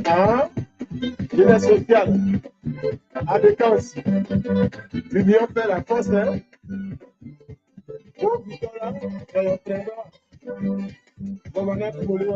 Ah, il est social. À des cas aussi. L'union fait la force, hein. Donc, là, on est on va mettre pour le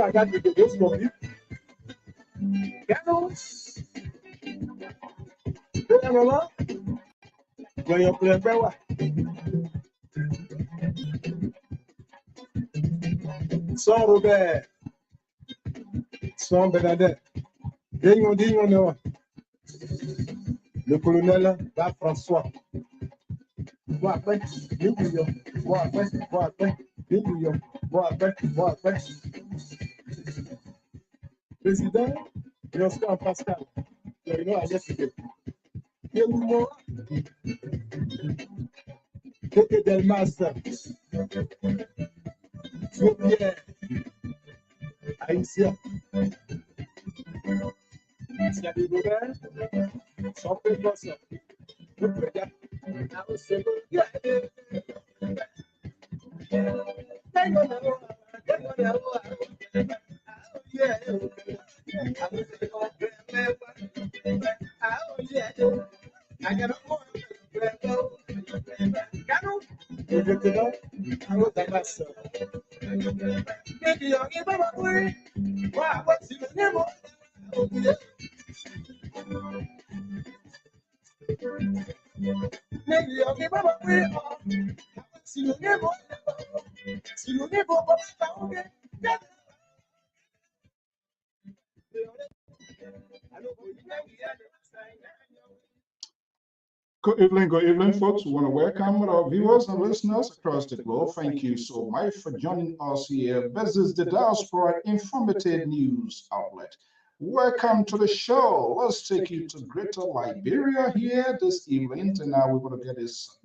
I got the ghost of you. When you play power. Sans Robert, sans Bernadette. Dis-moi, le colonel va François. Bois après, 10 millions. Bois après, 10 millions. Bois après. Président, il est en Pascal. Il est à l'Est. Il est del Master. Pierre. Haïtien. S'il y a des nouvelles, sans précaution. Good evening, folks. We want to welcome our viewers and listeners across the globe. Thank you so much for joining us here. This is the Diaspora Informative News Outlet. Welcome to the show. Let's take you to Greater Liberia here this evening. And now we're going to get this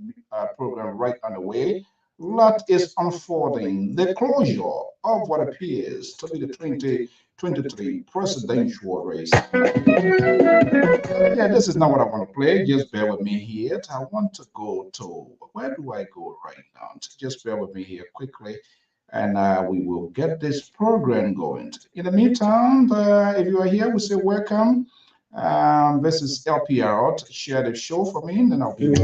program right underway. Lot is unfolding the closure of what appears to be the 2023 presidential race. yeah, this is not what I want to play. Just bear with me here. I want to go to, where do I go right now? Just bear with me here quickly, and we will get this program going. In the meantime, if you are here, we say welcome. This is LPR. Share the show for me, and then I'll be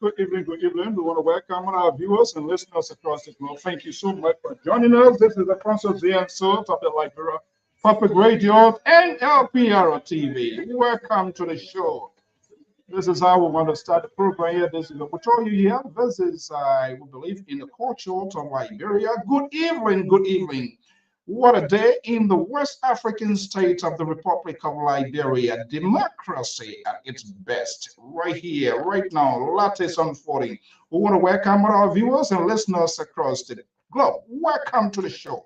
Good evening, good evening. We want to welcome our viewers and listeners across the globe. Thank you so much for joining us. This is the Francis and Salt of the Liberia Public Radio and LPR-TV. Welcome to the show. This is how we want to start the program here. This is the patrol here. This is, I believe, in the culture of Liberia. Good evening, good evening. What a day in the West African state of the Republic of Liberia. Democracy at its best. Right here, right now, latest unfolding. We want to welcome our viewers and listeners across the globe. Welcome to the show.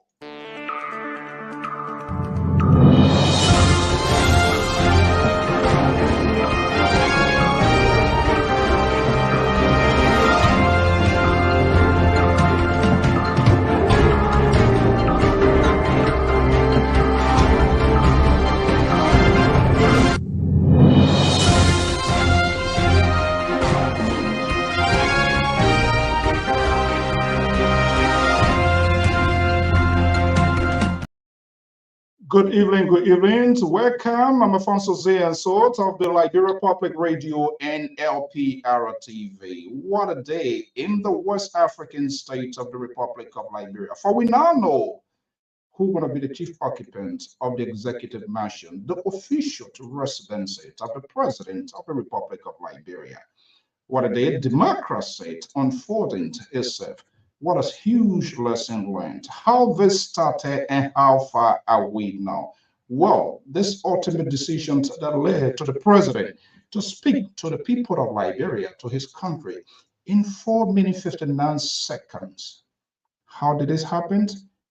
Good evening, good evening. Welcome. I'm Afonso and Sort of the Liberia Public Radio and LPR-TV. What a day in the West African state of the Republic of Liberia. For we now know who going to be the chief occupant of the executive mansion, the official residency of the President of the Republic of Liberia. What a day, democracy unfolding itself. What a huge lesson learned. How this started and how far are we now? Well, this ultimate decision that led to the president to speak to the people of Liberia, to his country, in 4 minutes 59 seconds. How did this happen?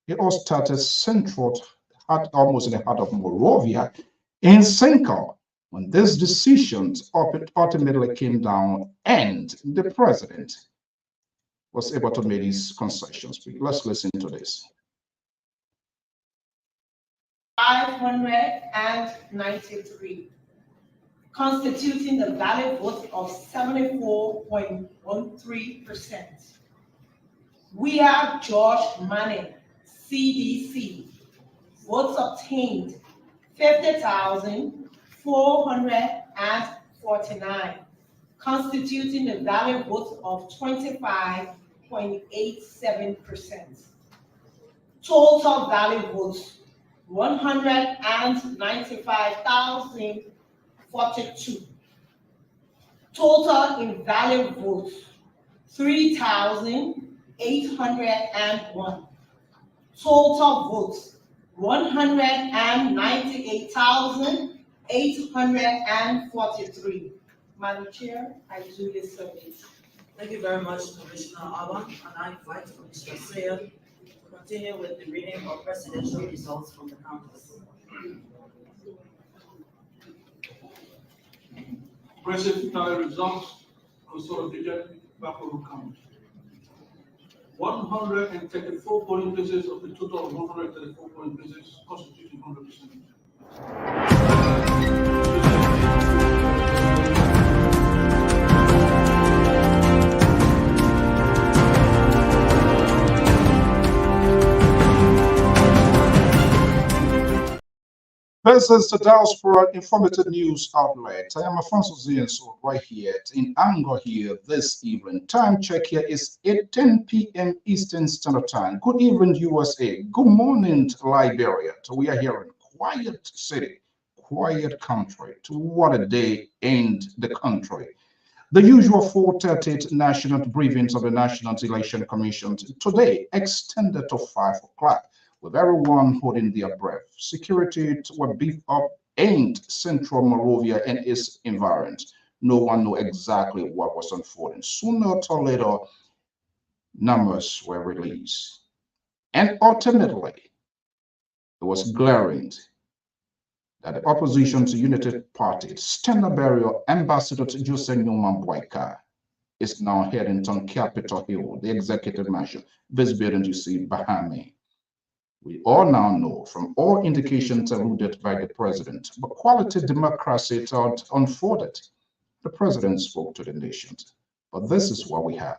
It all started central, almost in the heart of Monrovia, in Senko, when this decision ultimately came down and the president was able to make these concessions. Let's listen to this. 593, constituting the valid vote of 74.13%. Weah George Manning, CDC, votes obtained 50,449, constituting the valid vote of 25.87%. Total valid votes 195,042. Total invalid votes 3,801. Total votes 198,843. Madam Chair, I duly submit. Thank you very much, Commissioner Alban, and I invite Commissioner Sayer to continue with the reading of presidential results from the campus. Presidential results consolidated Bakoru County. 134 polling places of the total of 134 polling places constituting 100%. This is the Diaspora Informative News Outlet. I am Alfonso Zienso right here in Angor here this evening. Time check here is 8:10 p.m. Eastern Standard Time. Good evening, USA. Good morning, Liberia. So we are here in quiet city, quiet country. To what a day in the country. The usual 4:30 national briefings of the National Election Commission today extended to 5 o'clock. With everyone holding their breath. Security were beefed up in central Monrovia and its environs. No one knew exactly what was unfolding. Sooner or later, numbers were released. And ultimately, it was glaring that the opposition to United Party, standard bearer Ambassador Nyemah Boakai, is now heading to Capitol Hill, the executive mansion, this building you see behind me. We all now know from all indications alluded by the president, but quality democracy thought unfolded. The president spoke to the nation, but this is what we have.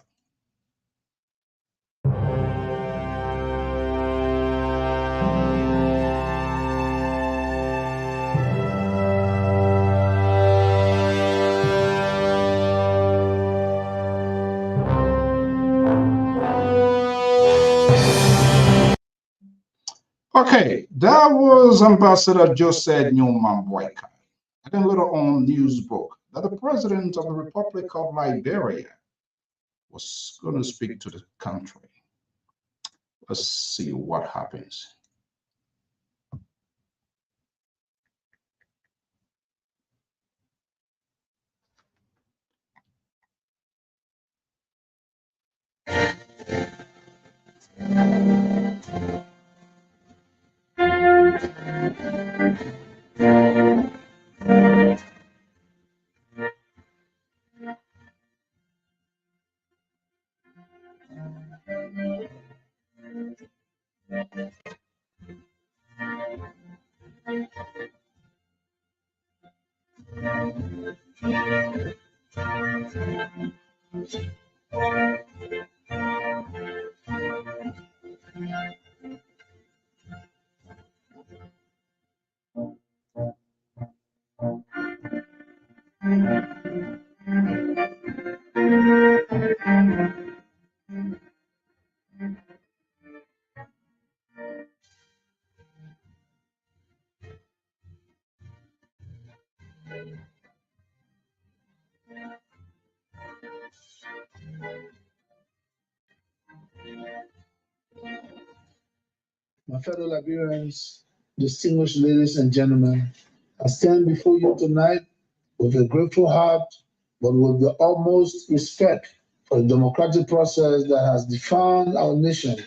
Okay, that was Ambassador Nyemah Boakai. And then later on, news broke that the president of the Republic of Liberia was going to speak to the country. Let's see what happens. My fellow Liberians, distinguished ladies and gentlemen, I stand before you tonight with a grateful heart, but with the utmost respect for the democratic process that has defined our nation.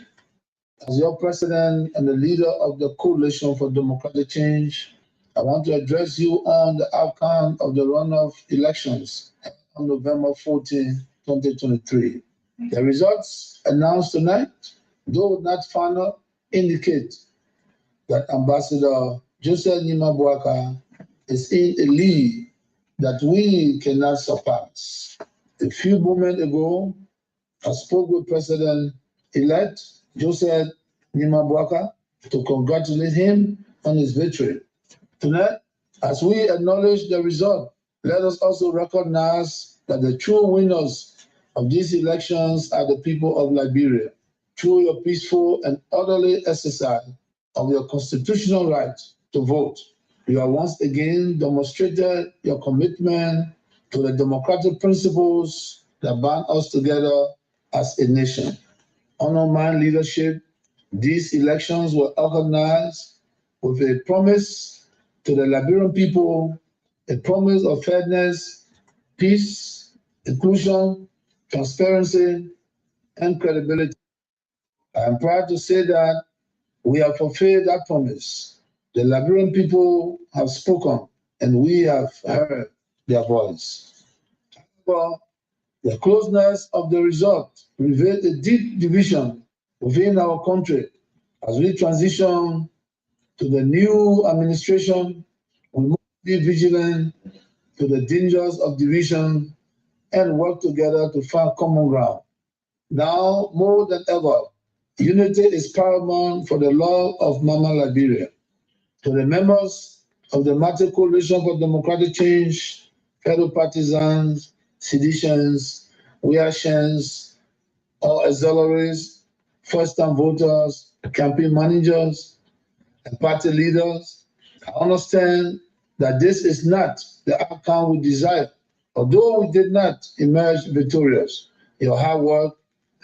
As your president and the leader of the Coalition for Democratic Change, I want to address you on the outcome of the runoff elections on November 14, 2023. The results announced tonight, though not final, indicate that Ambassador Nyemah Boakai is in a league that we cannot surpass. A few moments ago, I spoke with President-elect Nyemah Boakai to congratulate him on his victory. Tonight, as we acknowledge the result, let us also recognize that the true winners of these elections are the people of Liberia. Through your peaceful and orderly exercise of your constitutional right to vote, you have once again demonstrated your commitment to the democratic principles that bind us together as a nation. Under my leadership, these elections were organized with a promise to the Liberian people, a promise of fairness, peace, inclusion, transparency, and credibility. I am proud to say that we have fulfilled that promise. The Liberian people have spoken, and we have heard their voice. However, the closeness of the result revealed a deep division within our country. As we transition to the new administration, we must be vigilant to the dangers of division and work together to find common ground. Now, more than ever, unity is paramount for the love of Mama Liberia. To the members of the Martyr Coalition for Democratic Change, fellow partisans, seditions, Weahs, all auxiliaries, first-time voters, campaign managers, and party leaders, I understand that this is not the outcome we desire. Although we did not emerge victorious, your hard work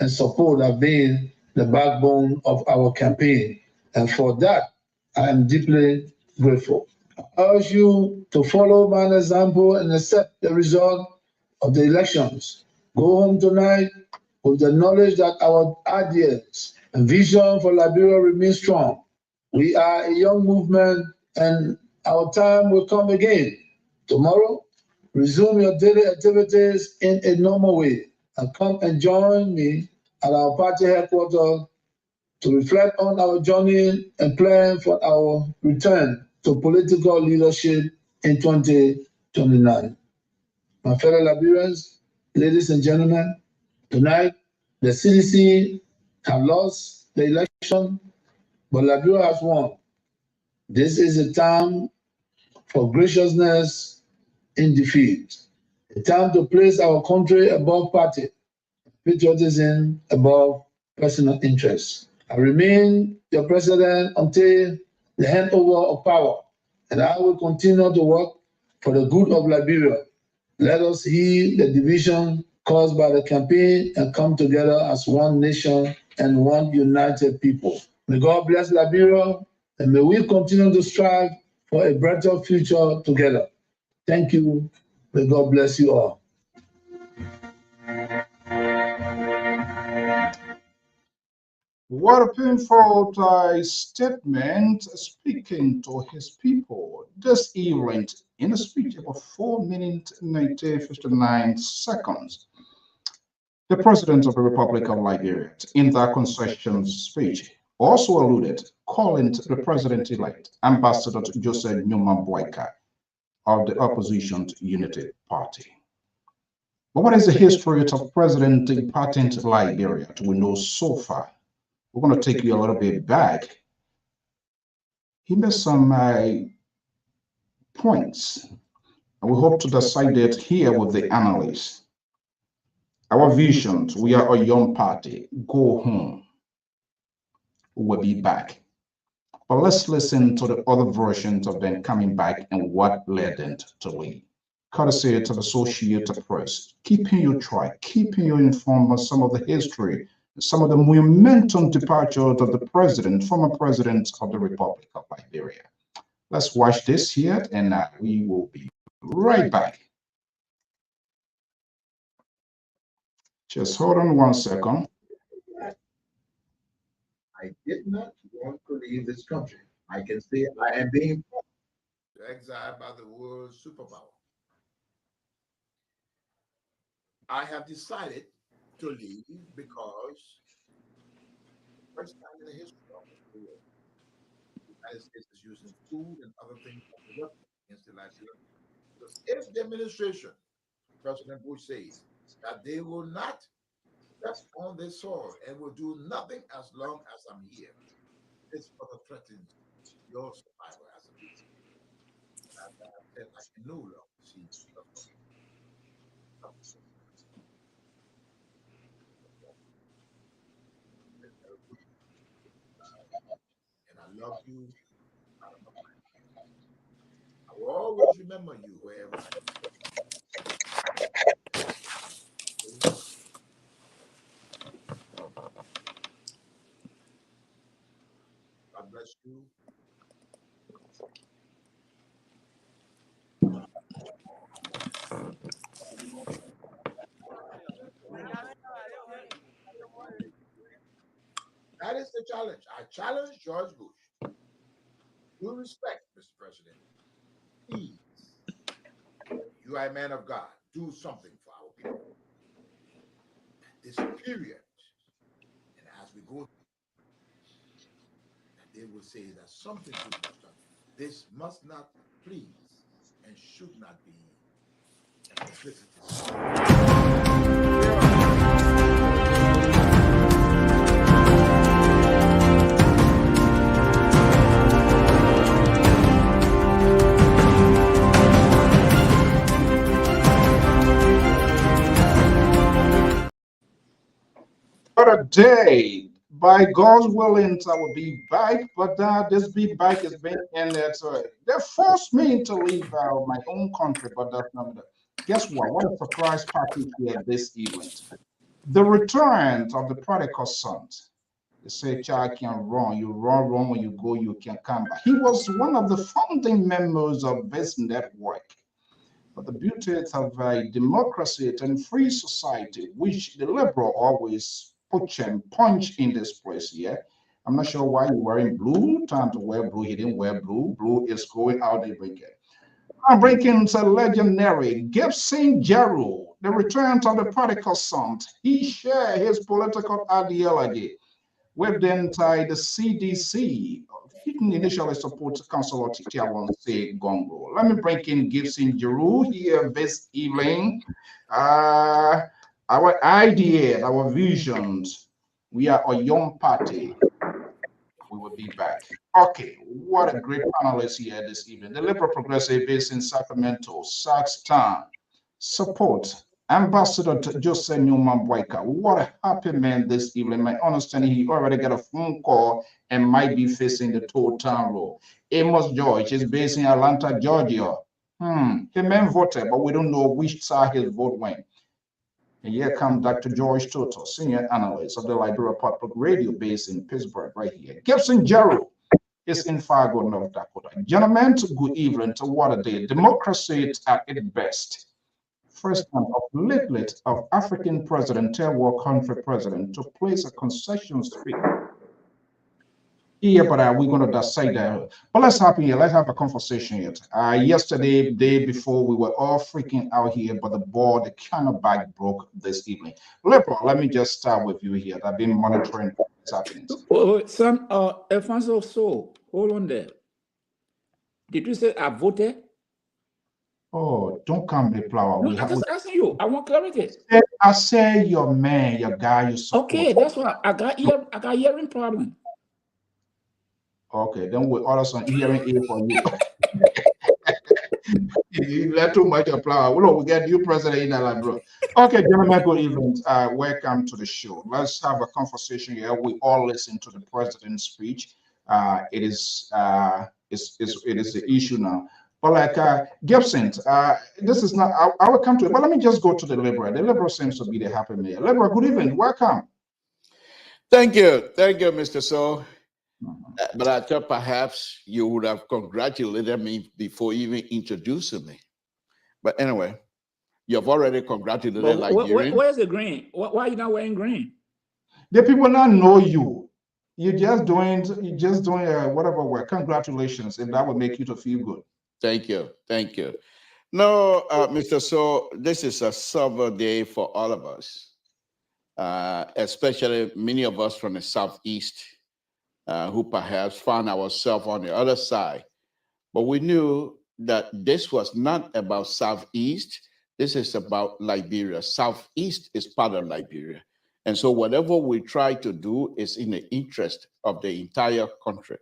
and support have been the backbone of our campaign, and for that, I am deeply grateful. I urge you to follow my example and accept the result of the elections. Go home tonight with the knowledge that our ideas and vision for Liberia remain strong. We are a young movement and our time will come again. Tomorrow, resume your daily activities in a normal way and come and join me at our party headquarters to reflect on our journey and plan for our return to political leadership in 2029. My fellow Liberians, ladies and gentlemen, tonight the CDC have lost the election, but Liberia has won. This is a time for graciousness in defeat, a time to place our country above party, patriotism above personal interests. I remain your president until the handover of power, and I will continue to work for the good of Liberia. Let us heal the division caused by the campaign and come together as one nation and one united people. May God bless Liberia, and may we continue to strive for a brighter future together. Thank you. May God bless you all. What a painful statement speaking to his people this evening in a speech of 4 minutes 59 seconds. The President of the Republic of Liberia, in that concession speech, also alluded, calling the President-elect Ambassador Joseph Nyemah Boakai of the opposition Unity Party. But what is the history of President departing Liberia we know so far? We're going to take you a little bit back. He made some points, and we hope to decide it here with the analysts. Our visions, we are a young party. Go home. We'll be back. But let's listen to the other versions of them coming back and what led them to leave. Courtesy to the Associated Press, keeping you track, keeping you informed on some of the history, some of the monumental departures of the president, former president of the Republic of Liberia. Let's watch this here, and we will be right back. Just hold on 1 second. I did not want to leave this country. I can say I am being exiled by the world superpower. I have decided to leave because first time in the history of the world, the United States is using food and other things as a weapon against the Liberian. Because if the administration, President Bush says that they will not step on this soil and will do nothing as long as I'm here, this further threatens your survival as a people. As I have said, I can no longer see and I love you. I will always remember you wherever I am. God bless you. I challenge George Bush. Due respect, Mr. President. Please, you are a man of God. Do something for our people. This period, and as we go, they will say that something good was done. This must not, please, and should not be a publicity. What a day. By God's willing, I will be back, but this be back has been in there. So they forced me to leave my own country, but that's not the. Guess what? What a surprise package here this event. The return of the prodigal son. They say child can run. You run when you go, you can come back. He was one of the founding members of this network. But the beauty of a democracy and free society, which the liberal always punch in this place here. I'm not sure why you're wearing blue. Time to wear blue. He didn't wear blue. Blue is going out the brinking. I'm breaking the legendary Gibson Jeru, the return of the prodigal son. He shared his political ideology with the entire the CDC. He didn't initially support Councilor Tiawanse Gongo. Let me bring in Gibson Jeru here this evening. Our idea, our visions. We are a young party. We will be back. Okay, what a great panelist here this evening. The Liberal Progressive based in Sacramento, Saxtown. Support Ambassador Jose Nyemah Boakai. What a happy man this evening. My understanding, he already got a phone call and might be facing the toll town road. Amos George is based in Atlanta, Georgia. The man voted, but we don't know which side his vote went. And here comes Dr. George Toto, senior analyst of the Liberia Public Radio based in Pittsburgh, right here. Gibson Jeru is in Fargo, North Dakota. Gentlemen, good evening to what a day. Democracy at its best. First time of leaflet of African president, third world country president, to place a concession speech. Yeah, but we're going to decide that. But let's have a conversation here. Yesterday, day before, we were all freaking out here, but the board, the kind of back broke this evening. Liberal, let me just start with you here. I've been monitoring what's happening. Son, Alfonso, so hold on there. Did you say I voted? Oh, don't come the flower. No, I'm just asking you. I want clarity. I say your man, your guy, you support. Okay, that's why I got hearing problem. Okay, then we also hearing aid for you. You let too much apply. We get new president in that, bro. Okay, gentlemen, good evening. Welcome to the show. Let's have a conversation here. We all listen to the president's speech. It is the issue now. But like Gibson, this is not. I will come to it. But let me just go to the Liberal. The Liberal seems to be the happy mayor. Liberal, good evening. Welcome. Thank you, Mr. So. But I thought perhaps you would have congratulated me before even introducing me. But anyway, you have already congratulated Nigerians. Where's the green? Why are you not wearing green? The people not know you. You're just doing whatever work. Congratulations, and that will make you to feel good. Thank you. No, Mr. So, this is a sober day for all of us, especially many of us from the Southeast. Who perhaps found ourselves on the other side. But we knew that this was not about Southeast. This is about Liberia. Southeast is part of Liberia. And so whatever we try to do is in the interest of the entire country.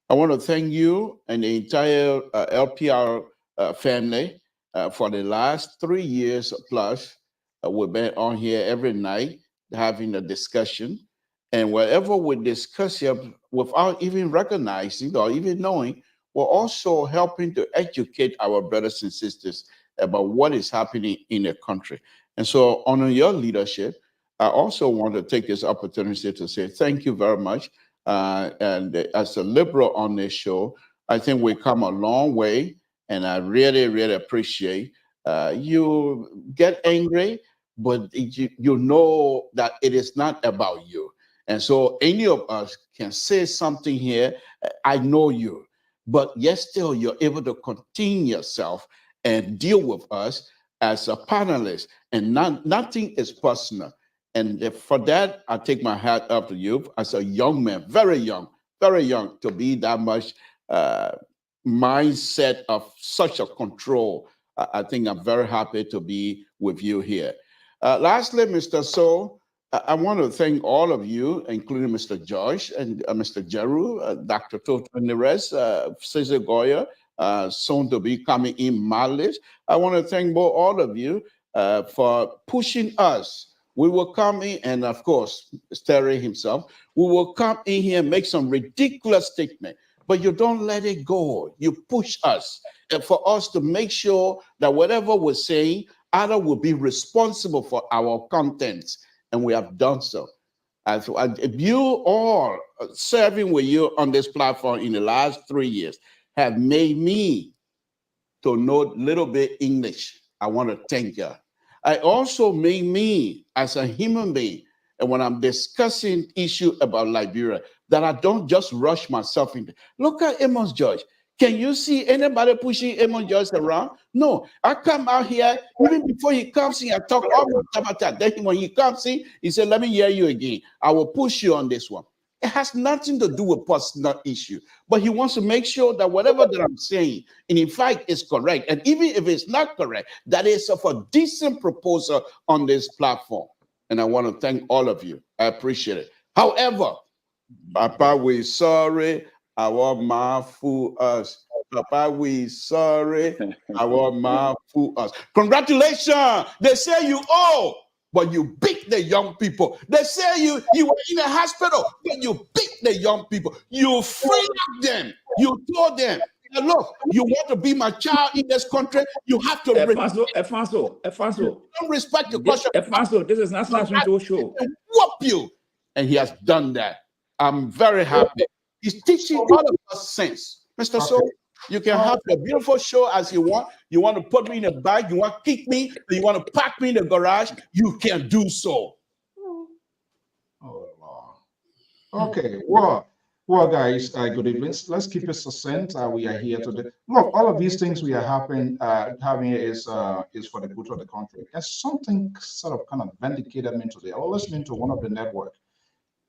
I want to thank you and the entire LPR family for the last 3 years plus. We've been on here every night having a discussion. And wherever we discuss here, without even recognizing or even knowing, we're also helping to educate our brothers and sisters about what is happening in the country. And so, under your leadership, I also want to take this opportunity to say thank you very much. And as a liberal on this show, I think we've come a long way, and I really, really appreciate you get angry, but you know that it is not about you. And so any of us can say something here, I know you, but yet still you're able to contain yourself and deal with us as a panelist, and nothing is personal. And for that, I take my hat up to you as a young man, very young, to be that much mindset of such a control. I think I'm very happy to be with you here. Lastly, Mr. So, I want to thank all of you, including Mr. Josh and Mr. Jeru, Dr. Toto and the rest, Cesar Goya, soon to be coming in Panelist. I want to thank all of you for pushing us. We will come in, and of course, Sterry himself, we will come in here and make some ridiculous statement, but you don't let it go. You push us, and for us to make sure that whatever we're saying, either will be responsible for our contents, and we have done so. If you all serving with you on this platform in the last 3 years have made me to know a little bit English, I want to thank you. I also made me as a human being, and when I'm discussing issue about Liberia, that I don't just rush myself into. Look at Amos George. Can you see anybody pushing Amos George around? No, I come out here, even before he comes in, I talk almost about that. Then when he comes in, he said, let me hear you again. I will push you on this one. It has nothing to do with personal issue, but he wants to make sure that whatever that I'm saying, and in fact, is correct. And even if it's not correct, that is of a decent proposal on this platform. And I want to thank all of you. I appreciate it. However, Papa, we sorry, our mouth fool us. Papa, we sorry, our mouth fool us. Congratulations. They say you owe, but you beat the young people. They say you were in a hospital, but you beat the young people. You freed them. You told them, look, you want to be my child in this country, you have to Alfonso. don't respect your question. Alfonso, this is National Central Show. Whoop you. And he has done that. I'm very happy. He's teaching all of us sense. Mr. So, you can have a beautiful show as you want. You want to put me in a bag, you want to kick me, you want to pack me in the garage, you can do so. Oh, Lord. Okay, well, guys, good evening. Let's keep it succinct. We are here today. Look, all of these things we are having is for the good of the country. And something sort of kind of vindicated me today. I was listening to one of the network,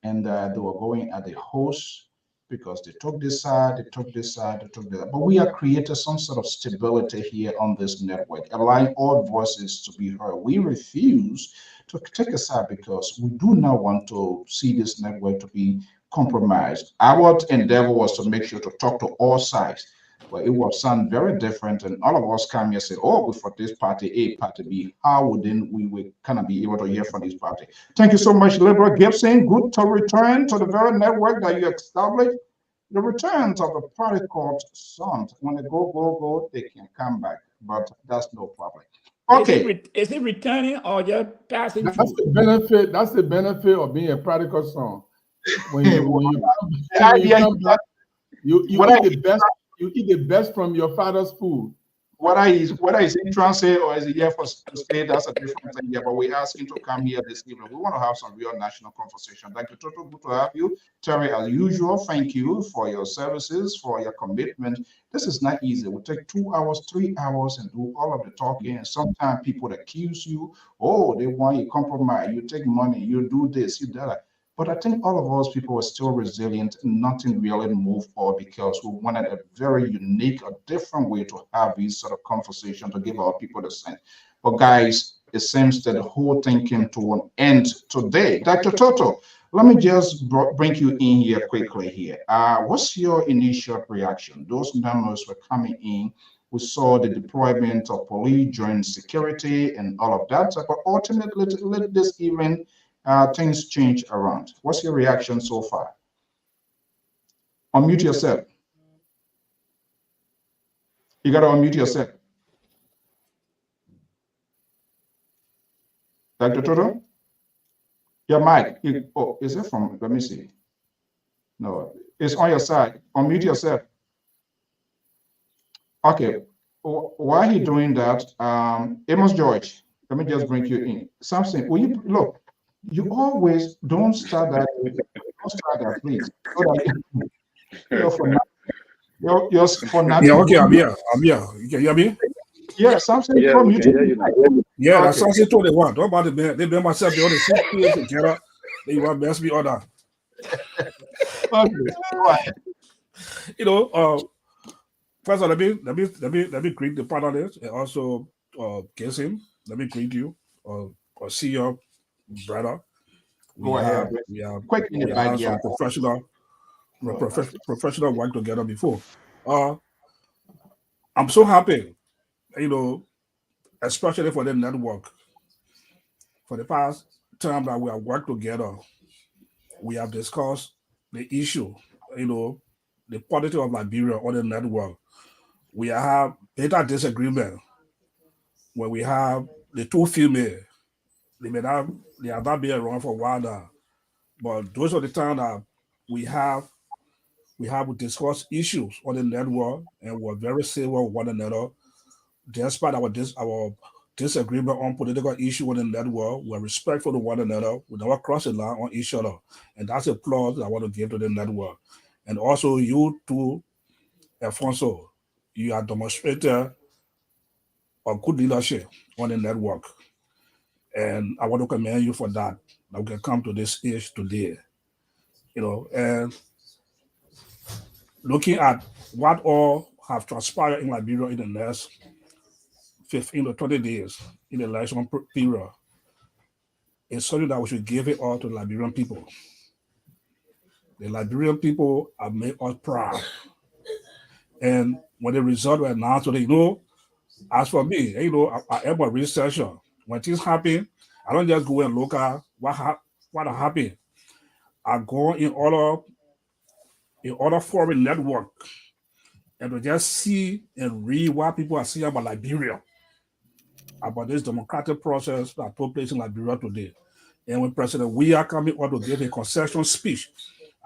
and they were going at the host because they took this side, they took this side, they took that. But we have created some sort of stability here on this network, allowing all voices to be heard. We refuse to take a side because we do not want to see this network to be compromised. Our endeavor was to make sure to talk to all sides, but it will sound very different. And all of us come here and say, oh, we're for this party A, party B. How wouldn't we kind of be able to hear from this party? Thank you so much, Liberia Gibson. Good to return to the very network that you established. The returns of the party called Sons. When they go, they can come back, but that's no problem. Okay. Is it returning or just passing That's through? the benefit. That's the benefit of being a prodigal son. When you come back, you eat the best. You eat the best from your father's food. Whether he's in transit or is he here for stay, that's a different thing. Yeah, but we ask him to come here this evening. We want to have some real national conversation. Thank you, Toto. Good to have you. Terry, as usual, thank you for your services, for your commitment. This is not easy. We take 2 hours, 3 hours, and do all of the talking. And sometimes people accuse you, oh, they want you compromise, you take money, you do this, you do that. But I think all of us people were still resilient. Nothing really moved forward because we wanted a very unique, a different way to have these sort of conversations to give our people the sense. But guys, it seems that the whole thing came to an end today. Dr. Toto, let me just bring you in here quickly here. What's your initial reaction? Those numbers were coming in. We saw the deployment of police, joint security, and all of that. But ultimately, let this event things change around. What's your reaction so far? Unmute yourself. You got to unmute yourself. Dr. Toto? Your mic. Oh, is it from? Let me see. No, it's on your side. Unmute yourself. Okay. While he's doing that, Amos George, let me just bring you in. Something. Will you look? You always don't start that. Don't start that, please. So that, for now. Yeah, okay, I'm here. You can hear me? Yeah, something Yeah, from we you. can hear you now. Yeah, that's Okay. something told they want. What about the man? They been myself, they all the 6 years together. They want to mess me all that. Okay. Go ahead. You know, first of all, let me greet the panelists and also kiss him. Let me greet you or see your brother. Go ahead. We have Quick in the some backyard. professional work together before. I'm so happy, you know, especially for the network. For the past time that we have worked together, we have discussed the issue, you know, the politics of Liberia on the network. We have better disagreement when we have the two female. They have not been around for a while now, but those are the time that we have discussed issues on the network and we're very civil with one another. Despite our disagreement on political issue on the network, we're respectful to one another. We never cross the line on each other, and that's a applause I want to give to the network. And also you too, Alfonso, you are demonstrated a good leadership on the network, and I want to commend you for that. That we can come to this age today, you know, and looking at what all have transpired in Liberia in the next 15 to 20 days in the election period, it's something that we should give it all to the Liberian people. The Liberian people have made us proud. And when the result was announced today, you know, as for me, you know, I am a researcher. When things happen, I don't just go and look at what happened. I go in other foreign network and to just see and read what people are saying about Liberia, about this democratic process that took place in Liberia today. And when President Weah coming out to give a concession speech,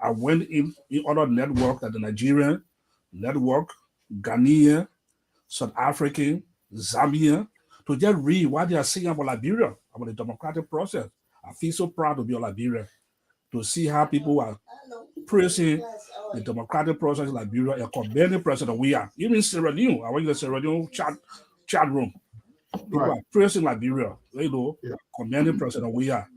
I went in other network like the Nigerian network, Ghanaian, South African, Zambian, to just read what they are saying about Liberia, about the democratic process. I feel so proud to be a Liberian, to see how people are praising the democratic process in Liberia and commending President Weah. Even in Sierra Leone, I went to the Sierra Leone chat room. People are praising Liberia, you know, commending President Weah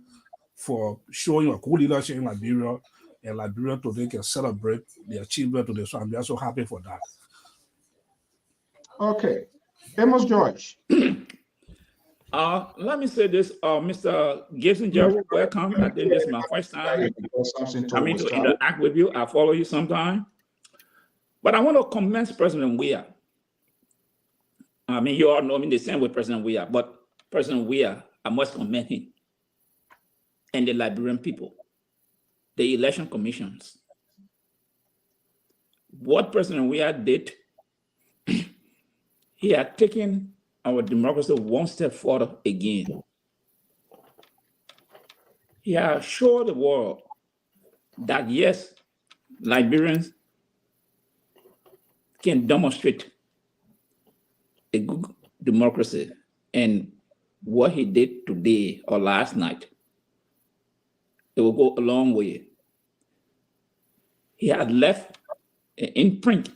for showing a good leadership in Liberia, and Liberia today can celebrate the achievement today. So I'm just so happy for that. Okay. Amos George. Let me say this, Mr. Gissinger, welcome. I think this is my first time coming to interact with you. I follow you sometime. But I want to commend President Weah. I mean, you all know me the same with President Weah, but President Weah, I must commend him and the Liberian people, the election commissions. What President Weah did, he had taken our democracy one step further again. He has showed the world that yes, Liberians can demonstrate a good democracy. And what he did today or last night, it will go a long way. He had left an imprint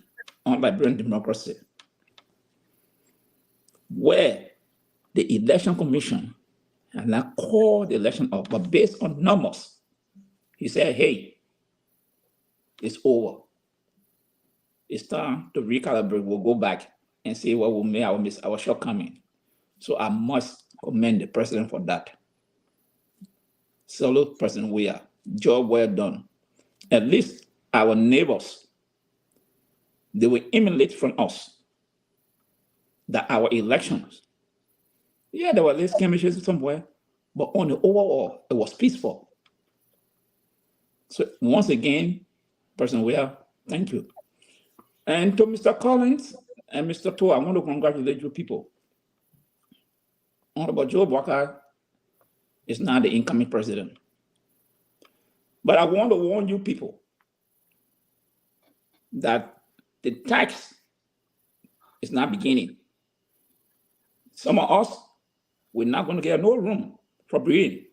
on Liberian democracy, where the election commission and I called the election off, but based on numbers, he said, hey, it's over. It's time to recalibrate. We'll go back and see what we may have missed our shortcoming. So I must commend the president for that. Salute President Weah. Job well done. At least our neighbors, they will emulate from us that our elections, yeah, there were less skirmishes somewhere, but on the overall, it was peaceful. So once again, President Weah, thank you. And to Mr. Collins and Mr. Toa, I want to congratulate you people. Honorable Joe Boakai is now the incoming president. But I want to warn you people that the tax is not beginning. Some of us, we're not going to get no room for breathing.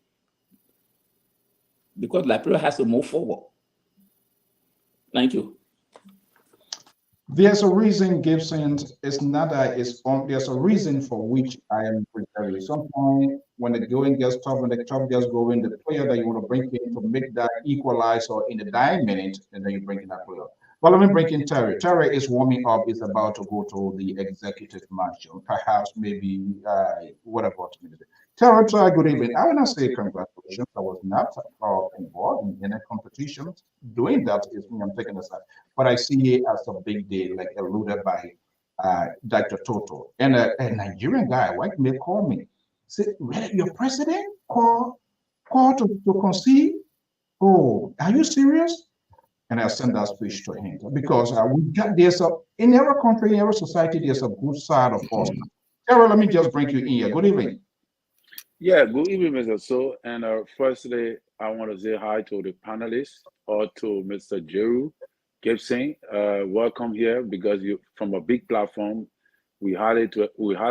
because Liberia has to move forward. Thank you. There's a reason, Gibson. It's not that it's on. There's a reason for which I am preparing. Sometimes when the going gets tough, when the tough gets going, the player that you want to bring in to make that equalize or in the dying minute, and then you bring in that player. Well, let me bring in Terry. Terry is warming up. Is about to go to the executive mansion. Perhaps, maybe, whatever. Terry, good evening. I want to say congratulations. I was not involved in any competition. Doing that is me. I'm taking aside. But I see it as a big deal, like alluded by Dr. Toto. And a Nigerian guy, white may call me. Say, really, your president call to concede? Oh, are you serious? And I send that speech to him because in every country, in every society, there's a good side of us. Sarah, let me just bring you in here. Good evening. Yeah, good evening, Mr. So. And firstly, I want to say hi to the panelists or to Mr. Jeru Gibson. Welcome here because you from a big platform. We highly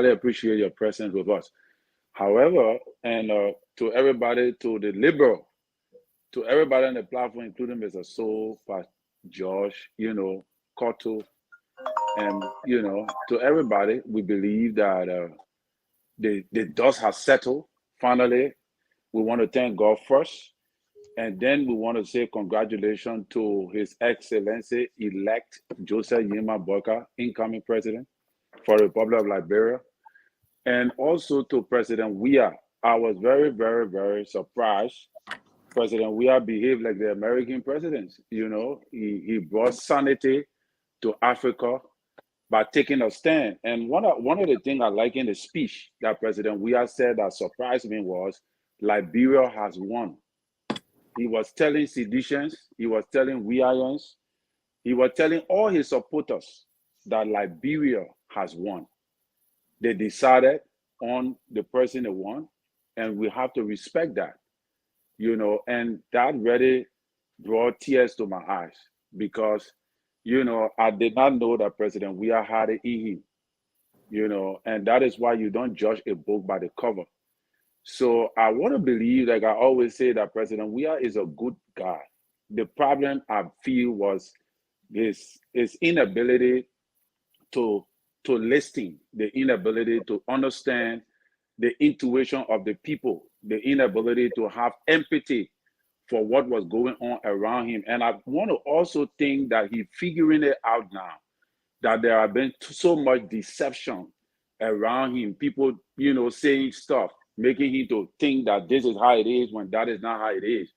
appreciate your presence with us. However, and to everybody, to the liberal, to everybody on the platform, including Mr. So, Josh, Cotto, and to everybody, we believe that the dust has settled. Finally, we want to thank God first, and then we want to say congratulations to His Excellency elect Joseph Nyemah Boakai, incoming president for the Republic of Liberia, and also to President Weah. I was very, very, very surprised. President Weah behaved like the American presidents. He brought sanity to Africa by taking a stand. And one of the things I like in the speech that President Weah said that surprised me was Liberia has won. He was telling seditions, he was telling Weahians, he was telling all his supporters that Liberia has won. They decided on the person they won, and we have to respect that. And that really brought tears to my eyes because, I did not know that President Weah had it in him, and that is why you don't judge a book by the cover. So I want to believe, like I always say, that President Weah is a good guy. The problem I feel was his inability to listen, the inability to understand the intuition of the people, the inability to have empathy for what was going on around him. And I want to also think that he's figuring it out now, that there have been so much deception around him, people, saying stuff, making him to think that this is how it is when that is not how it is.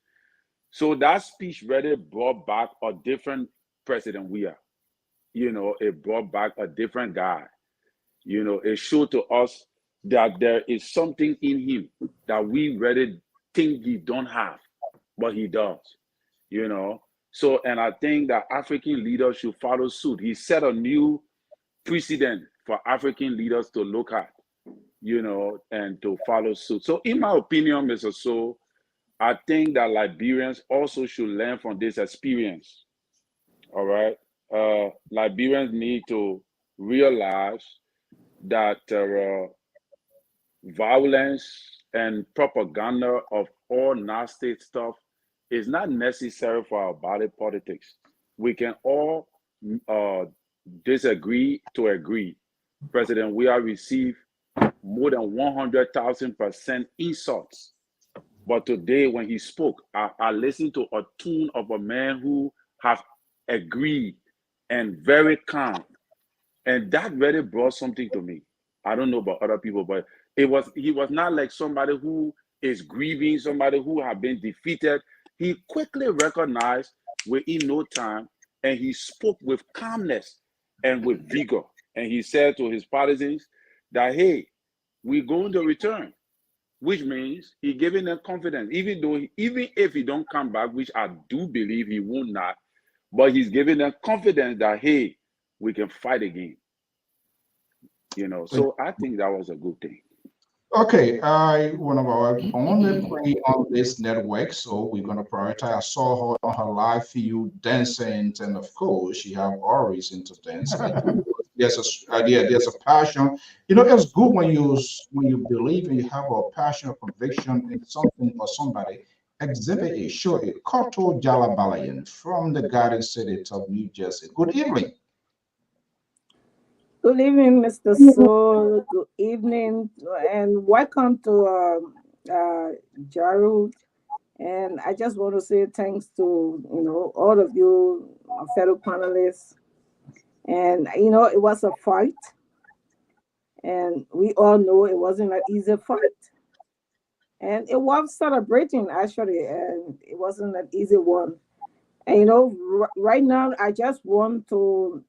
So that speech really brought back a different President Weah. It brought back a different guy. It showed to us that there is something in him that we really think he don't have, but he does, So, and I think that African leaders should follow suit. He set a new precedent for African leaders to look at, and to follow suit. So in my opinion, Mr. So, I think that Liberians also should learn from this experience, all right? Liberians need to realize that violence and propaganda of all nasty stuff is not necessary for our body politics. We can all disagree to agree. President Weah received more than 100,000% insults. But today when he spoke, I listened to a tune of a man who has agreed and very calm. And that really brought something to me. I don't know about other people, but he was not like somebody who is grieving, somebody who have been defeated. He quickly recognized within no time, and he spoke with calmness and with vigor. And he said to his partisans that, hey, we're going to return, which means he giving them confidence, even if he don't come back, which I do believe he will not, but he's giving them confidence that, hey, we can fight again. So I think that was a good thing. Okay, one of our only play on this network, so we're going to prioritize. I saw her on her live feed dancing, and of course, she have all reason to dance. There's a passion. It's good when you believe and you have a passion or conviction in something or somebody, Exhibit A, show it, Koto Jalabalayan from the Garden City of New Jersey. Good evening. Good evening, Mr. Soul. Good evening, and welcome to Jaru. And I just want to say thanks to all of you, my fellow panelists. And it was a fight, and we all know it wasn't an easy fight. And it was celebrating actually, and it wasn't an easy one. And right now, I just want to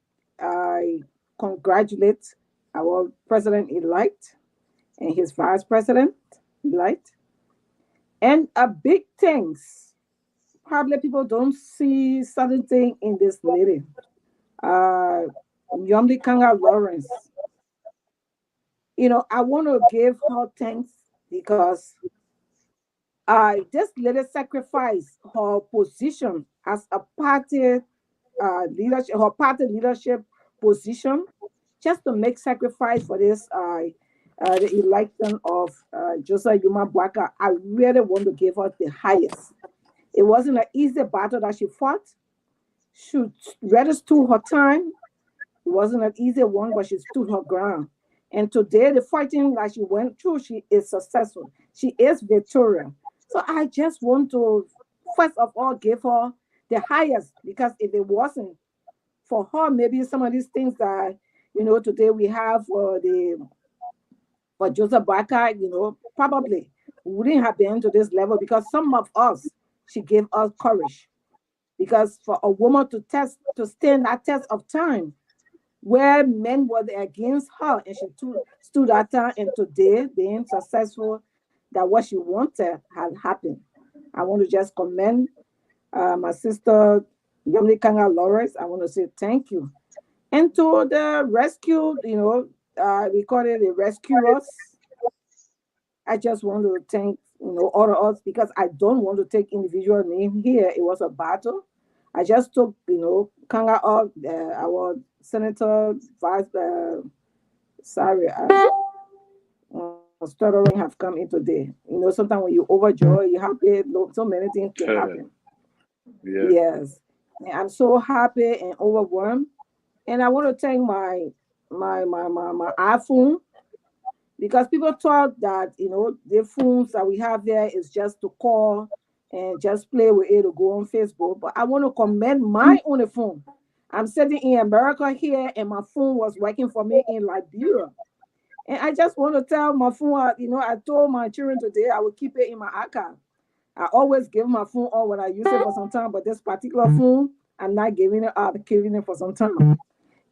congratulate our president-elect and his vice president-elect. And a big thanks. Probably people don't see certain thing in this lady. Yomdi Kanga Lawrence. I want to give her thanks because this lady sacrificed her position as a party leadership, her party leadership position, just to make sacrifice for this the election of Joseph Nyemah Boakai. I really want to give her the highest. It wasn't an easy battle that she fought. She really stood her time. It wasn't an easy one, but she stood her ground. And today, the fighting that she went through, she is successful. She is victorious. So I just want to, first of all, give her the highest, because if it wasn't for her, maybe some of these things that, today we have for Joseph Boakai, probably wouldn't have been to this level, because some of us, she gave us courage. Because for a woman to stand that test of time, where men were against her, and she stood that time, and today being successful, that what she wanted had happened. I want to just commend my sister Yomdi Kanga Lawrence. I want to say thank you. And to the rescue, we call it the rescuers. I just want to thank all of us, because I don't want to take individual name here. It was a battle. I just took Kanga up, our senator vice. Stuttering have come in today. Sometimes when you overjoyed, you happy, so many things can happen. Yeah. Yes, and I'm so happy and overwhelmed. And I want to thank my iPhone, because people thought that the phones that we have there is just to call and just play with it or go on Facebook. But I want to commend my own phone. I'm sitting in America here, and my phone was working for me in Liberia. And I just want to tell my phone, I told my children today I will keep it in my archive. I always give my phone up when I use it for some time, but this particular phone, I'm not giving it up, keeping it for some time.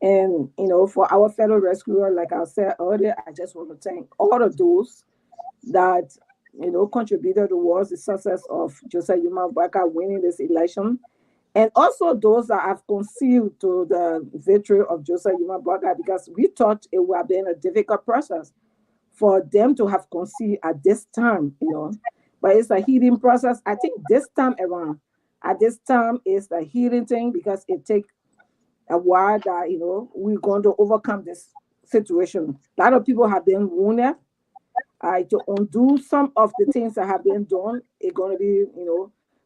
And, for our fellow rescuer, like I said earlier, I just want to thank all of those that, contributed towards the success of Joseph Nyemah Boakai winning this election. And also those that have concealed to the victory of Joseph Nyemah Boakai, because we thought it would have been a difficult process for them to have concealed at this time, But it's a healing process. I think this time around, at this time, it's a healing thing, because it takes a while that, we're going to overcome this situation. A lot of people have been wounded. To undo some of the things that have been done, it's going to be,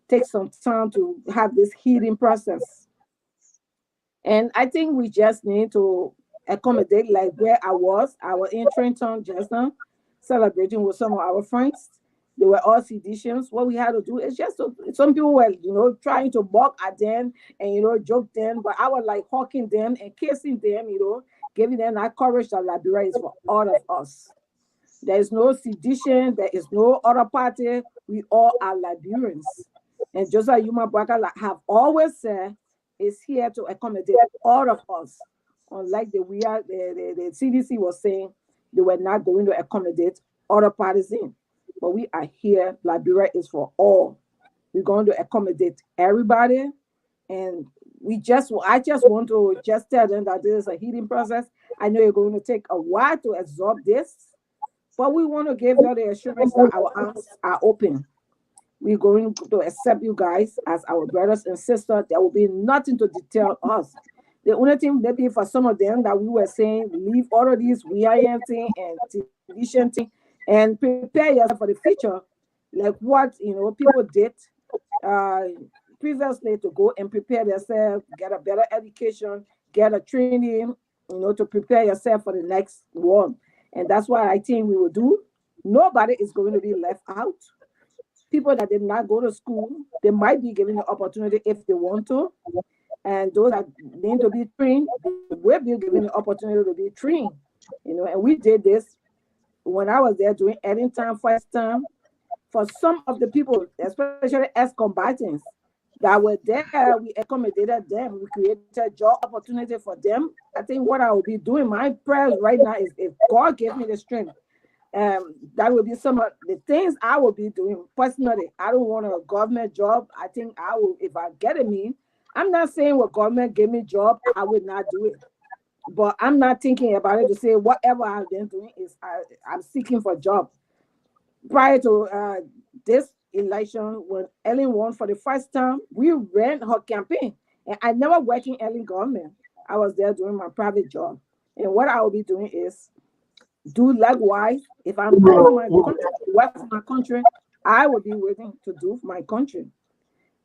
take some time to have this healing process. And I think we just need to accommodate, like where I was in Trenton just now, celebrating with some of our friends. They were all seditious. What we had to do is just some people were, trying to mock at them and, joke them, but I was like hugging them and kissing them, giving them that courage that Liberia is for all of us. There is no sedition. There is no other party. We all are Liberians. And Joseph Nyemah Boakai have always said is here to accommodate all of us. Unlike the Weah, the CDC was saying they were not going to accommodate other parties in. But we are here. Liberia is for all. We're going to accommodate everybody. And I just want to just tell them that this is a healing process. I know you're going to take a while to absorb this, but we want to give you the assurance that our arms are open. We're going to accept you guys as our brothers and sisters. There will be nothing to deter us. The only thing maybe for some of them that we were saying, leave all of these Weah thing and television thing and prepare yourself for the future. like what people did previously to go and prepare themselves, get a better education, get a training, to prepare yourself for the next one. And that's what I think we will do. Nobody is going to be left out. People that did not go to school, they might be given the opportunity if they want to. And those that need to be trained, will be given the opportunity to be trained. And we did this when I was there doing ending time, first time, for some of the people, especially as combatants that were there, we accommodated them. We created job opportunity for them. I think what I will be doing, my prayer right now is if God gave me the strength, that will be some of the things I will be doing personally. I don't want a government job. I think I will, if I get it, I'm not saying what government gave me job, I would not do it. But I'm not thinking about it to say whatever I've been doing is I'm seeking for a job. Prior to this election, when Ellen won for the first time, we ran her campaign. And I never worked in Ellen government. I was there doing my private job. And what I will be doing is do likewise. If I'm going my country, work for my country, I will be willing to do for my country.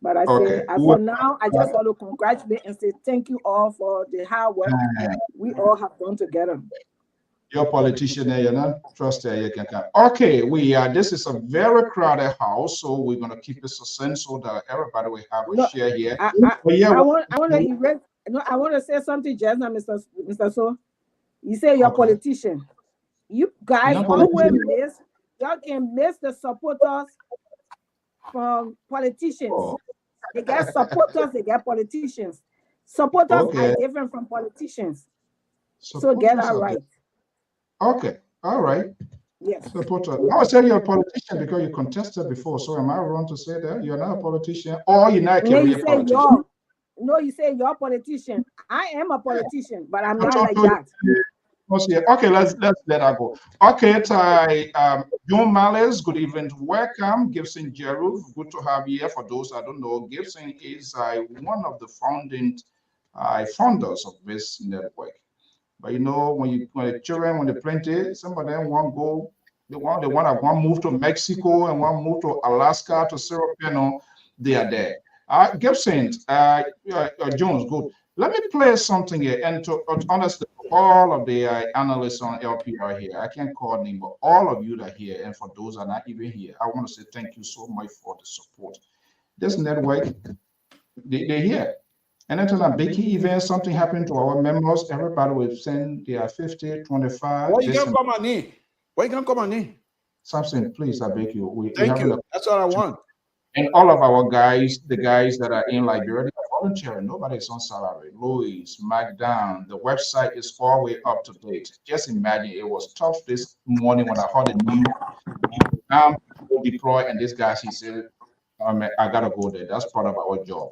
But I say, as for now, I just want to congratulate and say thank you all for the hard work we all have done together. Your politician, you're not trusted. Okay, this is a very crowded house, so we're gonna keep it succinct so that everybody will have a share here. I want to say something just now, Mr. So. You say you're politician. You guys always miss. Y'all can miss the supporters from politicians. They get supporters, they get politicians. Supporters are different from politicians. So get that right. Okay, all right. Yes. Supporter. I was saying you're a politician because you contested before. So am I wrong to say that you're not a politician or you're not a career politician? No, you say you're a politician. I am a politician, but I'm not like that. Okay, let's let that go. Okay, John Malice, good evening, welcome. Gibson Jeru, good to have you here. For those I don't know, Gibson is one of the founders of this network. But when the children, when they plenty, some of them want to go, they want to move to Mexico and want to move to Alaska to Cerro Peno, they are there. Gibson, Jones, good. Let me play something here and to understand all of the analysts on LPR here. I can't call name, but all of you that are here, and for those that are not even here, I want to say thank you so much for the support. This network, they're here. Anytime a big event, something happened to our members, everybody will send their 50, 25. Why you can't come on in? Why you can't come on in? Something, please, I beg you. Thank you. That's all I want. And all of our guys, the guys that are in Liberia, are volunteering. Nobody's on salary. Louis, McDown, the website is all the way up to date. Just imagine it was tough this morning when I heard the news. We'll deploy, and this guy, he said, I gotta go there. That's part of our job.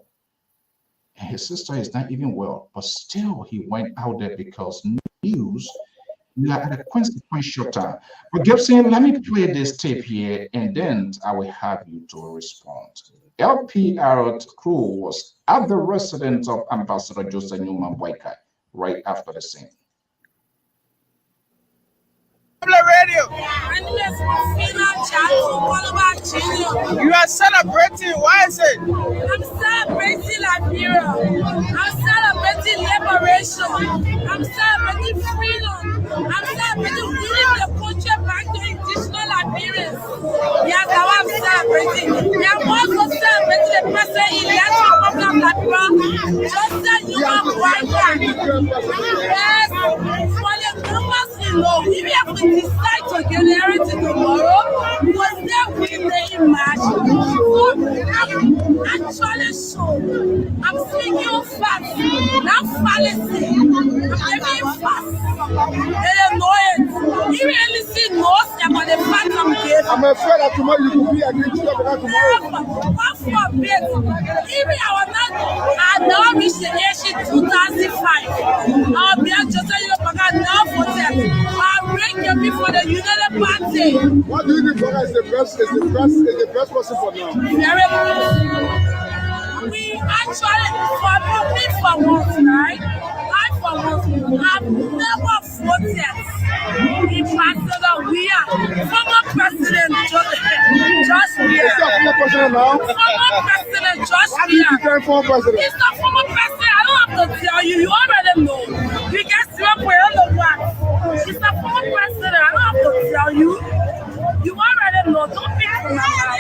And his sister is not even well, but still he went out there because news. We are at a consequential time. But Gibson, let me play this tape here, and then I will have you to respond. LPR crew was at the residence of Ambassador Joseph Nyemah Boakai right after the scene. Radio. You are celebrating. Why is it? I'm celebrating Liberia. I'm celebrating liberation. I'm celebrating freedom. I'm celebrating giving the country back to indigenous Liberians. Yes, that's what I'm celebrating. We are also celebrating the president-elect of Liberia, Joseph Nyemah Boakai. Yes, for the numbers even if we decide to get everything tomorrow, because then we may imagine. So I'm actually sure. I'm speaking facts, not fallacy. I'm giving facts. They know it. Even anything knows about the fact I'm giving. I'm afraid that tomorrow you will be against tomorrow. God forbid. Even I now reached the age in 2005. I'll be just telling you about now for them. I'll bring you before the United Party. What do you think is the best person for now? Very good. We actually, for me for once, right? I for once, I've never voted in Ambassador Weah, former President George Weah. president now? Former president George Weah. Former president. He's the former president. I don't have to tell you. You already know. You get 0.1 the He's the former president. I don't have to tell you. You already know. Don't pick from my mouth.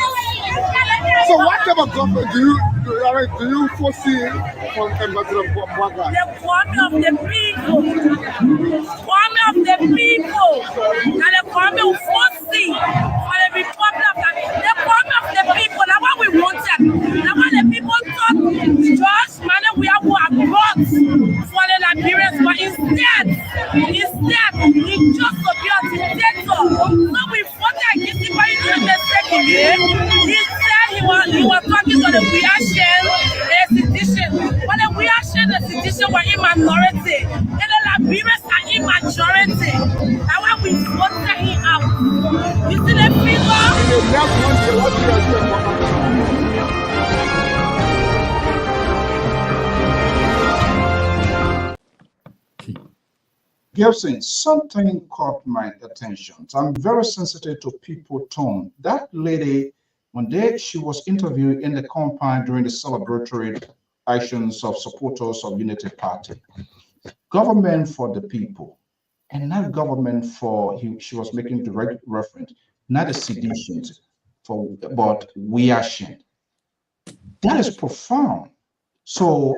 So what type of government do you foresee from Ambassador Boakai? The army of the people. Army of the people. And the army of foresee for the Republic of the army of the people. That's what we wanted. That's what the people thought George Mane we have brought for the Liberians, but instead, he just to be a dictator. So we voted against him, but he did the mistake again. He said he was talking to the Weah sedition, but the Weah sedition were in minority, and the Liberians are in majority. That's why we voted him out. You see the Gibson, something caught my attention. I'm very sensitive to people tone. That lady, she was interviewed in the compound during the celebratory actions of supporters of Unity Party. Government for the people, and not government for, she was making direct reference, not a sedition, but Weah. That is profound. So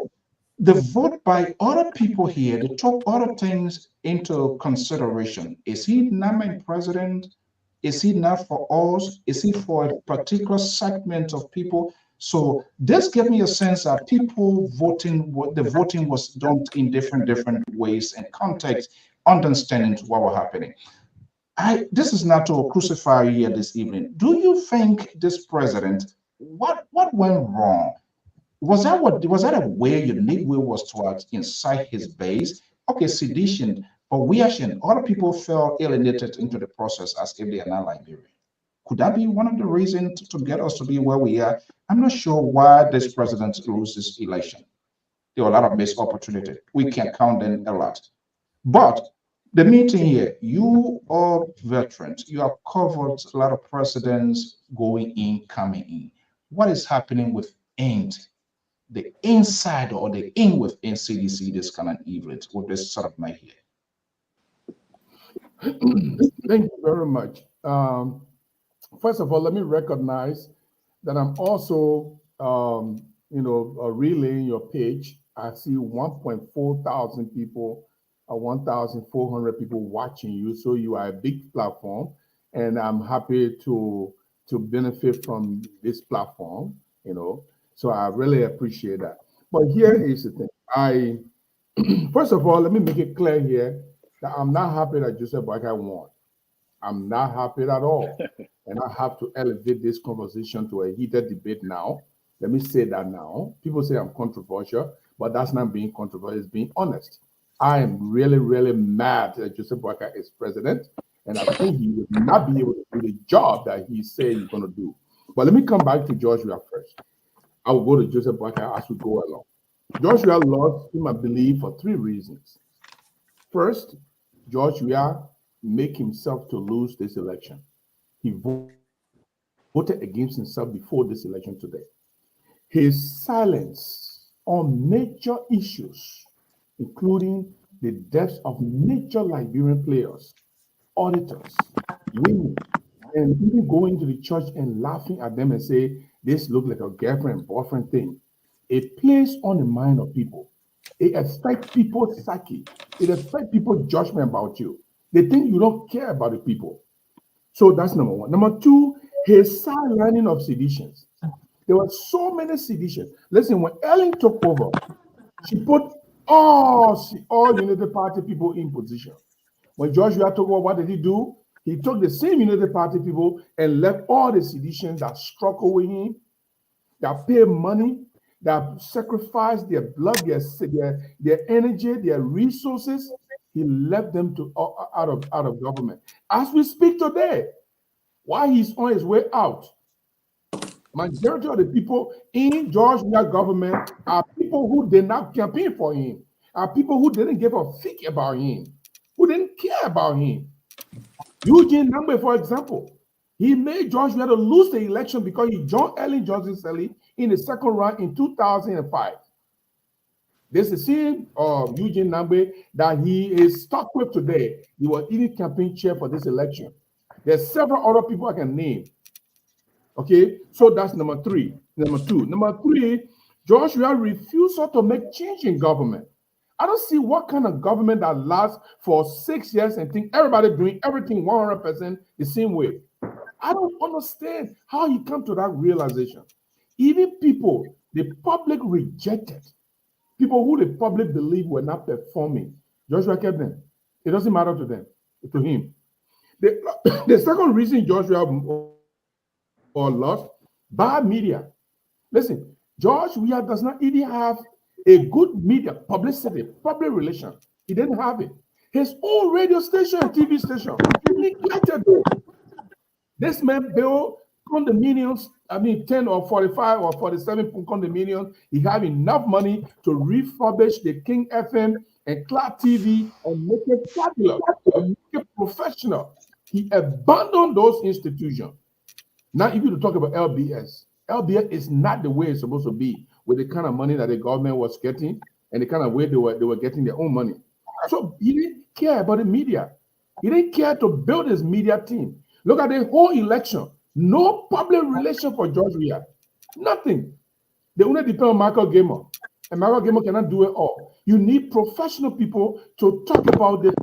the vote by other people here, they took other things into consideration. Is he not my president? Is he not for us? Is he for a particular segment of people? So this gave me a sense that people voting, the voting was done in different ways and context, understanding what was happening. This is not to crucify you here this evening. Do you think this president, what went wrong? Was that a way unique way was towards inside his base? Okay, sedition, but other people felt alienated into the process as if they are not Liberian. Could that be one of the reasons to get us to be where we are? I'm not sure why this president loses election. There were a lot of missed opportunity. We can count them a lot. But the meeting here, you are veterans. You have covered a lot of presidents going in, coming in. What is happening with the inside or the in within CDC, this kind of event with this sort of night here? Thank you very much. First of all, let me recognize that I'm also, relaying your page. I see 1.4 thousand people, 1,400 people watching you. So you are a big platform, and I'm happy to benefit from this platform. So I really appreciate that. But here is the thing. First of all, let me make it clear here that I'm not happy that Joseph Boakai won. I'm not happy at all. And I have to elevate this conversation to a heated debate now. Let me say that now. People say I'm controversial, but that's not being controversial, it's being honest. I am really, really mad that Joseph Boakai is president, and I think he will not be able to do the job that he said he's going to do. But let me come back to George Weah first. I will go to Joseph Boakai as we go along. George Weah lost him, I believe, for 3 reasons. First, George Weah made himself to lose this election. He voted against himself before this election today. His silence on major issues, including the deaths of major Liberian players, auditors, women, and even going to the church and laughing at them and say, this looks like a girlfriend and boyfriend thing. It plays on the mind of people. It affects people's psyche. It affects people's judgment about you. They think you don't care about the people. So that's number one. Number two, his sidelining of seditions. There were so many seditions. Listen, when Ellen took over, she put all Unity Party people in position. When George Weah took over, what did he do? He took the same Unity Party people and left all the seditions that struggle with him, that pay money, that sacrifice their blood, their energy, their resources. He left them out of government. As we speak today, while he's on his way out, majority of the people in George Weah government are people who did not campaign for him, are people who didn't give a fig about him, who didn't care about him. Eugene Nangbe, for example, He made George Weah to lose the election because he joined Ellen Johnson Sirleaf in the second round in 2005. This is same Eugene Nangbe that he is stuck with today. He was even campaign chair for this election. There's several other people I can name. Okay, so that's number three. Number two. Number three, George Weah refused to make change in government. I don't see what kind of government that lasts for 6 years and think everybody doing everything 100% the same way. I don't understand how he come to that realization. Even people the public rejected, people who the public believe were not performing, Joshua kept them. It doesn't matter to them, to him. The second reason Joshua lost, bad media. Listen, George Weah does not even have a good media, publicity, public relations. He didn't have it. His own radio station and TV station, he neglected it. This man built condominiums, 10 or 45 or 47 condominiums. He had enough money to refurbish the King FM and Clark TV and make it fabulous, and make it professional. He abandoned those institutions. Now, if you talk about LBS is not the way it's supposed to be with the kind of money that the government was getting and the kind of way they were getting their own money. So he didn't care about the media. He didn't care to build his media team. Look at the whole election. No public relation for George Weah. Nothing. They only depend on Michael Gamer. And Michael Gamer cannot do it all. You need professional people to talk about the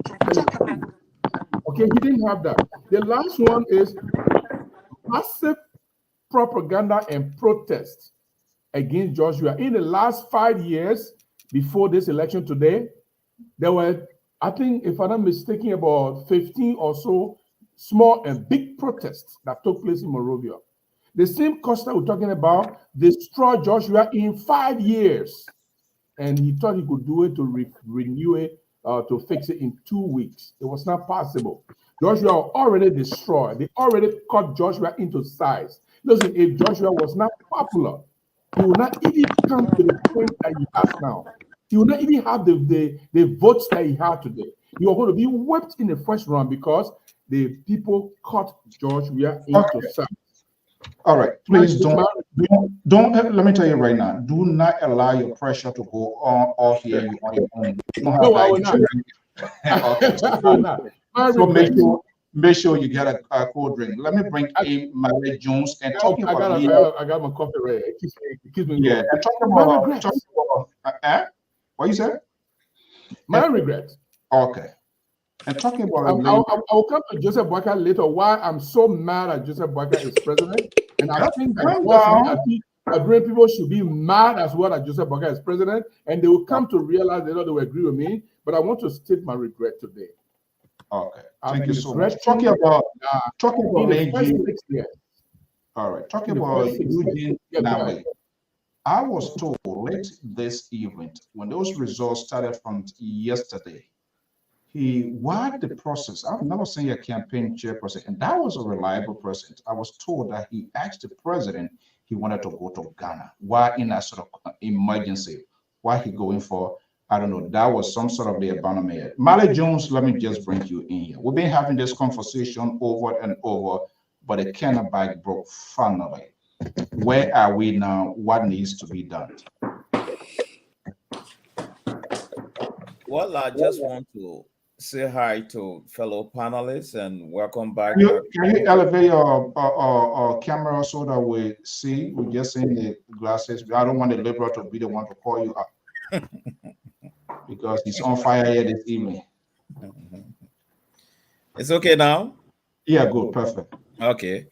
okay, he didn't have that. The last one is massive propaganda and protest against George Weah. In the last 5 years before this election today, there were, I think, if I'm not mistaken, about 15 or so small and big protests that took place in Monrovia. The same Costa we're talking about destroyed George Weah in 5 years. And he thought he could do it to renew it, to fix it in 2 weeks. It was not possible. George Weah already destroyed. They already cut George Weah into size. Listen, if George Weah was not popular, he would not even come to the point that he has now. He would not even have the votes that he had today. He was going to be whipped in the first round because the people cut George Weah into size. All right, please don't. Let me tell you right now. Do not allow your pressure to go on or hear you on your own. You don't have No, I will not. Okay. I will not. So make sure you get a cold drink. Let me bring in Mary Jones and talking about I got my coffee ready. It keeps me yeah, and talking about what you said? My regret. Okay. And talking about I will come to Joseph Boakai later why I'm so mad at Joseph Boakai is president. And I think that Liberian people should be mad as well at Joseph Boakai is president, and they will come to realize they will agree with me. But I want to state my regret today. Okay, thank you so much. Talking about all right, talking about Eugene Nyemah. I was told late this evening when those results started from yesterday, he wiped the process. I've never seen a campaign chairperson, and that was a reliable person. I was told that he asked the president he wanted to go to Ghana. Why in a sort of emergency? Why he going for? I don't know. That was some sort of the abandonment. Mally Jones, let me just bring you in here. We've been having this conversation over and over, but the Kennebec broke finally. Where are we now? What needs to be done? Well, I just want to say hi to fellow panelists and welcome back. Can you elevate your camera so that we see? We're just seeing the glasses. I don't want the Liberal to be the one to call you up because he's on fire here this evening. It's okay now? Yeah, good, perfect. Okay.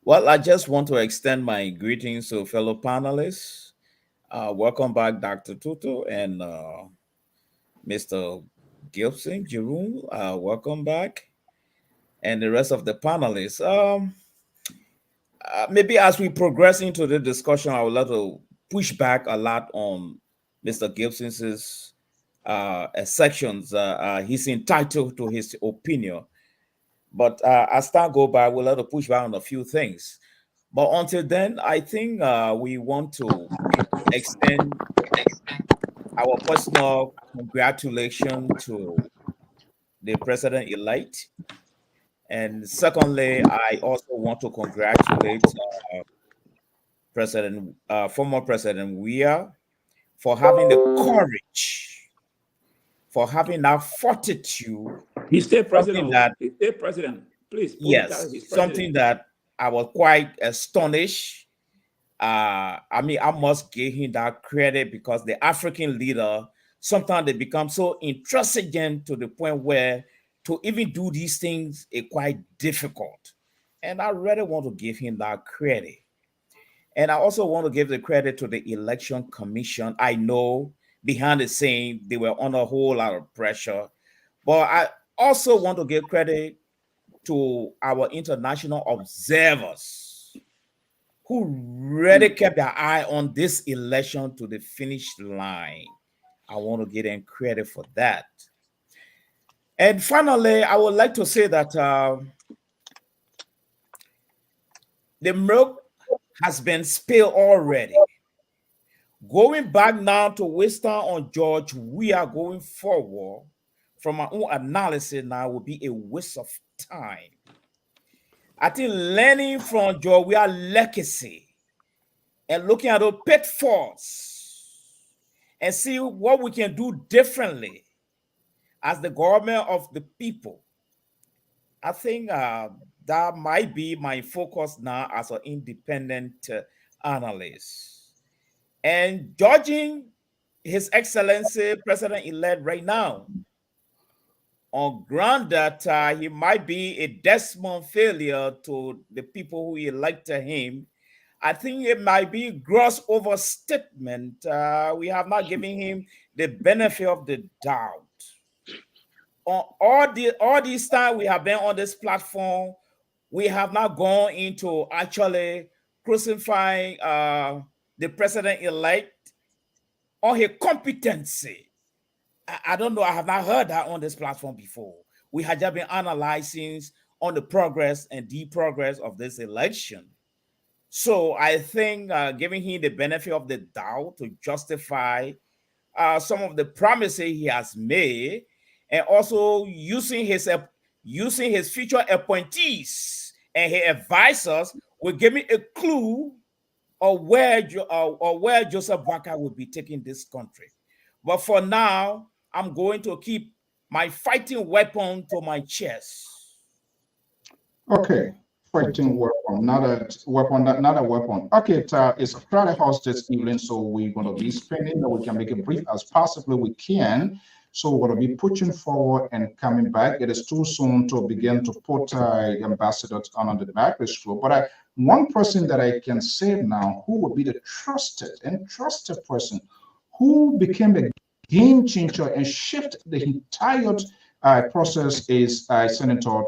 Well, I just want to extend my greetings to fellow panelists. Welcome back, Dr. Tutu and Mr. Gibson, Jerome, welcome back, and the rest of the panelists. Maybe as we progress into the discussion, I would like to push back a lot on Mr. Gibson's sections. He's entitled to his opinion, but as time goes by, we'll have to push back on a few things. But until then, I think we want to extend our personal congratulations to the president-elect And secondly, I also want to congratulate former President Weah for having the courage, for having that fortitude. He's still president. That, he's still president. Please, yes, something that I was quite astonished. I mean, I must give him that credit because the African leader, sometimes they become so intransigent to the point where to even do these things is quite difficult. And I really want to give him that credit. And I also want to give the credit to the Election Commission. I know behind the scene, they were under a whole lot of pressure. But I also want to give credit to our international observers who really kept their eye on this election to the finish line. I want to give them credit for that. And finally, I would like to say that the milk has been spilled already. Going back now to Western on George, we are going forward from my own analysis now will be a waste of time. I think learning from George, we are legacy and looking at the pitfalls and see what we can do differently as the government of the people. I think that might be my focus now as an independent analyst. And judging His Excellency President-elect right now on ground that he might be a Desmond failure to the people who elected him, I think it might be gross overstatement. We have not given him the benefit of the doubt. On all this time we have been on this platform, we have not gone into actually crucifying the president-elect on his competency. I don't know. I have not heard that on this platform before. We have just been analyzing on the progress and the progress of this election. So I think giving him the benefit of the doubt to justify some of the promises he has made, and also using his future appointees and his advisors will give me a clue of where Joseph Boakai will be taking this country. But for now, I'm going to keep my fighting weapon to my chest. Okay, fighting weapon, not a weapon. Okay, it's a crowded house this evening, so we're going to be spending, but we can make it brief as possibly we can. So we're going to be pushing forward and coming back. It is too soon to begin to put ambassadors on the back row. But one person that I can say now who would be the trusted person who became a game changer and shifted the entire process is Senator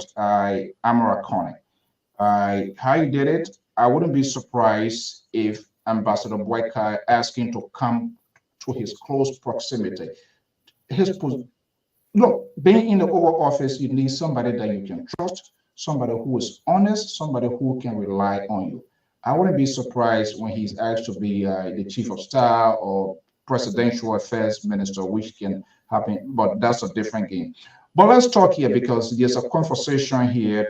Amara Coney. How he did it, I wouldn't be surprised if Ambassador Boakai asked him to come to his close proximity. Look, being in the Oval Office, you need somebody that you can trust, somebody who is honest, somebody who can rely on you. I wouldn't be surprised when he's asked to be the chief of staff or presidential affairs minister, which can happen, but that's a different game. But let's talk here because there's a conversation here.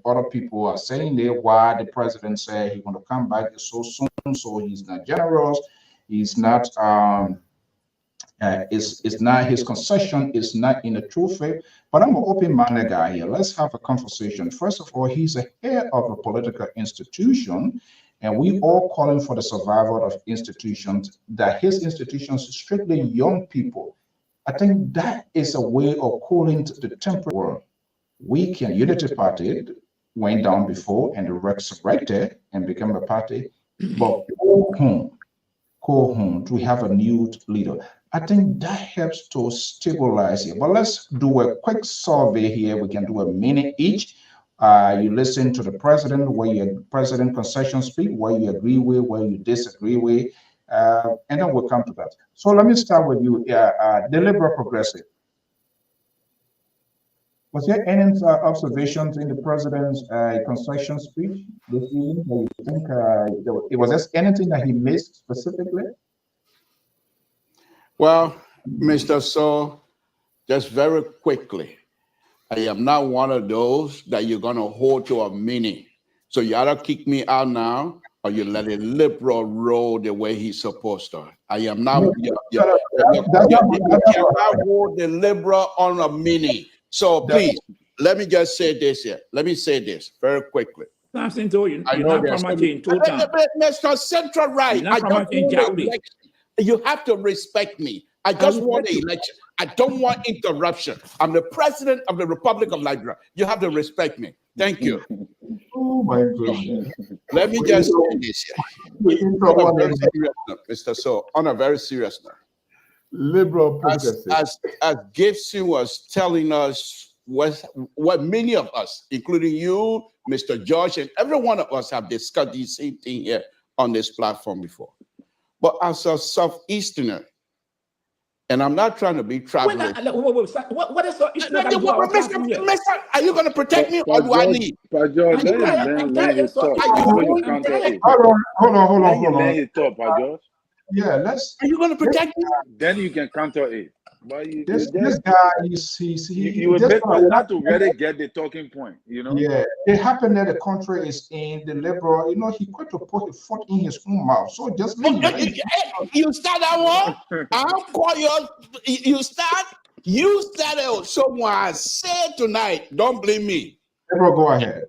Other people are saying there why the president said he want to come back so soon, so he's not generous, he's not. It's not his concession, is not in a true faith. But I'm an open-minded guy here. Let's have a conversation. First of all, he's a head of a political institution, and we all calling for the survival of institutions, that his institutions strictly young people. I think that is a way of cooling the temperature. We can, Unity Party went down before and resurrected and became a party, but go home to have a new leader. I think that helps to stabilize it. But let's do a quick survey here. We can do a minute each. You listen to the president, where your president concession speak, where you agree with, where you disagree with, and then we'll come to that. So let me start with you, the Liberal Progressive. Was there any observations in the president's concession speech this evening? Do you think was there anything that he missed specifically? Well, Mr. So, just very quickly, I am not one of those that you're going to hold to a meaning. So you either kick me out now or you let a liberal roll the way he's supposed to. I am not, you cannot hold the liberal on a meaning. So please, let me just say this here. Let me say this very quickly. Something to you. I You're know not promoting total. Mr. Central Right. You're not I just promoting want the Jowdy. election. You have to respect me. I just want the election. I don't want interruption. I'm the president of the Republic of Liberia. You have to respect me. Thank you. Oh my goodness. Let me just say this here. On a very serious note, Mr. So, on a very serious note. Liberal progressive. As Gibson was telling us, what many of us, including you, Mr. George, and every one of us have discussed the same thing here on this platform before. But as a Southeasterner, and I'm not trying to be traveling. What is Mister, are you going to protect me or do I leave? But George, let him talk. Hold on. Let him talk, George. Yeah, let's. Are you going to protect me? Then you can counter it. But this guy you will make us not to really get the talking point, you know. Yeah, it happened that the country is in the liberal. You know, he quit to put a foot in his own mouth. So just leave. You start that one. I'll call you. You start. You started someone said tonight. Don't blame me. Liberal, go ahead.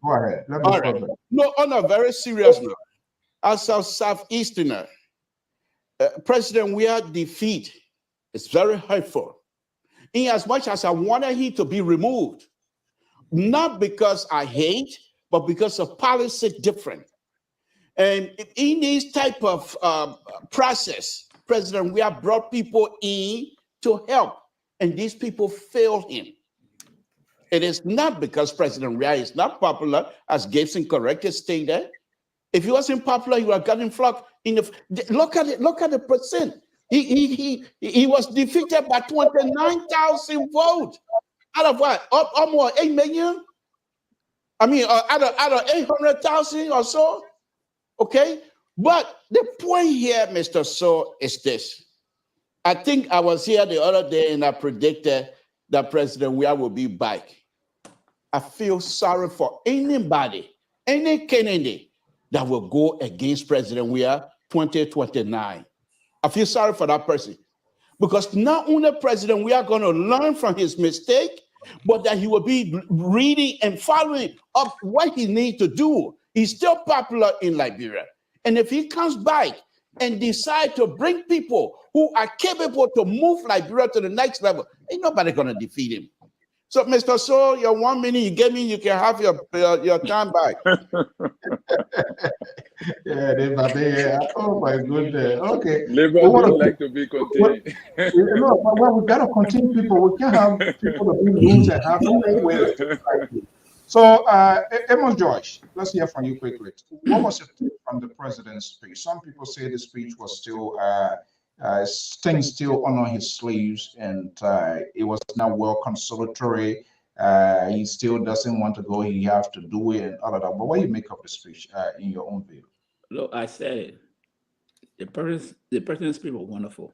Let me all right. No, on a very serious note, as a Southeasterner, President Weah defeat is very hurtful. In as much as I wanted him to be removed, not because I hate, but because of policy different. And in this type of process, President Weah brought people in to help, and these people failed him. It is not because President Weah is not popular, as Gibson correctly stated. If he wasn't popular, he would have gotten flocked. Look at it. Look at the percent. He was defeated by 29,000 votes. Out of what? Almost 8 million. I mean, out of 800,000 or so. Okay, but the point here, Mr. So, is this. I think I was here the other day and I predicted that President Weah will be back. I feel sorry for anybody, any candidate that will go against President Weah 2029. I feel sorry for that person because not only President Weah going to learn from his mistake, but that he will be reading and following up what he needs to do. He's still popular in Liberia. And if he comes back and decide to bring people who are capable to move Liberia to the next level, ain't nobody going to defeat him. So, Mr. So, your 1 minute you gave me, you can have your time back. Yeah. Oh my goodness. Okay. Liberals don't like to be contained. Well, we gotta continue people. We can't have people that be rooms and have ways. So, Amos George, let's hear from you quickly. What was your take from the president's speech? Some people say the speech was still things still on his sleeves, and it was not well consolatory. He still doesn't want to go. He have to do it and all of that. But what do you make of the speech in your own view? Look, I said the president's speech was wonderful.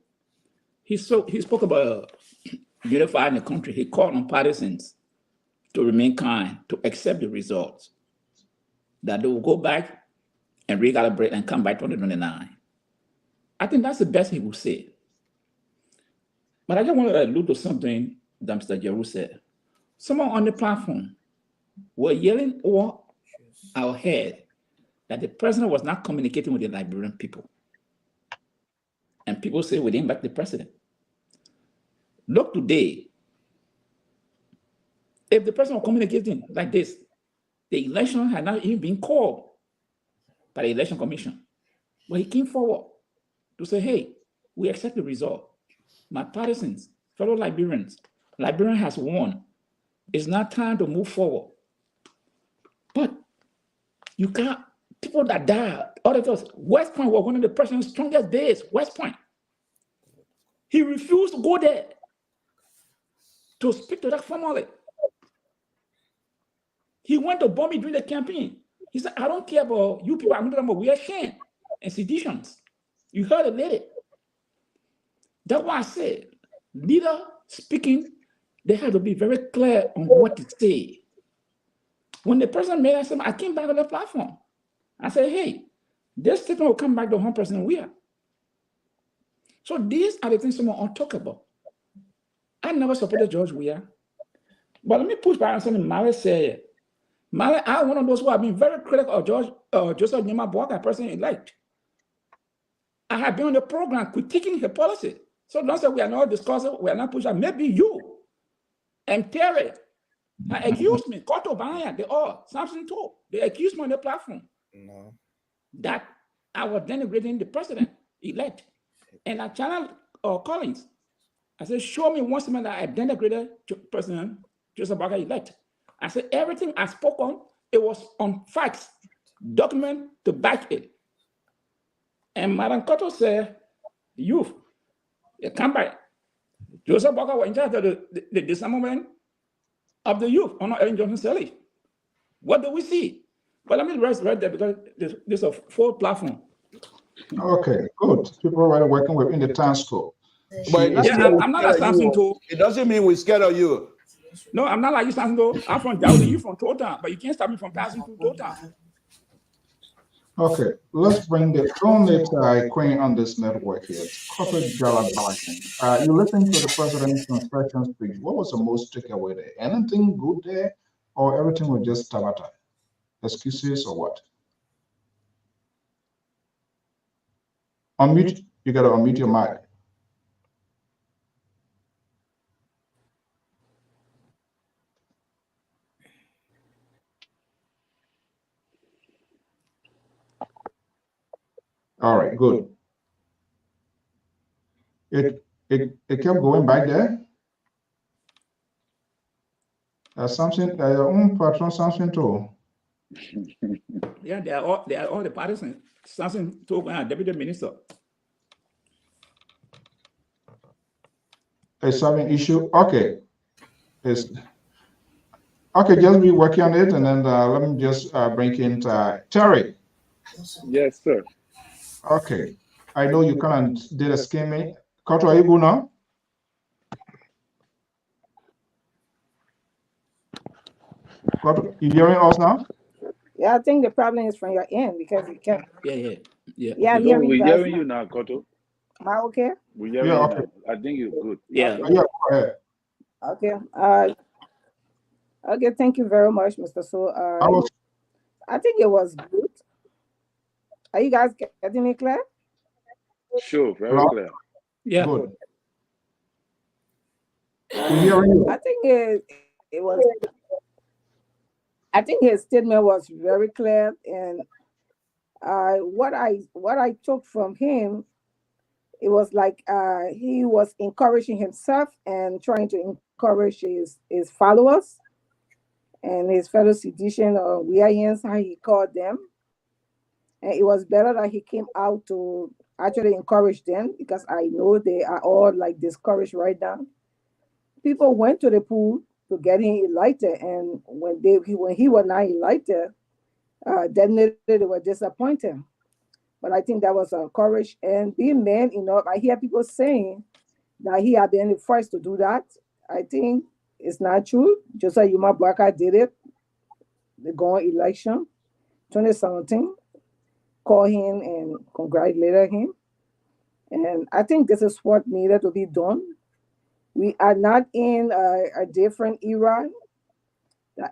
He spoke about unifying the country. He called on partisans to remain kind, to accept the results, that they will go back and recalibrate and come by 2029. I think that's the best he will say. But I just want to allude to something that Mr. Jeru said. Someone on the platform were yelling over our head that the president was not communicating with the Liberian people. And people say we didn't back the president. Look today, if the president was communicating like this, the election had not even been called by the Election Commission. But he came forward to say, hey, we accept the result. My partisans, fellow Liberians, Liberia has won. It's not time to move forward. But you can't, people that died, auditors, West Point was one of the president's strongest days, West Point. He refused to go there to speak to that family. He went to bomb me during the campaign. He said, I don't care about you people, I'm talking about Weah shame and seditions. You heard it later. That's why I said, leader speaking they have to be very clear on what to say. When the president made that statement, I came back on the platform. I said, hey, this statement will come back to one person Weah. So these are the things someone ought to talk about. I never supported George Weah. But let me push back on something Mali said. Mali, I'm one of those who have been very critical of Joseph Nyemah Boakai, president-elect. I have been on the program critiquing her policy. So don't say we are not discussing, we are not pushing. Maybe you and Terry accused me, Koto Banya, they all, Samson too. They accused me on the platform that I was denigrating the president-elect. And I challenged Collins. I said, show me one statement that I denigrated President Joseph Boakai-elect. I said, everything I spoke on, it was on facts, document to back it. And Madam Koto said, youth, you come back. Joseph Boakai was in charge of the disarmament of the youth on Ellen Johnson Sirleaf. What do we see? But let me rest right there because this is a full platform. Okay, good. People are working within the time scope. But I'm not like Samson too. It doesn't mean we're scared of you. No, I'm not like you, Samson too. I'm from Dowdy, you from Total, but you can't stop me from passing through Total. Okay, let's bring the only queen on this network here, Corporate Gala Balagan. You listened to the president's construction speech. What was the most takeaway there? Anything good there, or everything was just tabata? Excuses or what? Unmute. You gotta unmute your mic. All right, good. It kept going back there. Something your own patron something too. Yeah, they are all the partisans. Samson told deputy minister. A solving issue. Okay. Okay, just be working on it, and then let me just bring in Terry. Yes, sir. Okay, I know you kind of did a scheming. Koto, are you good now? Koto, you hearing us now? Yeah, I think the problem is from your end because you can't. Yeah. Yeah, No, we're hearing you now, Koto. Am I okay? We're hearing you now. I think you're good. Yeah. Yeah, go ahead. Okay. Okay, thank you very much, Mr. So. I think it was good. Are you guys getting me clear? Sure, very clear. Yeah. Good. I think it was. I think his statement was very clear, and what I took from him, it was like he was encouraging himself and trying to encourage his followers and his fellow sedition or Weahians, how he called them. And it was better that he came out to actually encourage them because I know they are all like discouraged right now. People went to the pool to get him elected, and when he was not elected, definitely they were disappointed. But I think that was courage and being man enough. I hear people saying that he had been the first to do that. I think it's not true. Just like Nyemah Boakai did it, the going election, 2017, call him and congratulated him. And I think this is what needed to be done. We are not in a different era.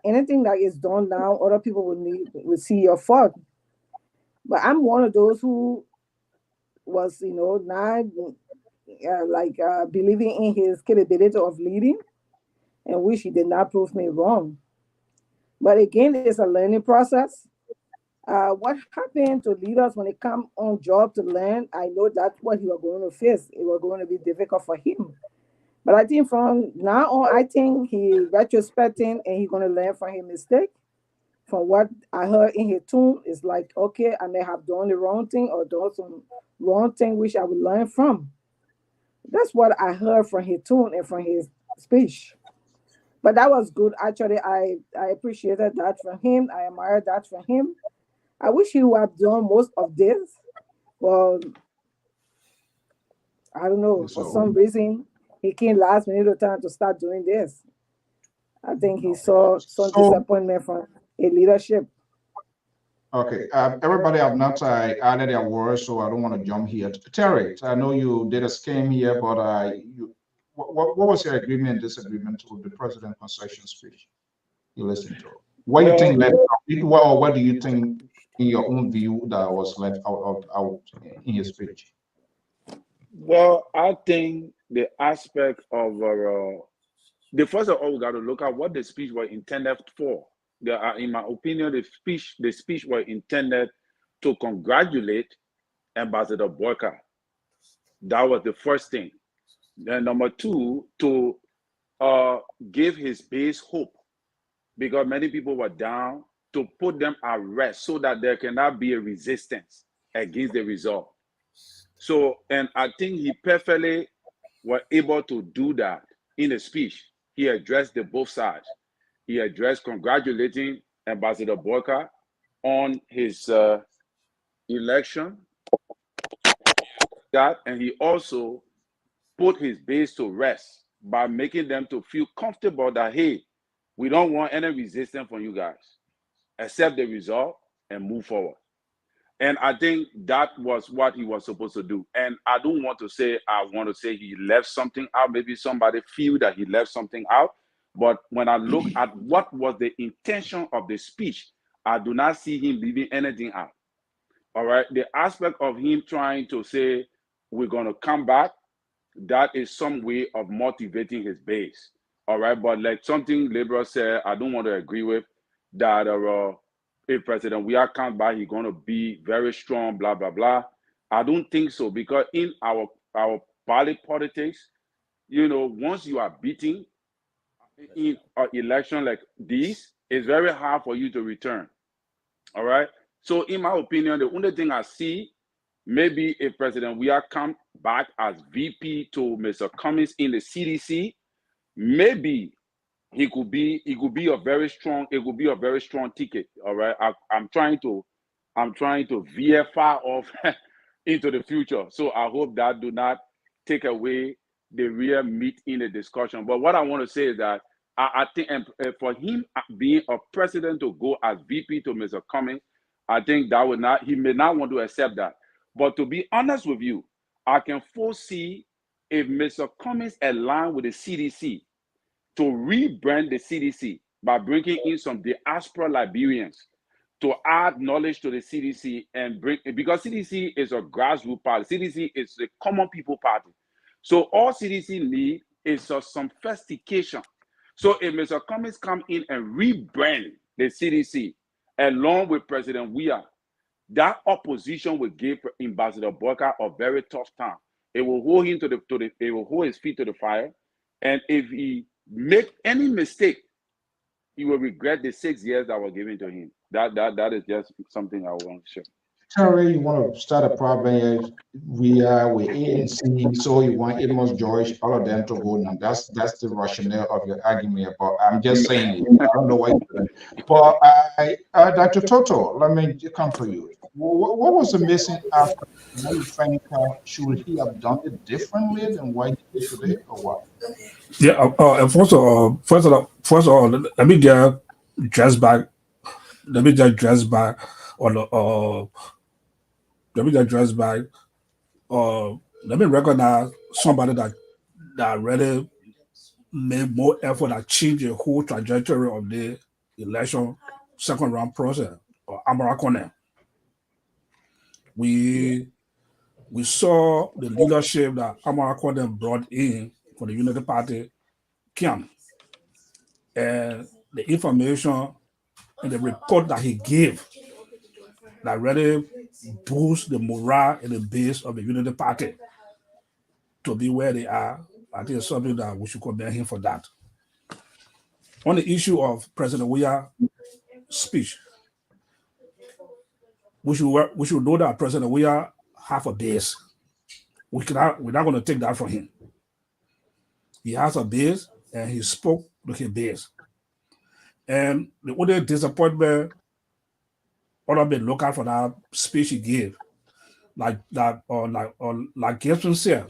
Anything that is done now, other people will see your fault. But I'm one of those who was, not believing in his capability of leading, and which he did not prove me wrong. But again, it's a learning process. What happened to leaders when they come on job to learn? I know that's what he was going to face. It was going to be difficult for him. But I think from now on, I think he's retrospecting and he's going to learn from his mistake. From what I heard in his tune, it's like, okay, I may have done the wrong thing or done some wrong thing which I would learn from. That's what I heard from his tune and from his speech. But that was good. Actually, I appreciated that from him. I admired that from him. I wish he would have done most of this. Well, I don't know, for some reason, he came last minute time to start doing this. I think he saw some disappointment from a leadership. Okay, everybody have not added their words, so I don't want to jump here. Terry, I know you did a scheme here, but what was your agreement, disagreement with the president concession speech you listened to? What do you think led out, or what do you think, in your own view, that was led out in his speech? Well, I think the aspect of the first of all, we got to look at what the speech was intended for. In my opinion, the speech was intended to congratulate Ambassador Boakai. That was the first thing. Then number two, to give his base hope, because many people were down, to put them at rest so that there cannot be a resistance against the result. So, and I think he perfectly was able to do that in the speech. He addressed both sides. He addressed congratulating Ambassador Boakai on his election, and he also put his base to rest by making them to feel comfortable that, hey, we don't want any resistance from you guys. Accept the result and move forward. And I think that was what he was supposed to do. And I don't want to say, he left something out. Maybe somebody feel that he left something out. But when I look at what was the intention of the speech, I do not see him leaving anything out. All right. The aspect of him trying to say, we're going to come back, that is some way of motivating his base. All right. But like something Liberal said, I don't want to agree with that. If President Weah comes back, he's going to be very strong, blah, blah, blah. I don't think so, because in our politics, once you are beaten in an election like this, it's very hard for you to return. All right. So in my opinion, the only thing I see, maybe if President Weah comes back as VP to Mr. Cummings in the CDC, maybe it could be a very strong ticket. All right. I'm trying to veer far off into the future. So I hope that do not take away the real meat in the discussion. But what I want to say is that I think for him being a president to go as VP to Mr. Cummings, I think that he may not want to accept that. But to be honest with you, I can foresee if Mr. Cummings align with the CDC, to rebrand the CDC by bringing in some diaspora Liberians to add knowledge to the CDC and because CDC is a grassroots party. CDC is a common people party. So all CDC need is some sophistication. So if Mr. Cummings come in and rebrand the CDC along with President Weah, that opposition will give Ambassador Boakai a very tough time. It will hold him it will hold his feet to the fire. And if he make any mistake, he will regret the 6 years that were given to him. That is just something I want to share. Terry, you want to start a problem here? We are with ANC, so you want Amos George, all of them to go now. That's the rationale of your argument. But I'm just saying it. I don't know why you're doing it. But Dr. Toto, let me come to you. What was the missing aspect? What do you think should he have done it differently than what he did today, or what? Yeah. First of all, let me just dress back on the let me recognize somebody that really made more effort to change the whole trajectory of the election second round process, or Amara Kone. We saw the leadership that Amara Kone brought in for the Unity Party camp, and the information and the report that he gave that really boosts the morale and the base of the Unity Party to be where they are. I think it's something that we should commend him for that. On the issue of President Weah's speech, we should know that President Weah have a base. We're not going to take that from him. He has a base, and he spoke to his base. And the only disappointment ought been look out for that speech he gave, like Gibson said,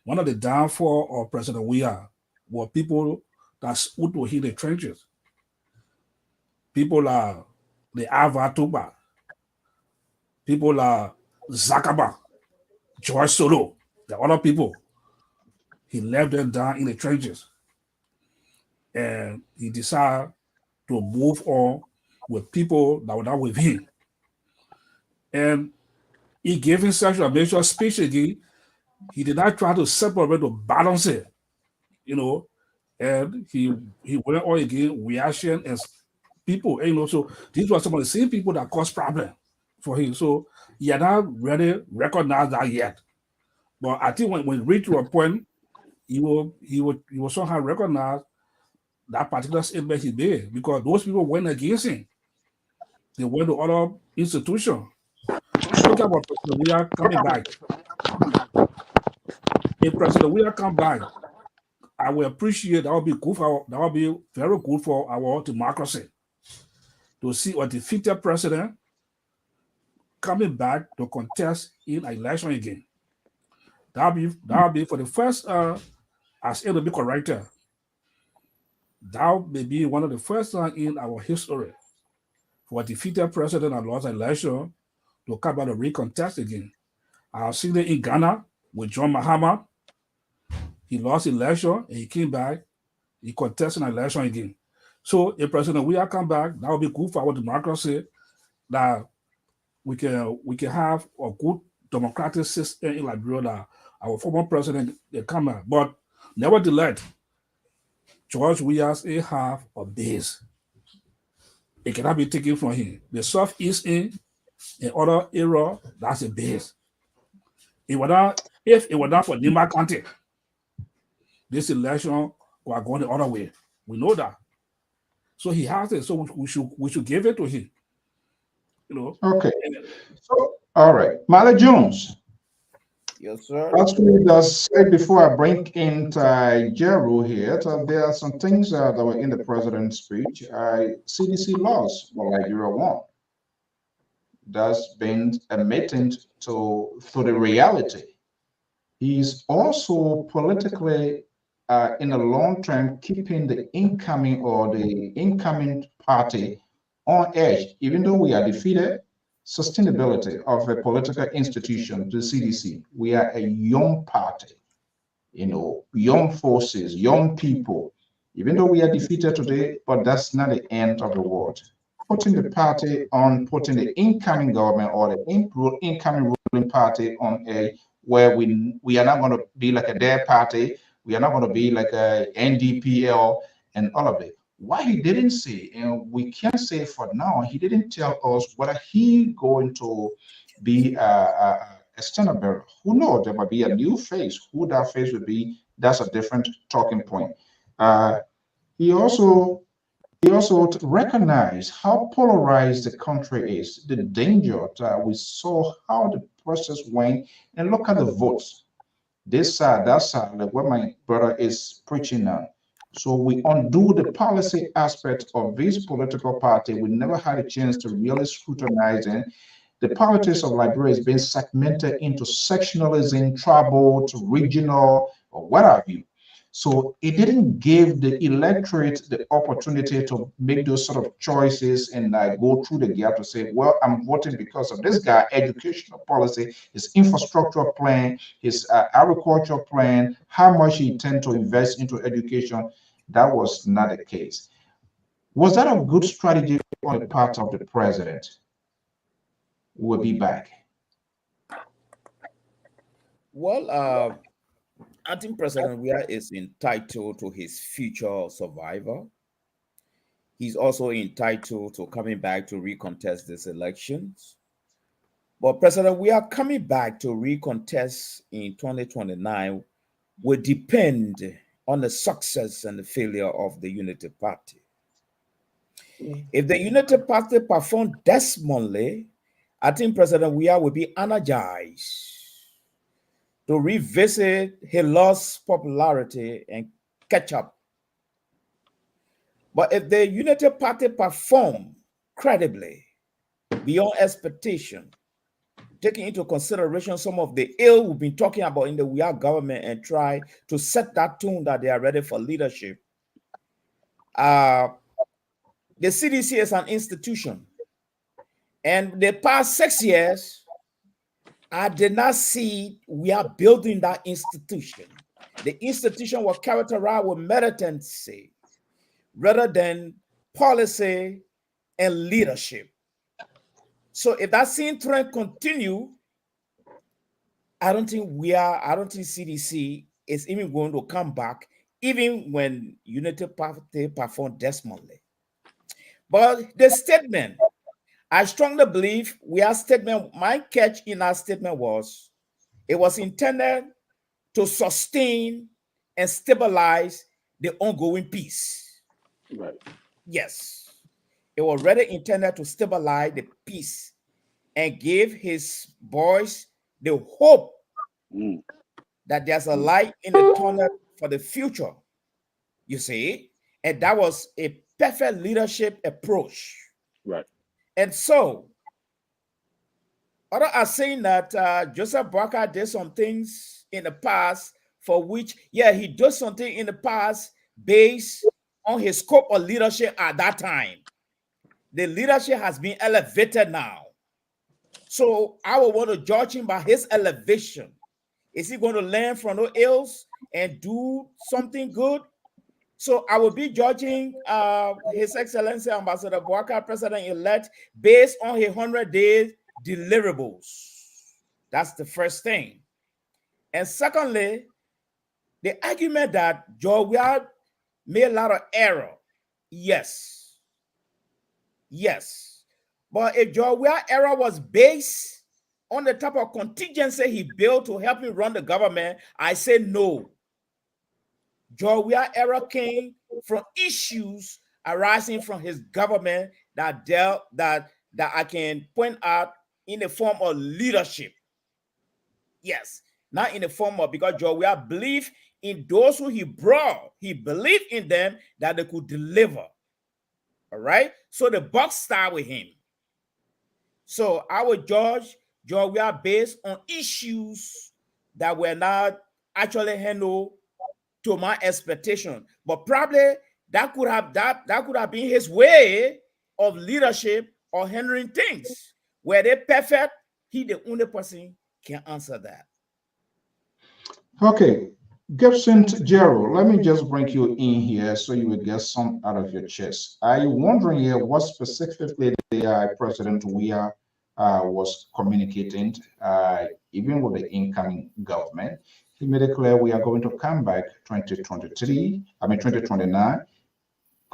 one of the downfall of President Weah were people that stood to hit the trenches. People like the Avatuba, people like Zakaba, George Solo, the other people. He left them down in the trenches. And he decided to move on with people that were not with him. And he gave himself a major speech again. He did not try to separate or balance it, and he went on again reaction as people, so these were some of the same people that caused problem for him. So he had not really recognized that yet. But I think when he reached to a point, he will somehow recognize that particular statement he made, because those people went against him. They went to other institutions. Talking about President Weah coming back. If President Weah come back, I will appreciate that. Will be good for that. Will be very good for our democracy to see a defeated president coming back to contest in an election again. That'll be for the first, as it will be corrected. That may be one of the first times in our history for a defeated president and lost an election to come back to recontest again. I've seen it in Ghana with John Mahama. He lost election and he came back. He contested an election again. So if President Weah come back, that will be good for our democracy, that we can have a good democratic system in Liberia, that our former president they come back. But nevertheless, George Weah have a base. It cannot be taken from him. The Southeast in other area, that's a base. If it were not for Nyemah County, this election were going the other way. We know that. So he has it. So we should give it to him. Okay. So, all right. Mala Jones. Yes, sir. As we just said before I bring in Jeru here, there are some things that were in the president's speech. CDC laws for Liberia 1. That's been admitted to the reality. He's also politically, in the long term, keeping the incoming party on edge, even though we are defeated. Sustainability of a political institution, the CDC. We are a young party, young forces, young people. Even though we are defeated today, but that's not the end of the world. Putting the party on, putting the incoming government or the incoming ruling party on where we are not going to be like a their party, we are not going to be like a NDPL and all of it. Why he didn't say, and we can't say for now, he didn't tell us whether he going to be a standard bearer. Who knows? There might be a new face. Who that face would be, that's a different talking point. He also recognized how polarized the country is, the danger that we saw how the process went, and look at the votes. This side, that side, like what my brother is preaching now. So we undo the policy aspect of this political party. We never had a chance to really scrutinize it. The politics of Liberia is being segmented into sectionalism, tribal, to regional, or what have you. So it didn't give the electorate the opportunity to make those sort of choices and go through the gap to say, well, I'm voting because of this guy, educational policy, his infrastructure plan, his agriculture plan, how much he intends to invest into education. That was not the case. Was that a good strategy on the part of the president? We'll be back. Well, I think President Weah is entitled to his future survival. He's also entitled to coming back to recontest these elections. But President Weah coming back to recontest in 2029 will depend on the success and the failure of the Unity Party. If the Unity Party performs dismally, I think President Weah will be energized to revisit his lost popularity and catch up. But if the Unity Party perform credibly beyond expectation, taking into consideration some of the ill we've been talking about in the Weah government and try to set that tone that they are ready for leadership. The CDC is an institution. And the past 6 years, I did not see we are building that institution. The institution was characterized with militancy rather than policy and leadership. So if that same trend continue, I don't think CDC is even going to come back, even when Unity Party perform dismally. But the statement, I strongly believe my catch in our statement was, it was intended to sustain and stabilize the ongoing peace. Right. Yes. It was already intended to stabilize the peace and give his boys the hope that there's a light in the tunnel for the future. You see? And that was a perfect leadership approach. Right. And so, others are saying that Joseph Boakai did some things in the past for which, he did something in the past based on his scope of leadership at that time. The leadership has been elevated now. So I would want to judge him by his elevation. Is he going to learn from the ills and do something good? So I will be judging His Excellency Ambassador Boakai, President-elect, based on his 100-day deliverables. That's the first thing. And secondly, the argument that Weah made a lot of error. Yes. But if Weah error was based on the type of contingency he built to help him run the government, I say no. Weah error came from issues arising from his government that I can point out in the form of leadership. Yes, not in the form of, because Weah believed in those who he brought. He believed in them that they could deliver. All right, so the buck started with him. So I would judge Weah based on issues that were not actually handled to my expectation, but probably that could have been his way of leadership or handling things. Were they perfect? He the only person can answer that. Okay, Gibson Gerald, let me just bring you in here so you will get some out of your chest. Are you wondering here what specifically the President Weah was communicating, even with the incoming government? He made it clear we are going to come back 2029,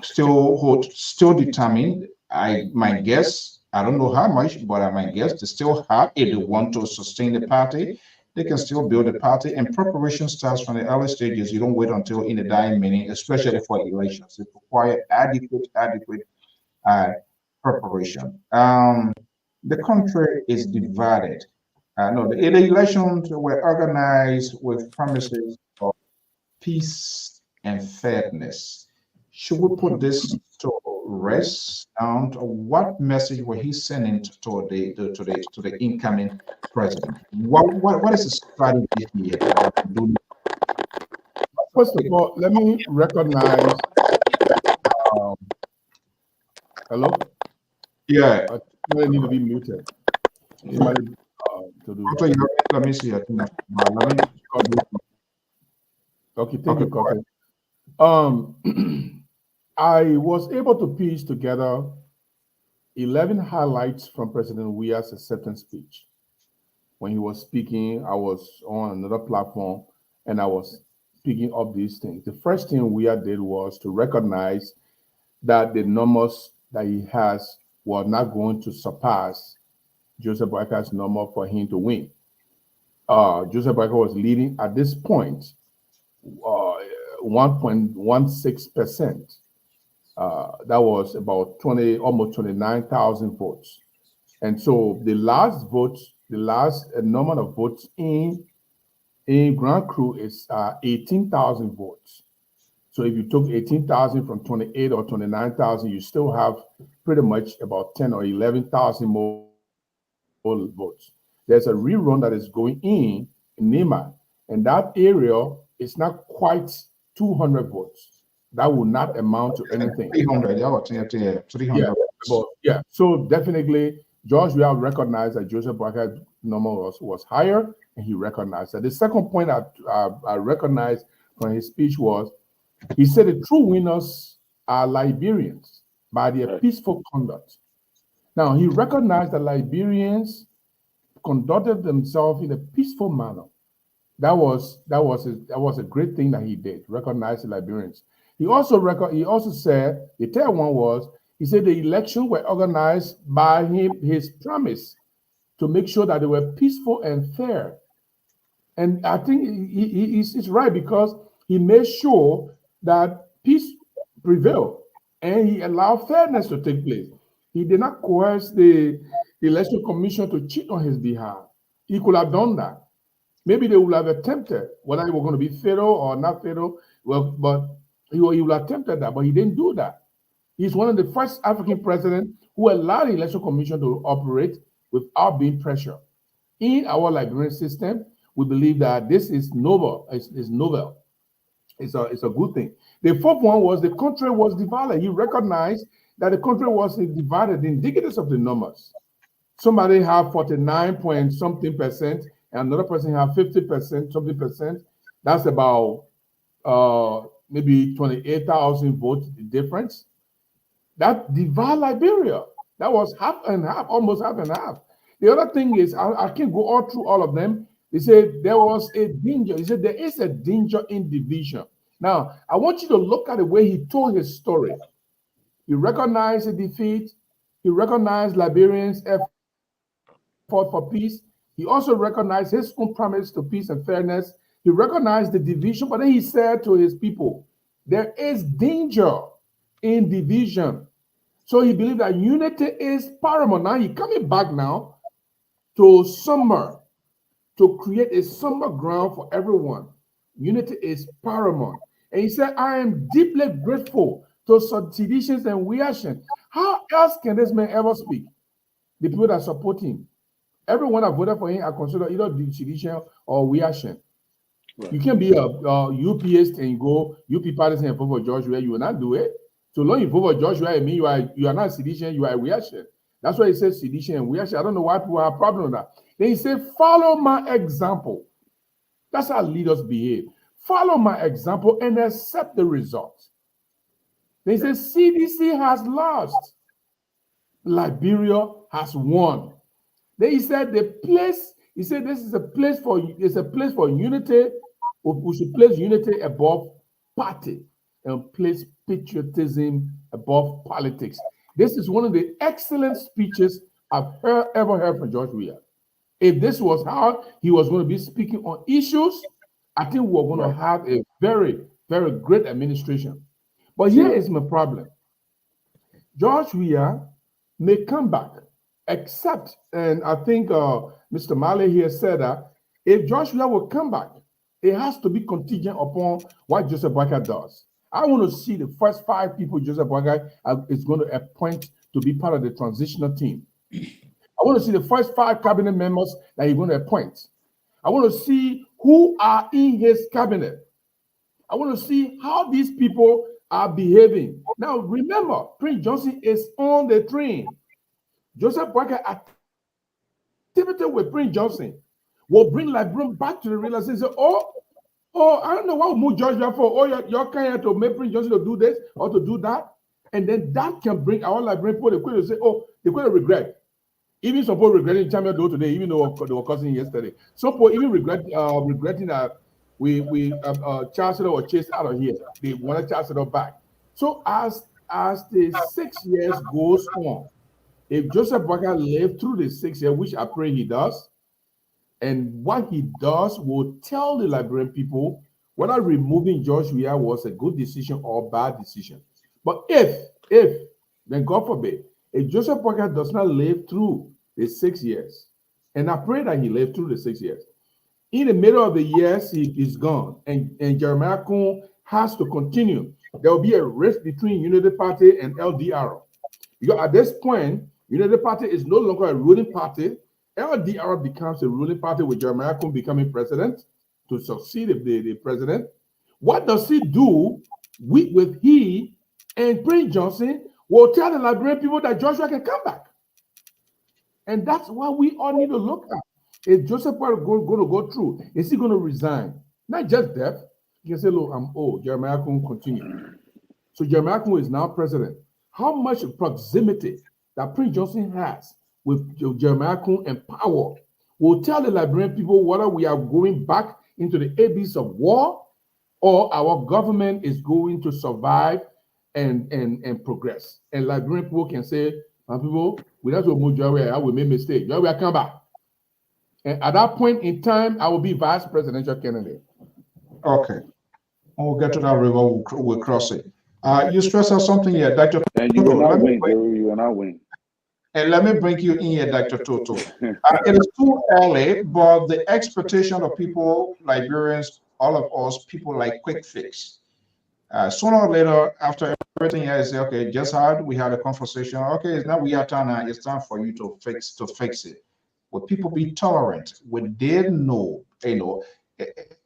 still determined. My guess, I don't know how much, but I might guess they still have, if they want to sustain the party, they can still build a party, and preparation starts from the early stages. You don't wait until in the dying minute, especially for elections. It requires adequate preparation. The country is divided. No, the elections were organized with promises of peace and fairness. Should we put this to rest? And what message were he sending to the incoming president? What is the strategy here? First of all, let me recognize. Hello. Yeah. I need to be muted. Somebody to do. Let me see. Okay, thank you, Coffee. I was able to piece together 11 highlights from President Weah's acceptance speech. When he was speaking, I was on another platform and I was picking up these things. The first thing Weah did was to recognize that the numbers that he has were not going to surpass Joseph Boakai's number for him to win. Joseph Boakai was leading at this point 1.16%. That was about almost 29,000 votes. And so the last number of votes in Grand Cru is 18,000 votes. So if you took 18,000 from 28 or 29,000, you still have pretty much about 10 or 11,000 more votes. there's a rerun that is going in Nyemah, and that area is not quite 200 votes. That will not amount to anything. 300, yeah, 300. Yeah, so definitely George Weah recognized that Joseph Boakai's number was higher, and he recognized that. The second point I recognized from his speech was, he said the true winners are Liberians by their peaceful conduct. Now, he recognized that Liberians conducted themselves in a peaceful manner. That was a great thing that he did, recognize the Liberians. He also said, the third one was, he said the elections were organized by his promise to make sure that they were peaceful and fair. And I think he's right, because he made sure that peace prevailed and he allowed fairness to take place. He did not coerce the election commission to cheat on his behalf. He could have done that. Maybe they would have attempted, whether it was going to be fatal or not fatal, well, but he would have attempted that, but he didn't do that. He's one of the first African presidents who allowed the election commission to operate without being pressured. In our Liberian system, we believe that this is novel. It's novel. It's a good thing. The fourth one was the country was divided. He recognized that the country was divided, indicative of the numbers. Somebody have 49 point something percent, and another person have 50%, something percent. That's about maybe 28,000 votes difference. That divide Liberia. That was half and half, almost half and half. The other thing is, I can't go all through all of them. They said there was a danger. He said there is a danger in division. Now, I want you to look at the way he told his story. He recognized the defeat. He recognized Liberians' effort for peace. He also recognized his own promise to peace and fairness. He recognized the division, but then he said to his people, there is danger in division. So he believed that unity is paramount. Now he's coming back now to summer, to create a summer ground for everyone. Unity is paramount. And he said, I am deeply grateful to seditions and Weah. How else can this man ever speak? The people that support him. Everyone that voted for him are considered either sedition or Weah. Right. You can't be a UPist and go UP partisan and vote for George Weah. You will not do it. So long you vote for George Weah, I mean you are not sedition, you are Weah. That's why he says sedition and Weah. I don't know why people have a problem with that. Then he said, follow my example. That's how leaders behave. Follow my example and accept the results. Then he said, CDC has lost. Liberia has won. Then he said, this is a place for unity. We should place unity above party and place patriotism above politics. This is one of the excellent speeches I've ever heard from George Weah. If this was how he was going to be speaking on issues, I think we're going to have a very, very great administration. But here is my problem. George Weah may come back, except, and I think Mr. Malley here said that if George Weah will come back, it has to be contingent upon what Joseph Boakai does. I want to see the first 5 people Joseph Boakai is going to appoint to be part of the transitional team. I want to see the first 5 cabinet members that he's going to appoint. I want to see who are in his cabinet. I want to see how these people are behaving. Now, remember, Prince Johnson is on the train. Joseph Boakai activity with Prince Johnson will bring Liberia back to the realization, I don't know what move George Weah for. You're kind to make Prince Johnson to do this or to do that. And then that can bring our Liberian people, they could say, they could regret. Even some people regretting Champion Door today, even though they were causing yesterday. Some people even regretting that Charles was chased out of here. They wanted Charles back. So as the 6 years goes on, if Joseph Boakai lived through the 6 years, which I pray he does, and what he does will tell the Liberian people whether removing George Weah was a good decision or a bad decision. But if, then God forbid, if Joseph Boakai does not live through the 6 years, and I pray that he lived through the 6 years, in the middle of the years, he is gone, and Jeremiah Kuhn has to continue. There will be a rift between Unity Party and LDR. Because at this point, Unity Party is no longer a ruling party. LDR becomes a ruling party with Jeremiah becoming president to succeed the president, what does he do with he and Prince Johnson will tell the Liberian people that Joshua can come back? And that's what we all need to look at. Is Joseph going to go through? Is he going to resign? Not just death. You can say, look, I'm old. Jeremiah can continue. So Jeremiah is now president. How much proximity that Prince Johnson has with Jeremiah and power will tell the Liberian people whether we are going back into the abyss of war or our government is going to survive and progress. And Liberian people can say, my people, we have to move Jeremiah, I will make mistake. Jeremiah come back. And at that point in time, I will be vice presidential candidate. Okay. We'll get to that river, we'll cross it. You stress out something here, Dr. And you will not win, Jerry, you will not win. And let me bring you in here, Dr. Toto. It is too early, but the expectation of people, Liberians, all of us, people like quick fix. Sooner or later, after everything else, say, okay, just we had a conversation. Okay, it's now we are time now. It's time for you to fix it. Would people be tolerant? Would they know,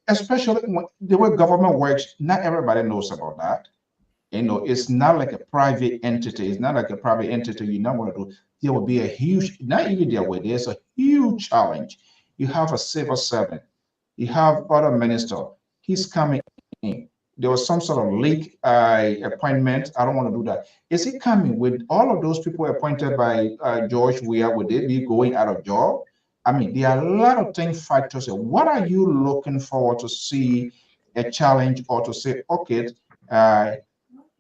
especially when the way government works, not everybody knows about that. It's not like a private entity. It's not like a private entity. You know what to do. There will be a huge, not even there way, there's a huge challenge. You have a civil servant. You have other minister. He's coming in. There was some sort of leak appointment. I don't want to do that. Is he coming with all of those people appointed by George Weah? Would they be going out of job? I mean, there are a lot of things factors. What are you looking forward to see a challenge or to say, okay,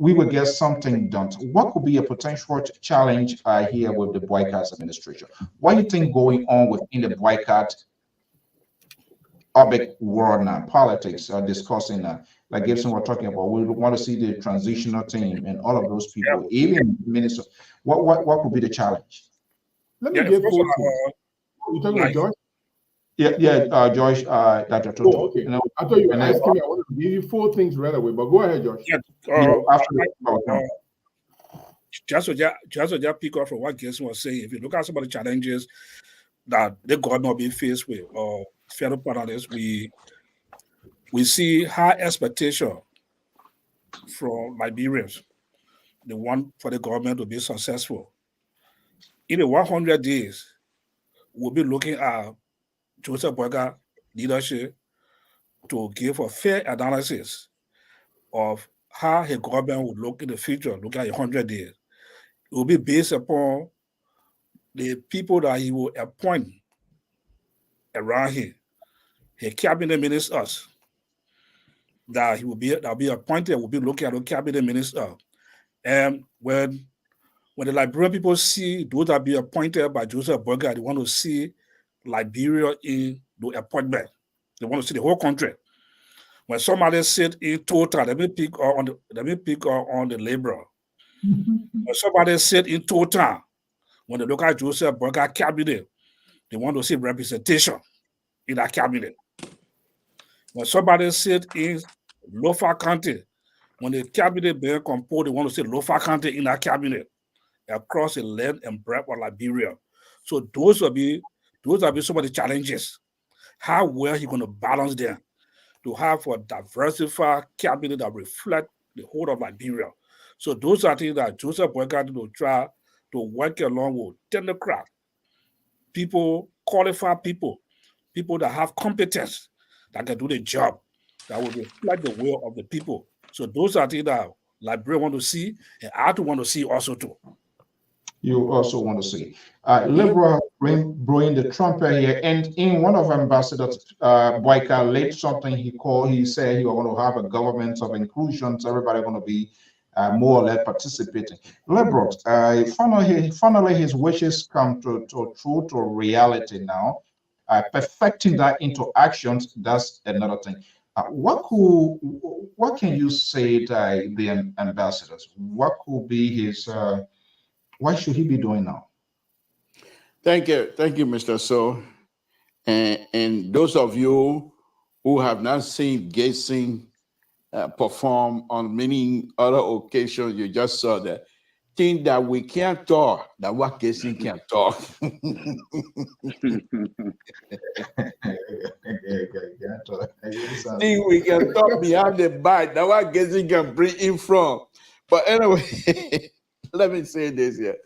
we will get something done? What could be a potential challenge here with the Boakai administration? What do you think going on within the Boakai urban world now, politics are discussing that? Like Gibson was talking about, we want to see the transitional team and all of those people, even ministers. What could be the challenge? Let me get forward. You talking about George? Yeah, George, Dr. Toto. Oh, okay. I thought you were asking me. I wanted to give you 4 things right away, but go ahead, George. Just pick up from what Gibson was saying. If you look at some of the challenges that the government be faced with, or fellow panelists, we see high expectation from Liberians. They want for the government to be successful. In the 100 days, we'll be looking at Joseph Boakai leadership to give a fair analysis of how his government would look in the future, look at 100 days. It will be based upon the people that he will appoint around him, his cabinet ministers that will be appointed, will be looking at the cabinet minister. And when the Liberian people see those that be appointed by Joseph Boakai, they want to see Liberia in the appointment. They want to see the whole country. When somebody sit in total, let me pick on the laborer. When somebody sit in total, when they look at Joseph Boakai cabinet, they want to see representation in that cabinet. When somebody sit in Lofa County, when the cabinet being composed, they want to see Lofa County in that cabinet across the length and breadth of Liberia. So those will be some of the challenges. How well he going to balance them to have a diversified cabinet that reflect the whole of Liberia. So those are things that Joseph Boakai will try to work along with technocrat people, qualified people that have competence, that can do the job, that will reflect the will of the people. So those are things that Liberia want to see, and I do want to see also too. You also want to see. Liberal blowing the trumpet here, and in one of Ambassador Boakai laid something he said he was going to have a government of inclusion, so everybody going to be more or less participating. Liberal, finally his wishes come to reality now. Perfecting that into actions, that's another thing. What can you say to the ambassadors? What could be his? What should he be doing now? Thank you, Mr. So. And those of you who have not seen Gibson perform on many other occasions, you just saw that think that we can't talk, that what Gibson can't talk. Think we can talk behind the back, that what Gibson can bring in from. But anyway, let me say this here.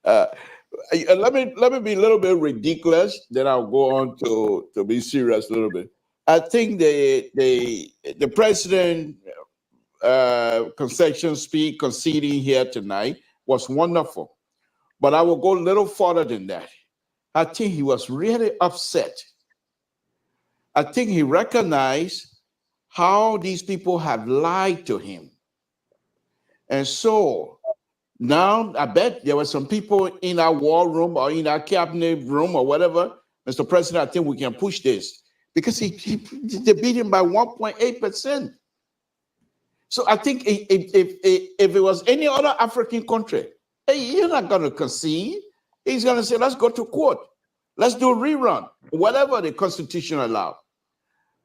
Let me be a little bit ridiculous, then I'll go on to be serious a little bit. I think the president conceding here tonight was wonderful, but I will go a little further than that. I think he was really upset. I think he recognized how these people have lied to him, and so now I bet there were some people in our war room or in our cabinet room or whatever. Mr. President, I think we can push this because they beat him by 1.8%. So I think if it was any other African country, hey, you're not going to concede. He's going to say, let's go to court. Let's do a rerun, whatever the Constitution allowed.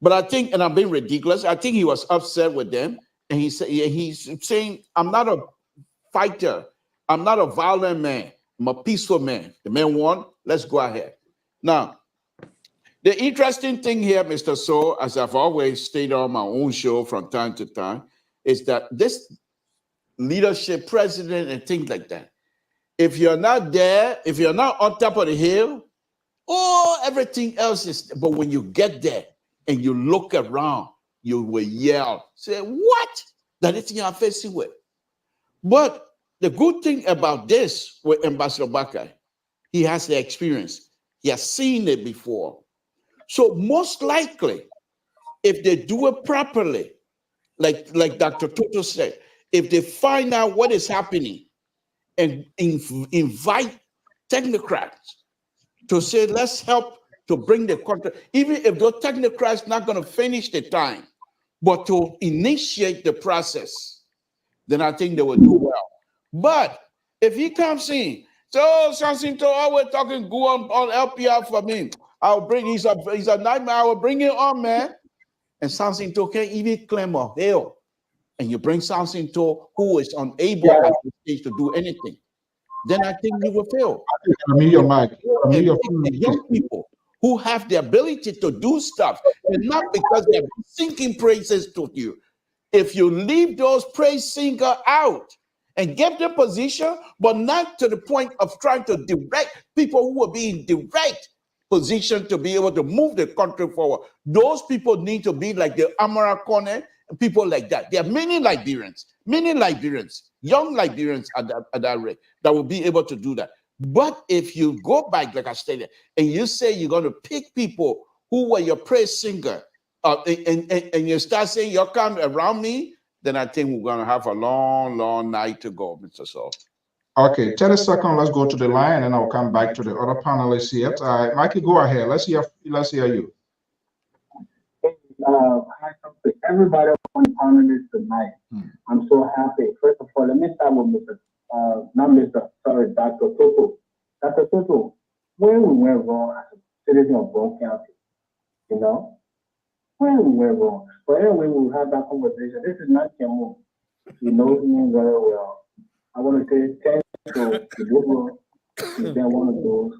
But I think, and I'm being ridiculous, I think he was upset with them. And he's saying, I'm not a fighter. I'm not a violent man. I'm a peaceful man. The man won. Let's go ahead. Now, the interesting thing here, Mr. So, as I've always stated on my own show from time to time, is that this leadership, president, and things like that, if you're not there, if you're not on top of the hill, everything else is, but when you get there and you look around, you will yell, say, what? That is thing I'm facing with. But the good thing about this with Ambassador Boakai, he has the experience. He has seen it before. So most likely, if they do it properly, like Dr. Toto said, if they find out what is happening and invite technocrats to say, let's help to bring the country, even if those technocrats not going to finish the time, but to initiate the process, then I think they will do well. But if he comes in, so something to always talking go on LPR for me, I'll bring, he's a nightmare, I will bring it on, man. And something to can't even claim a hell. And you bring something to who is unable at this stage to do anything, then I think you will fail. Young people who have the ability to do stuff, and not because they're singing praises to you. If you leave those praise singers out and give them position, but not to the point of trying to direct people who will be in direct position to be able to move the country forward. Those people need to be like the Amara Kone, people like that. There are many Liberians, young Liberians at that rate that will be able to do that. But if you go back, like I stated, and you say you're going to pick people who were your praise singer, and you start saying you're coming around me, then I think we're going to have a long, long night to go, Mr. Saul. Okay, 30 seconds. Let's go to the line, and I'll come back to the other panelists here. Mikey, go ahead. Let's hear you. Hi, everybody on Panelist tonight. I'm so happy. First of all, let me start with Dr. Toto. Dr. Toto, where we went wrong as a citizen of Boakai County, you know? Where we went wrong. But anyway, we'll have that conversation. This is not Nyemah. He knows me very well. I want to say thank you to Liberia. He's been one of those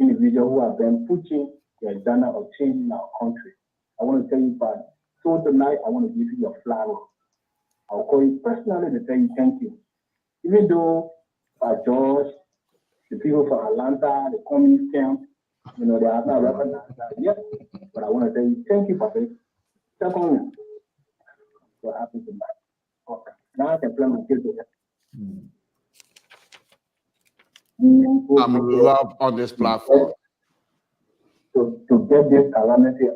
individuals who have been pushing the agenda of changing our country. I want to tell you, but so tonight I want to give you your flower. I'll call you personally to tell you thank you. Even though George, the people from Atlanta, the communist camp, you know, they have not recognized that yet. But I want to tell you thank you, Papa. Second, what happened tonight? Okay. Now I can play my kids with it. I'm loved on this platform. To get this calamity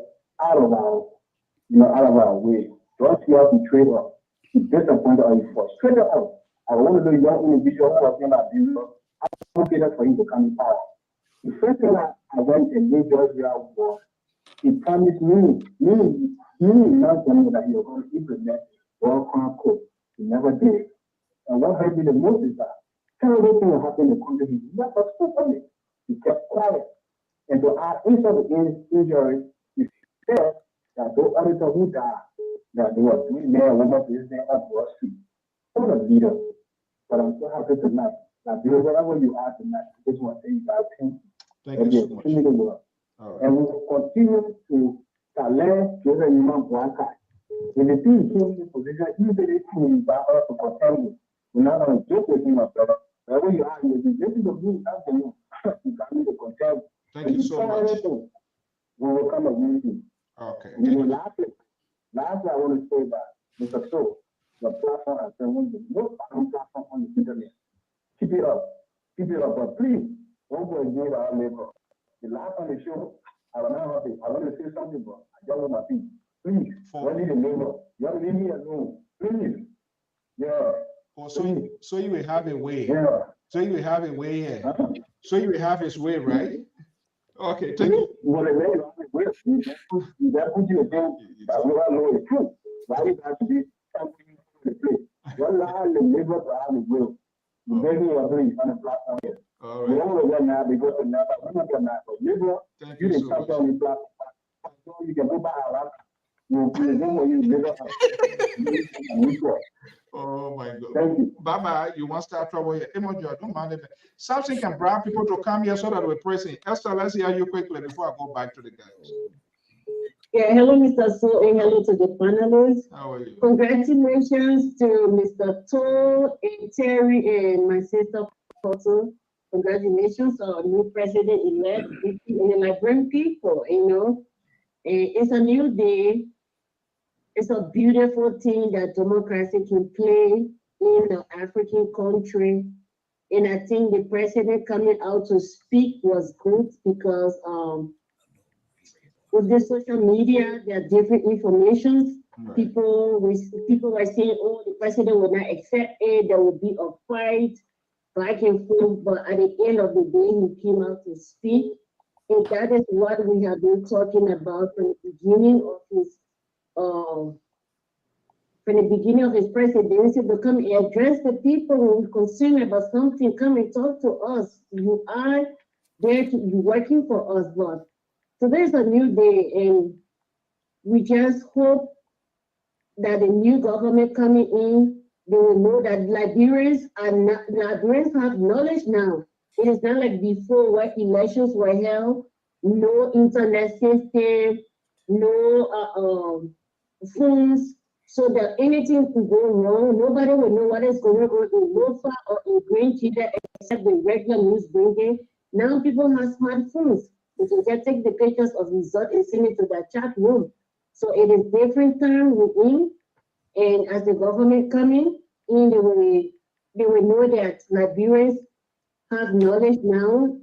out of our way. Don't you have to trade off. You disappointed or you frustrated us. I want to do young individual who have been abused. I advocated for him to come in power. The first thing I went and did George Weah was he promised me not telling me that he was going to implement World Crime Code. He never did. And what hurt me the most is that terrible thing that happened in the country, he never spoke on it. He kept quiet. And to add insult to injury, he said that those auditors who died, that they were doing their woman business at Wall Street. What a leader. But I'm so happy tonight Liberia, whatever you are tonight, I just want to say thank you. Thank you so much. All right. And we will continue to challenge Nyemah Boakai. If the team came in position, even if the team is back to contend with, we're not going to joke with him, brother. Wherever you are, this is the blue afternoon. You can need to contend. Thank you so much. We will come against you. Okay. Lastly, I want to say that, Mr. So, the platform has been one of the most powerful platform on the internet. Keep it up. But please, don't go against our labor. The last on the show, I want to say something, but I don't want my feet. Please, don't leave the labor. You have to leave me alone. Please. Yeah. Oh, so you will have a way. Yeah. So you will have a way here. Huh? So you will have his way, right? Okay, thank you. Well, the way you have a way, that put you again, but we all know the truth. Why you have to be something to the place? One lie, the labor to have a will. The baby will agree on the platform here. All We right. don't know now because we're not going to labor. Thank You you didn't so come much. on the platform. You can go by a lot. You go where you live. Oh my God. Thank you. Bye-bye. You want to start trouble here? Emoji, don't mind it. Something can bribe people to come here so that we're pressing. Esther, let's hear you quickly before I go back to the guys. Yeah, hello, Mr. So, and hello to the panelists. How are you? Congratulations to Mr. To and Terry and my sister also. Congratulations on new president-elect and the Liberian people, And it's a new day. It's a beautiful thing that democracy can play in an African country. And I think the president coming out to speak was good because with the social media, there are different informations. Right. People were saying, oh, the president will not accept it, there will be a fight, back and forth, but at the end of the day, he came out to speak. And that is what we have been talking about from the beginning of his presidency, to come and address the people who are concerned about something, come and talk to us. You are there to be working for us, but today's a new day, and we just hope that the new government coming in, they will know that Liberians have knowledge now. It is not like before where elections were held, no internet system, no phones, so that anything could go wrong. Nobody will know what is going on in Lofa or in Green Chile except the regular news bringing. Now people have smartphones. You can just take the pictures of result and send it to the chat room. So it is different time within, and as the government coming in, they will know that Liberians have knowledge now.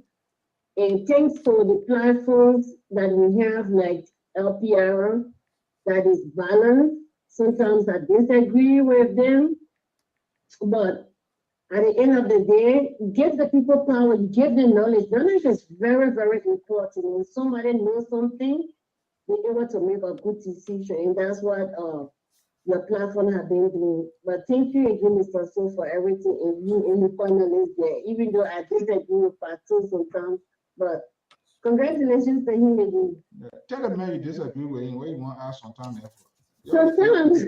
And thanks to the platforms that we have, like LPR, that is balanced. Sometimes I disagree with them, but at the end of the day, give the people power, give them knowledge. Knowledge is very, very important. When somebody knows something, they're able to make a good decision, and that's what your platform have been doing. But thank you again, Mr. So, for everything, and you and the panelists there, even though I disagree with part two sometimes, but congratulations to him again. Yeah. Tell the man you disagree with him, what you want to ask sometime. Sometimes.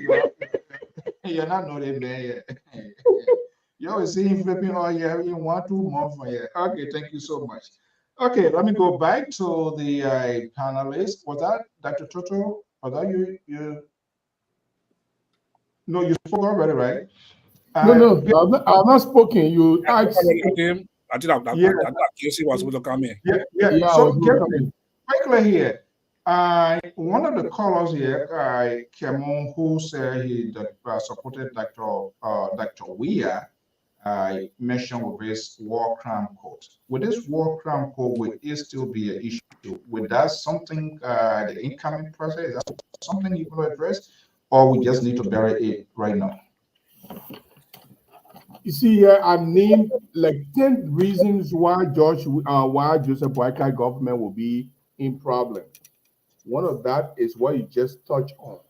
You're not know that man yet. You always see him flipping all year in 1-2 months for you. Okay, thank you so much. Okay, let me go back to the panelists. Was that Dr. Toto? Was that you? No, you spoke already, right? No, I've not spoken. You asked. I think Casey was able to come in. Yeah. So quickly here, one of the callers here, Kemon, who said he supported Dr. Weah, mentioned with his war crime code. With this war crime code, would it still be an issue? Would that something the incoming president, is that something you will address, or we just need to bury it right now? You see here, I named like 10 reasons why Joseph Boakai government will be in problem. One of that is what you just touched on.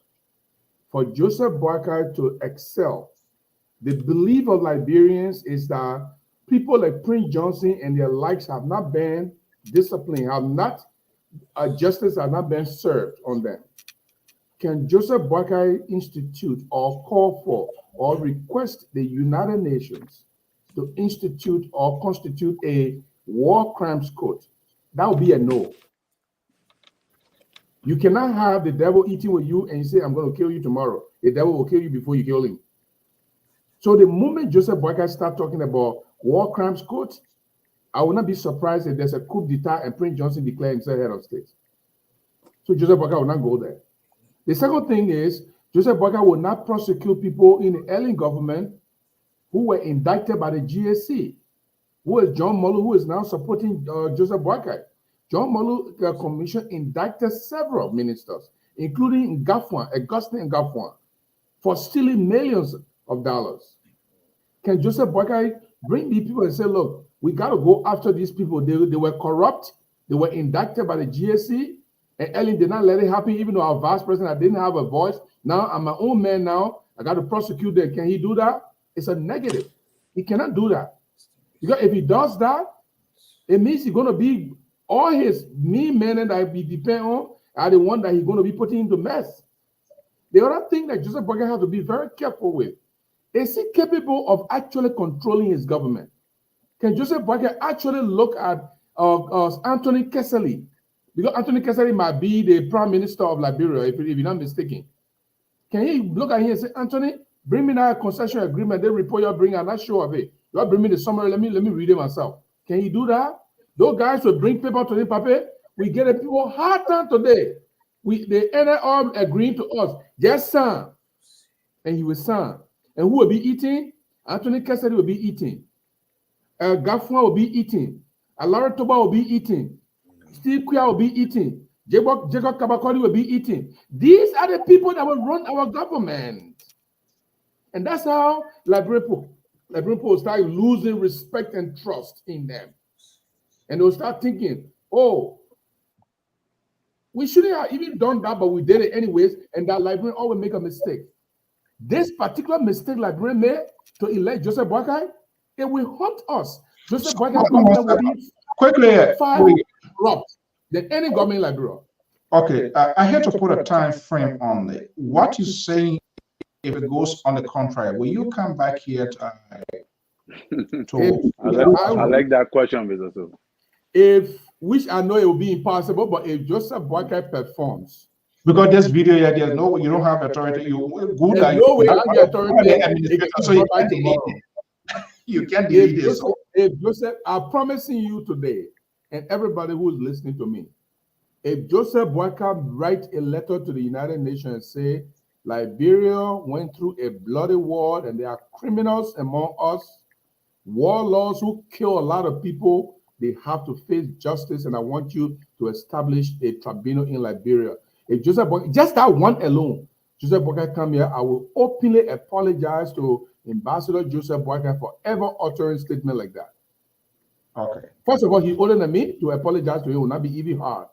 For Joseph Boakai to excel, the belief of Liberians is that people like Prince Johnson and their likes have not been disciplined, justice has not been served on them. Can Joseph Boakai institute or call for or request the United Nations to institute or constitute a war crimes court. That would be a no. You cannot have the devil eating with you and you say, I'm going to kill you tomorrow. The devil will kill you before you kill him. So the moment Joseph Boakai start talking about war crimes court, I will not be surprised if there's a coup d'etat and Prince Johnson declare himself head of state. So Joseph Boakai will not go there. The second thing is, Joseph Boakai will not prosecute people in the early government who were indicted by the GSC. Who is John Molu, who is now supporting Joseph Boakai. John Molu Commission indicted several ministers, including Augustine Ngafwan, for stealing millions of dollars. Can Joseph Boakai bring these people and say, look, we got to go after these people. They were corrupt. They were indicted by the GSC. And Ellen did not let it happen, even though our vice president didn't have a voice. Now I'm my own man now. I got to prosecute them. Can he do that? It's a negative. He cannot do that. Because if he does that, it means he's going to be all his men that he depend on are the one that he's going to be putting into mess. The other thing that Joseph Boakai has to be very careful with, is he capable of actually controlling his government? Can Joseph Boakai actually look at Anthony Kesseley? Because Anthony Kesseley might be the prime minister of Liberia, if you're not mistaken. Can he look at him and say, Anthony, bring me that concession agreement, the report you're bringing, I'm not sure of it. You bring me the summary, let me read it myself. Can he do that? Those guys will bring paper to the paper. We get a people hard time today. They ended up agreeing to us. Yes, sir. And he will sign. And who will be eating? Anthony Kesseley will be eating. Ngafwan will be eating. Alara Toba will be eating. Steve Quia will be eating. Jacob Kabakori will be eating. These are the people that will run our government. And that's how Liberian people will start losing respect and trust in them. And they'll start thinking, oh, we shouldn't have even done that, but we did it anyways, and that Liberian always make a mistake. This particular mistake Liberian made to elect Joseph Boakai, it will haunt us. Joseph Boakai government will be far corrupt than any government in Liberia. Okay, I had to put a time frame on it. What you saying, if it goes on the contrary, will you come back here to I like that question, Mr. So. Which I know it will be impossible, but if Joseph Boakai performs, because this video here, there's no, you don't have authority. You good there's no way I get authority. So you can't delete this. If Joseph, I'm promising you today, and everybody who is listening to me, if Joseph Boakai write a letter to the United Nations and say, Liberia went through a bloody war and there are criminals among us, warlords who kill a lot of people, they have to face justice, and I want you to establish a tribunal in Liberia. If Joseph Boakai, just that one alone, Joseph Boakai come here, I will openly apologize to Ambassador Joseph Boakai for ever uttering statement like that. Okay. First of all, he's older than me. To apologize to him will not be even hard.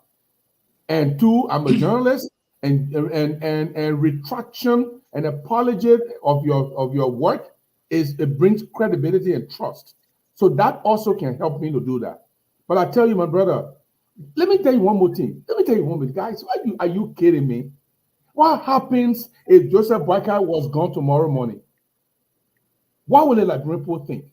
And two, I'm a journalist, and retraction and apology of your work it brings credibility and trust. So that also can help me to do that. But I tell you, my brother, let me tell you one more thing. Guys, are you kidding me? What happens if Joseph Boakai was gone tomorrow morning? What will the Liberian people think?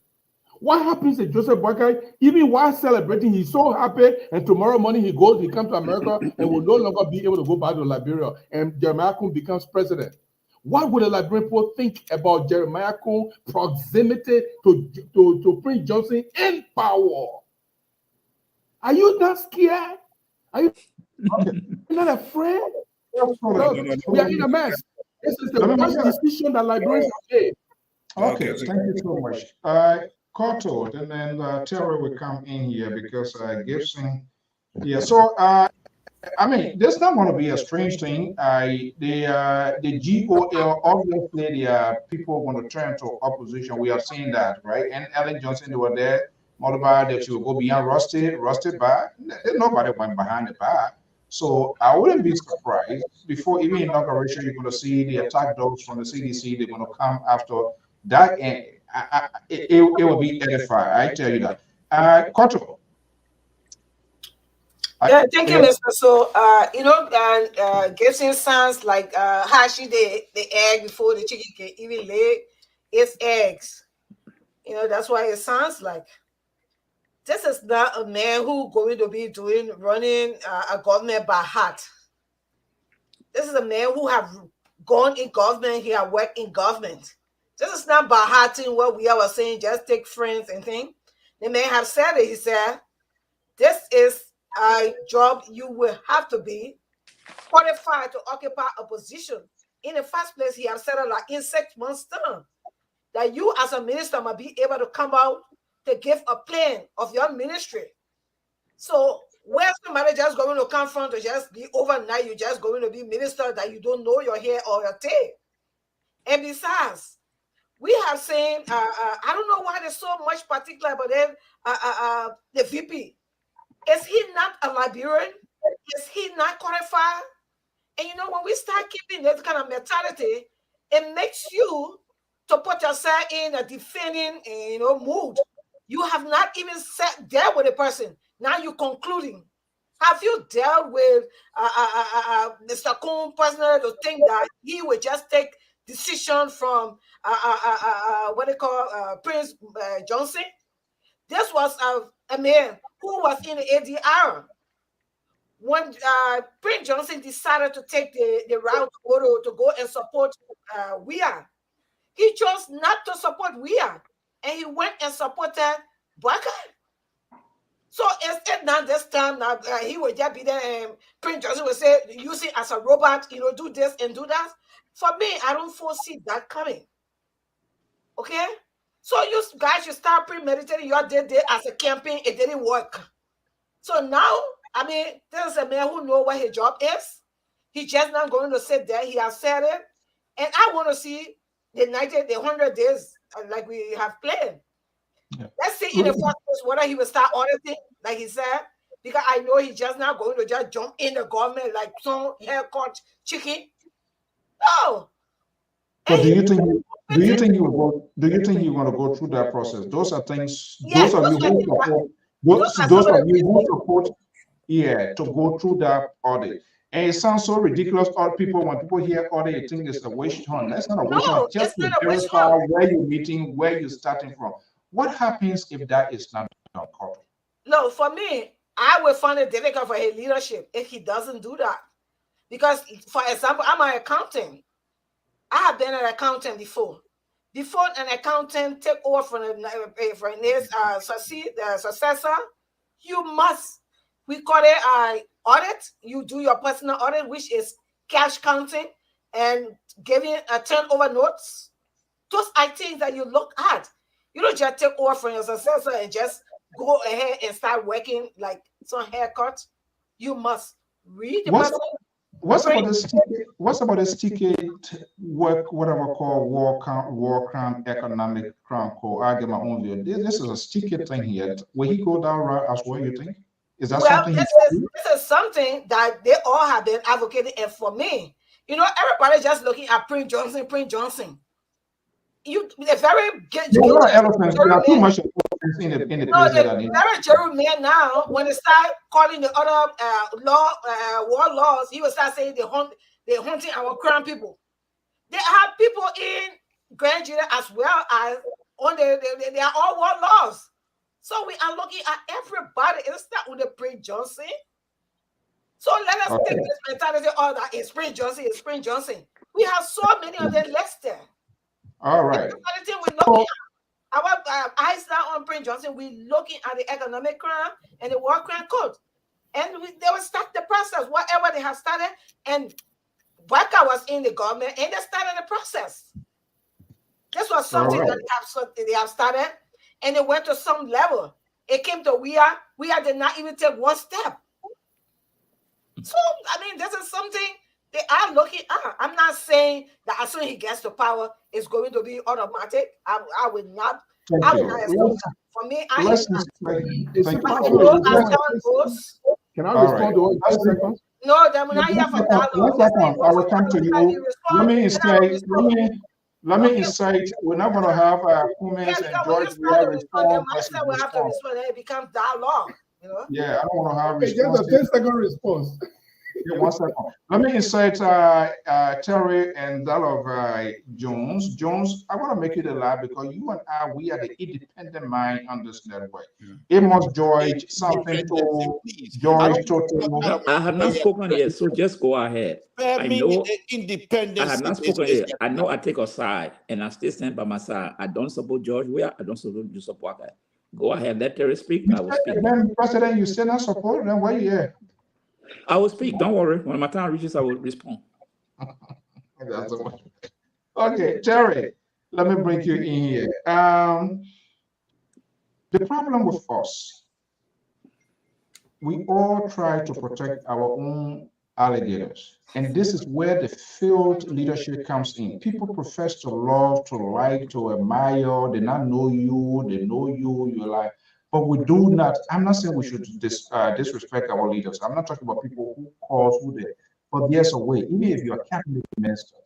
What happens if Joseph Boakai, even while celebrating, he's so happy, and tomorrow morning he comes to America and will no longer be able to go back to Liberia, and Jeremiah Kun becomes president? What would the Liberian people think about Jeremiah Kun's proximity to Prince Johnson in power? Are you not scared? Are you not afraid? Look, we are in a mess. This is the worst decision that Liberians have made. Okay, thank you so much. Cotto, and then Terry will come in here because Gibson. Yeah, so I mean, this is not going to be a strange thing. The GOL, obviously, the people want to turn to opposition. We are seeing that, right? And Ellen Johnson, they were there. Motorbike that you go beyond rusted bar. Nobody went behind the bar. So I wouldn't be surprised before even inauguration, you're going to see the attack dogs from the CDC. They're going to come after that, and it will be edified. I tell you that. Cotto. Yeah, thank you, Mr. So, Gibson sounds like hatching the egg before the chicken can even lay its eggs. That's why it sounds like this is not a man who going to be running a government by heart. This is a man who have gone in government. He have worked in government. This is not by hearting what we are saying. Just take friends and things. The man have said it. He said, "This is a job you will have to be qualified to occupy a position." In the first place, he have said it like in 6 months' time that you as a minister might be able to come out to give a plan of your ministry. So where somebody just going to come from to just be overnight, you're just going to be minister that you don't know your hair or your tail. And besides, we have seen, I don't know why there's so much particular about them, the VP. Is he not a Liberian? Is he not qualified? And when we start keeping this kind of mentality, it makes you to put yourself in a defending, mood. You have not even sat there with a person. Now you're concluding. Have you dealt with Mr. Kuhn personally to think that he would just take decision from what they call Prince Johnson? This was a man who was in the ADR. When Prince Johnson decided to take the route to go and support Weah, he chose not to support Weah, and he went and supported Boakai. So instead, now this time, he would just be there, and Prince Johnson would say, use it as a robot, do this and do that. For me, I don't foresee that coming. Okay? So you guys should start premeditating your day as a campaign. It didn't work. So now, this is a man who knows what his job is. He's just not going to sit there. He has said it. And I want to see the 100 days like we have planned. Yeah. Let's see in the first place whether he will start auditing, like he said, because I know he's just not going to just jump in the government like some haircut chicken. No. So do you think you want to go through that process? Those are things. Yes, those of you who support, to go through that audit. And it sounds so ridiculous. When people hear audit, they think it's a witch hunt. That's not a witch hunt. Just to verify where you're meeting, where you're starting from. What happens if that is not done? No, for me, I will find it difficult for his leadership if he doesn't do that. Because, for example, I'm an accountant. I have been an accountant before. Before an accountant take over from his successor, you must, we call it audit. You do your personal audit, which is cash counting and giving a turnover notes. Those are things that you look at. You don't just take over from your successor and just go ahead and start working like some haircut. You must read the person. What's about this ticket work, whatever called war crime, economic crime code? I get my own view. This is a sticky thing here. Will he go down right as well, you think? Is that something? This is something that they all have been advocating. And for me, everybody just looking at Prince Johnson. They're very good. There are too much elephants in the place. Very Jerry man now, when they start calling the other war laws, he will start saying they're hunting our crown people. They have people in Grand Jury as well as they are all war laws. So we are looking at everybody. It's not with the Prince Johnson. So let us take this mentality that it's Prince Johnson. We have so many of them listed. All right. Our eyes now on Prince Johnson. We're looking at the economic crime and the war crime code, and they will start the process. Whatever they have started, and Boakai was in the government, and they started the process. This was something that they have started, and they went to some level. It came to Weah. Weah did not even take one step. So this is something they are looking at. I'm not saying that as soon as he gets to power, it's going to be automatic. I would not. I would not assume that. For me, Can I respond to all 10 seconds? No, they're not here for dialogue. I will come to you. Let me incite. We're not going to have comments and George Weah respond. We have to respond. It becomes dialogue. Yeah, I don't want to have response. Just a 10-second response. Yeah, 1 second. Let me insert Terry and that of Jones. Jones, I want to make it alive because you and I, we are the independent mind on this network. Amos George, something to George Toto. I have not spoken yet, so just go ahead. I know I have not spoken yet. I know I take a side, and I still stand by my side. I don't support George Weah. I don't support Boakai. Go ahead, let Terry speak. I will speak. Then, President, you still not support? Then why you here? I will speak. Don't worry. When my time reaches, I will respond. Okay, Terry, let me bring you in here. The problem with us, we all try to protect our own alligators. And this is where the field leadership comes in. People profess to love, to like, to admire. They not know you, they know you, you're like, but we do not. I'm not saying we should disrespect our leaders. I'm not talking about people who cause, who they, but there's a way. Even if you're a cabinet minister,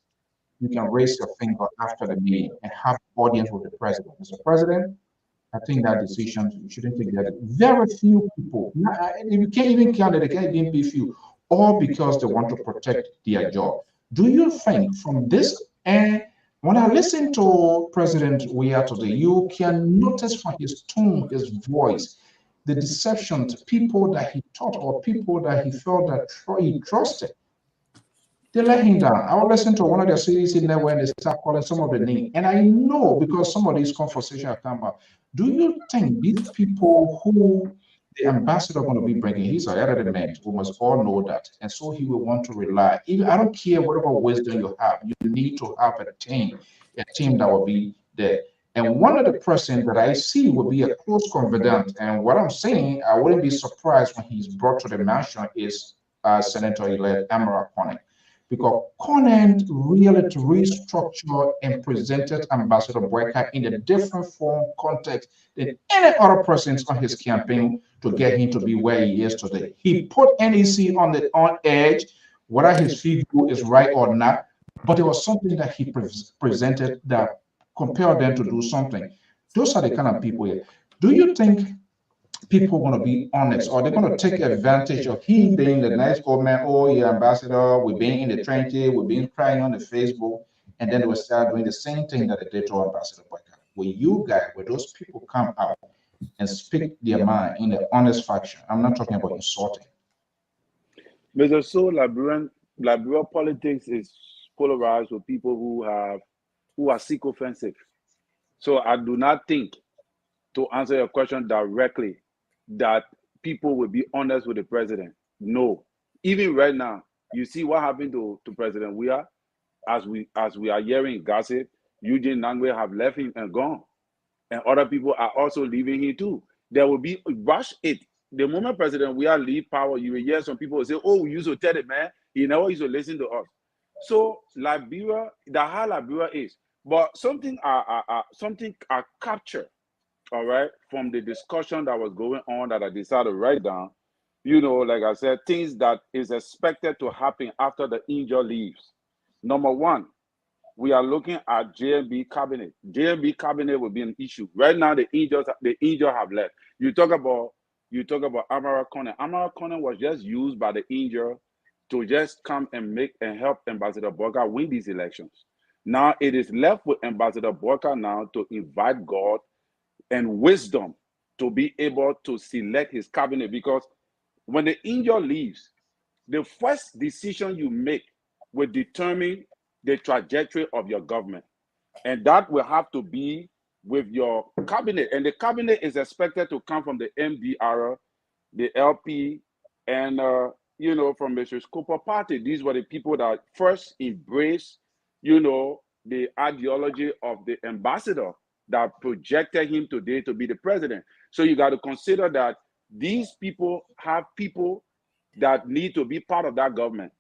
you can raise your finger after the meeting and have audience with the president. Mr. President, I think that decision, you shouldn't take that. Very few people, you can't even count it, they can't even be few, all because they want to protect their job. Do you think from this, and when I listen to President Weah today, you can notice from his tone, his voice, the deception to people that he taught or people that he felt that he trusted. They let him down. I will listen to one of their series in there when they start calling some of the names. And I know because some of these conversations have come up. Do you think these people who the ambassador going to be bringing, he's a elderly man, we must all know that. And so he will want to rely. Even I don't care whatever wisdom you have, you need to have a team that will be there. And one of the persons that I see will be a close confidant. And what I'm saying, I wouldn't be surprised when he's brought to the mansion is Senator-elect Amara Conant. Because Conant really restructured and presented Ambassador Boakai in a different form, context than any other persons on his campaign to get him to be where he is today. He put NEC on edge, whether his view is right or not, but there was something that he presented that compelled them to do something. Those are the kind of people here. Do you think people are going to be honest, or they're going to take advantage of he being the nice old man, oh, yeah, ambassador, we're being in the trenches, we're being crying on the Facebook, and then they will start doing the same thing that they did to Ambassador Boakai. Will you guys, will those people come out and speak their mind in the honest fashion? I'm not talking about insulting. Mr. So, Liberia politics is polarized with people who are sycophasive. So I do not think, to answer your question directly, that people will be honest with the president. No. Even right now, you see what happened to President Weah. As we are hearing gossip, Eugene Nangwe have left him and gone. And other people are also leaving him too. There will be rush it. The moment President Weah leave power, you will hear some people will say, oh, we used to tell the man, he never used to listen to us. So Liberia, the how Liberia is. But something I capture, all right, from the discussion that was going on that I decided to write down, you know, like I said, things that is expected to happen after the injured leaves. Number one, we are looking at JMB cabinet. JMB cabinet will be an issue. Right now, the injured have left. You talk about Amara Conant. Amara Conant was just used by the injured to just come and help Ambassador Boakai win these elections. Now it is left with Ambassador Boakai now to invite God and wisdom to be able to select his cabinet, because when the injured leaves, the first decision you make will determine the trajectory of your government. And that will have to be with your cabinet. And the cabinet is expected to come from the MDR, the LP, and you know, from Mr. Cooper party. These were the people that first embraced, you know, the ideology of the ambassador that projected him today to be the president. So you got to consider that these people have people that need to be part of that government.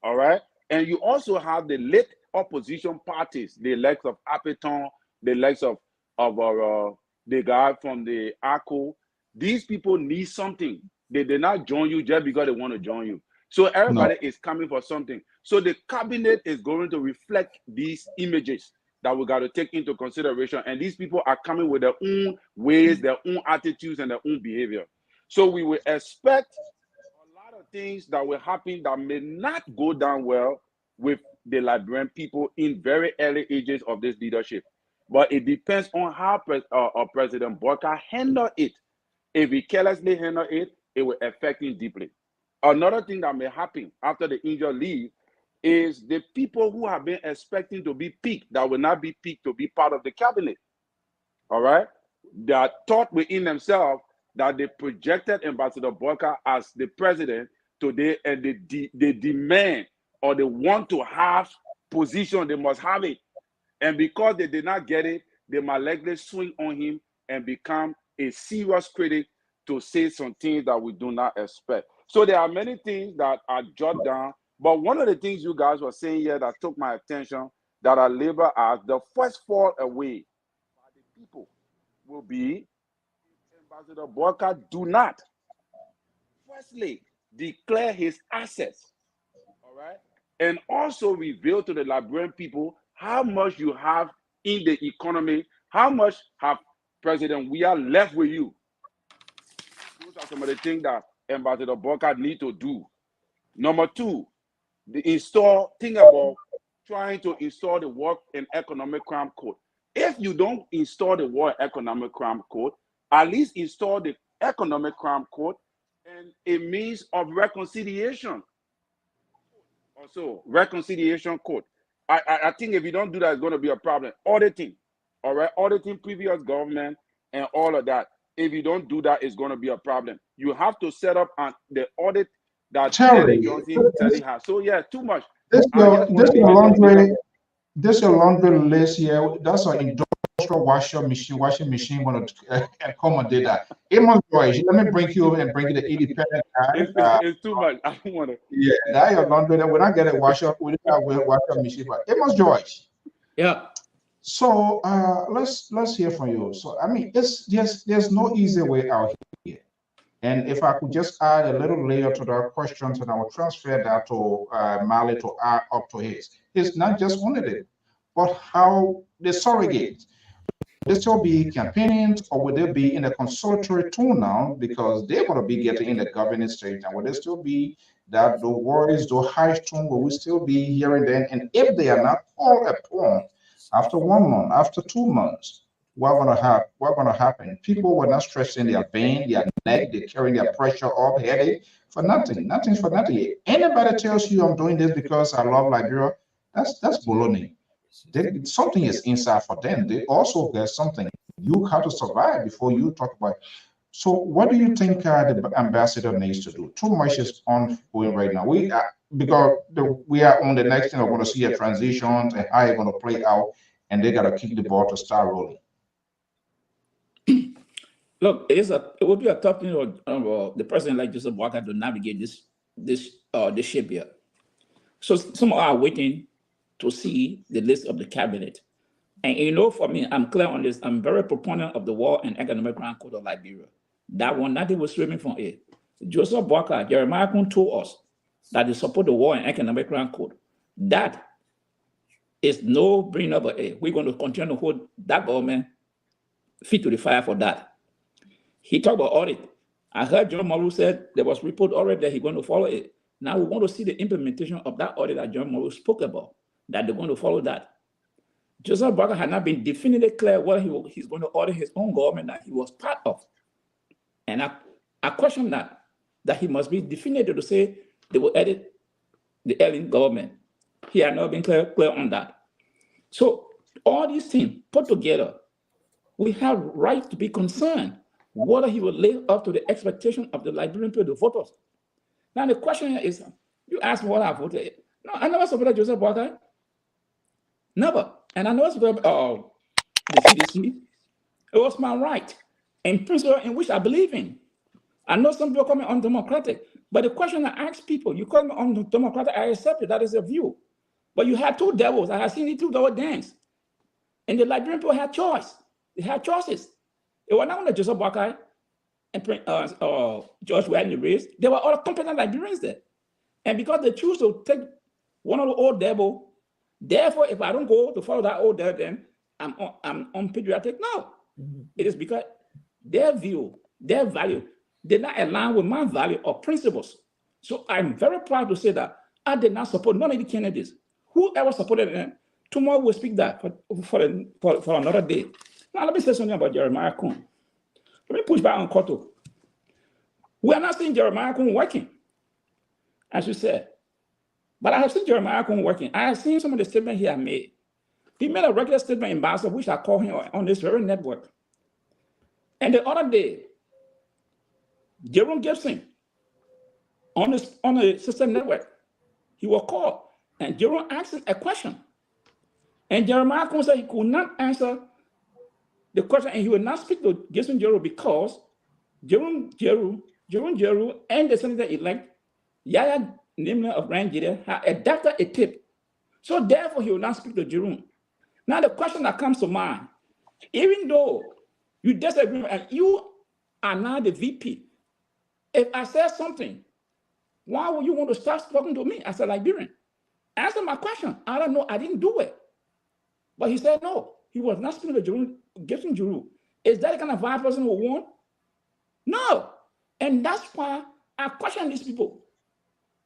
All right. And you also have the late opposition parties, the likes of Apeton, the likes of the guy from the ACO. These people need something. They did not join you just because they want to join you. So everybody is coming for something. So the cabinet is going to reflect these images that we got to take into consideration. And these people are coming with their own ways, their own attitudes, and their own behavior. So we will expect a lot of things that will happen that may not go down well with the Liberian people in very early ages of this leadership. But it depends on how President Boakai handle it. If he carelessly handle it, it will affect him deeply. Another thing that may happen after the injured leave is the people who have been expecting to be picked that will not be picked to be part of the cabinet. All right? They are thought within themselves that they projected Ambassador Boakai as the president today, and they demand or they want to have position, they must have it. And because they did not get it, they might likely swing on him and become a serious critic to say some things that we do not expect. So there are many things that are jotted down, but one of the things you guys were saying here that took my attention that I label as the first fall away by the people will be Ambassador Boakai do not firstly declare his assets, all right, and also reveal to the Liberian people how much you have in the economy, how much have President Weah left with you. Those are some of the things that Ambassador Boakai need to do. Number two, think about trying to install the War and Economic Crime Code. If you don't install the War and Economic Crime Code, at least install the Economic Crime Code and a means of reconciliation. Also, reconciliation code. I think if you don't do that, it's going to be a problem. Auditing, all right? Auditing previous government and all of that. If you don't do that, it's going to be a problem. You have to set up the audit that Terry, Johnson has. So yeah, too much. This your laundry list here. That's an industrial washing machine going to accommodate that. Amos Joyce, let me bring you and bring you the independent guy. It's too much. I don't want to. Yeah, that your laundry. When I get a washer, we don't have a washer machine. But Amos Joyce. Yeah. So let's hear from you. So I mean, there's no easy way out here. And if I could just add a little layer to that question, and I will transfer that to Mali to add up to his. It's not just one of them, but how the surrogates. Will they still be campaigning, or will they be in a consolatory tone now because they're going to be getting in the governing stage? And will they still be that the words, the high tone, will we still be hearing them? And if they are not all upon after 1 month, after 2 months, what's gonna happen? People were not stretching their vein, their neck, they're carrying their pressure up, headache for nothing. Nothing's for nothing. Anybody tells you I'm doing this because I love Liberia, that's baloney. Something is inside for them. They also get something. You have to survive before you talk about it. So what do you think the ambassador needs to do? Too much is ongoing right now. We are on the next thing. We're going to see a transition and how it's going to play out, and they got to kick the ball to start rolling. Look, it would be a tough thing for the president like Joseph Boakai to navigate this ship here. So some are waiting to see the list of the cabinet. And you know, for me, I'm clear on this. I'm very proponent of the War and Economic Crime Code of Liberia. That one, nothing was swimming from it. Joseph Boakai, Jeremiah Kun told us that they support the War and Economic Crime Code. That is no bring up a. We're going to continue to hold that government feet to the fire for that. He talked about audit. I heard John Malu said there was report already that he's going to follow it. Now we want to see the implementation of that audit that John Malu spoke about, that they're going to follow that. Joseph Boakai had not been definitively clear whether he's going to audit his own government that he was part of. And I question that he must be definitive to say they will edit the alien government. He had not been clear on that. So all these things put together, we have right to be concerned whether he will live up to the expectation of the Liberian people, the voters. Now the question is, you ask me what I voted. No, I never supported Joseph Boakai. Never. And I never supported the CDC. It was my right and principle in which I believe in. I know some people call me undemocratic, but the question I ask people, you call me undemocratic, I accept it, that is a view. But you had two devils. I have seen the two devils dance. And the Liberian people had choice. They had choices. It was not only Joseph Boakai and George Weah in the race. There were other competent Liberians there. And because they choose to take one of the old devils, therefore, if I don't go to follow that old devil, then I'm unpatriotic. No. It is because their view, their value, did not align with my value or principles. So I'm very proud to say that I did not support none of the candidates. Whoever supported them, tomorrow we'll speak that for another day. Now let me say something about Jeremiah Kuhn. Let me push back on Koto. We are not seeing Jeremiah Kuhn working, as you said. But I have seen Jeremiah Kuhn working. I have seen some of the statements he has made. He made a regular statement in Basel, which I call him on this very network. And the other day, Jerome Gibson, on the system network, he was called, and Jerome asked him a question. And Jeremiah Kuhn said he could not answer the question, and he would not speak to Gibson Jerome because Jerome Jeru and the senator-elect, Yaya Nyemah of Nigeria, had adapted a tip. So therefore, he will not speak to Jerome. Now the question that comes to mind, even though you disagree and you are now the VP, if I said something, why would you want to start talking to me as a Liberian? Answer my question. I don't know. I didn't do it. But he said no. He was not speaking to Jerome, Gibson Jeru. Is that the kind of vice person who won? No. And that's why I question these people.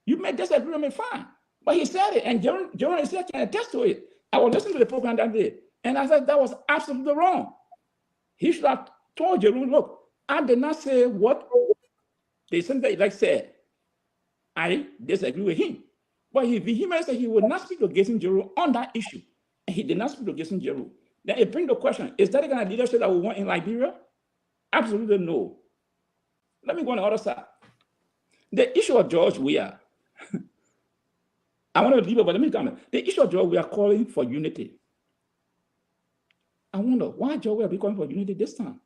You may disagree with me, fine. But he said it, and Jerome is can attest to it. I was listening to the program that day, and I said that was absolutely wrong. He should have told Jerome, look, I did not say what the senator-elect said. I disagree with him. But he vehemently said he would not speak to Gibson Jeru on that issue. And he did not speak to Gibson Jeru. Then it brings the question, is that the kind of leadership that we want in Liberia? Absolutely no. Let me go on the other side. The issue of George Weah, I want to leave it, but let me comment. The issue of George Weah calling for unity. I wonder why George Weah be calling for unity this time.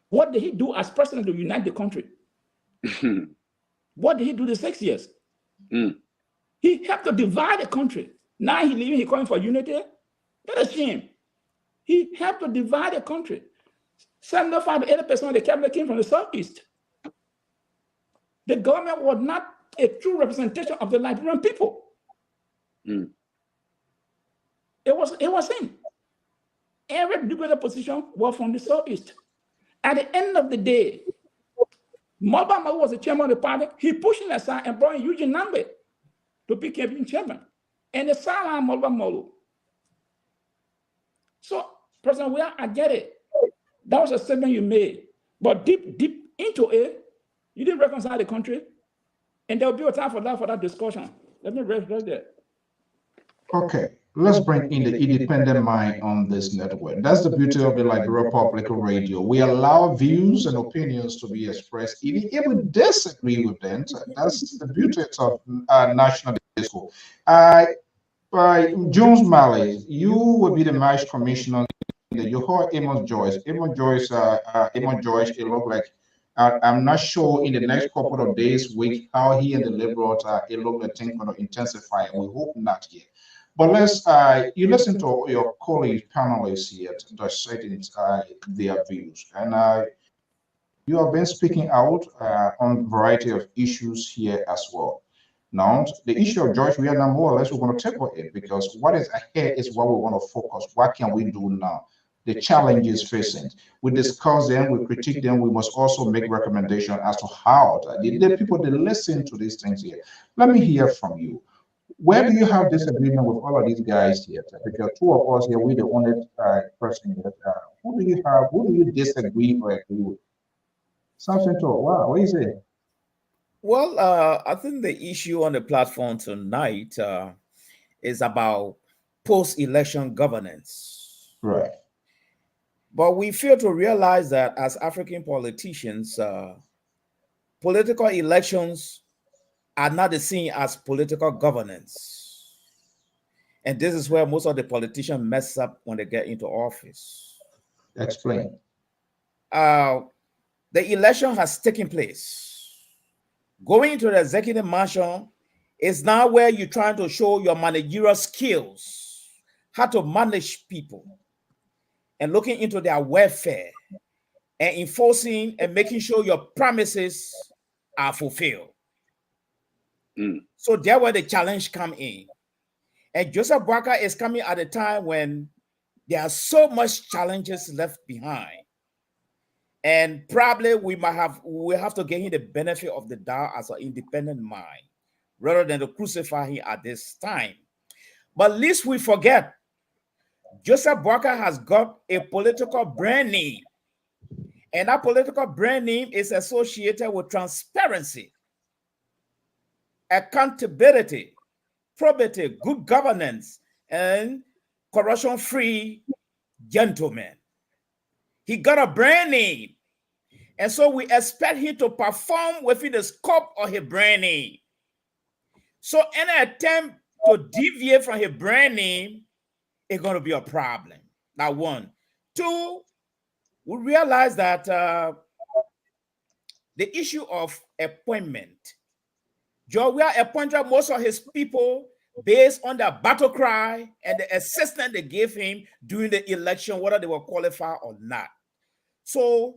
What did he do as president to unite the country? What did he do the 6 years? He helped to divide the country. Now he leaving, he calling for unity. That's a shame. He helped to divide the country. 75 to 80% of the cabinet came from the Southeast. The government was not a true representation of the Liberian people. It was him. Every diplomatic position was from the Southeast. At the end of the day, Mobama was the chairman of the party. He pushed him aside and brought in Eugene Nambe to be campaign chairman. And the Salah Molo. So, President Weah, I get it. That was a statement you made. But deep into it, you didn't reconcile the country. And there will be a time for that discussion. Let me rest there. Okay, let's bring in the independent mind on this network. That's the beauty of the Liberia Public Radio. We allow views and opinions to be expressed, even if we disagree with them. That's the beauty of national discourse. Jones Malley, you will be the match commissioner. You heard Amos Joyce. Amos Joyce, it looked like, I'm not sure in the next couple of days, week, how he and the Liberals, it looked like things going to intensify. We hope not yet. But let's, you listen to your colleagues, panelists here, dissecting their views. And you have been speaking out on a variety of issues here as well. Now, the issue of George Weah, more or less, we're going to tackle it because what is ahead is what we want to focus. What can we do now? The challenges facing. We discuss them, we critique them. We must also make recommendations as to how the people that listen to these things here. Let me hear from you. Where do you have disagreement with all of these guys here? Because two of us here, we're the only person here. Who do you disagree or agree with? Something to wow, what is it? Well, I think the issue on the platform tonight is about post-election governance. Right. But we fail to realize that as African politicians, political elections are not the same as political governance. And this is where most of the politicians mess up when they get into office. Explain. The election has taken place. Going into the executive mansion is now where you're trying to show your managerial skills, how to manage people, and looking into their welfare and enforcing and making sure your promises are fulfilled. So there where the challenge come in. And Joseph Boakai is coming at a time when there are so much challenges left behind. And probably we have to give him the benefit of the doubt as an independent mind rather than to crucify him at this time. But lest we forget, Joseph Boakai has got a political brand name. And that political brand name is associated with transparency, accountability, probity, good governance, and corruption-free gentleman. He got a brand name. And so we expect him to perform within the scope of his brand name. So any attempt to deviate from his brand name is going to be a problem. Now, one. Two, we realize that the issue of appointment, Weah appointed most of his people based on the battle cry and the assistance they gave him during the election, whether they were qualified or not. So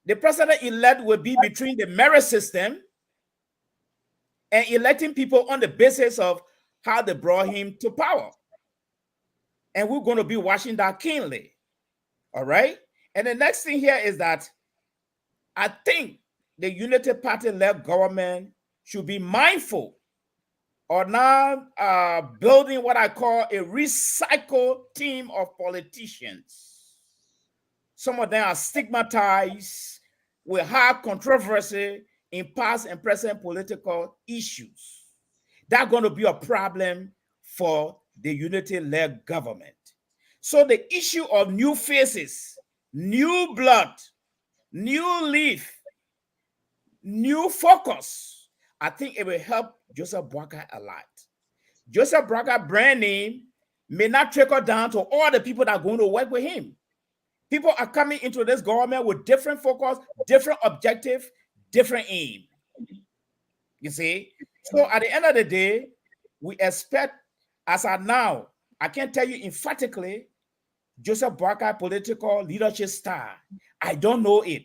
the president-elect will be between the merit system and electing people on the basis of how they brought him to power. And we're going to be watching that keenly. All right? And the next thing here is that I think the Unity Party-led government should be mindful of now building what I call a recycled team of politicians. Some of them are stigmatized with high controversy in past and present political issues. That's going to be a problem for the Unity-led government. So the issue of new faces, new blood, new leaf, new focus, I think it will help Joseph Boakai a lot. Joseph Boakai brand name may not trickle down to all the people that are going to work with him. People are coming into this government with different focus, different objective, different aim. You see? So at the end of the day, we expect, as of now, I can tell you emphatically, Joseph Boakai political leadership style. I don't know it.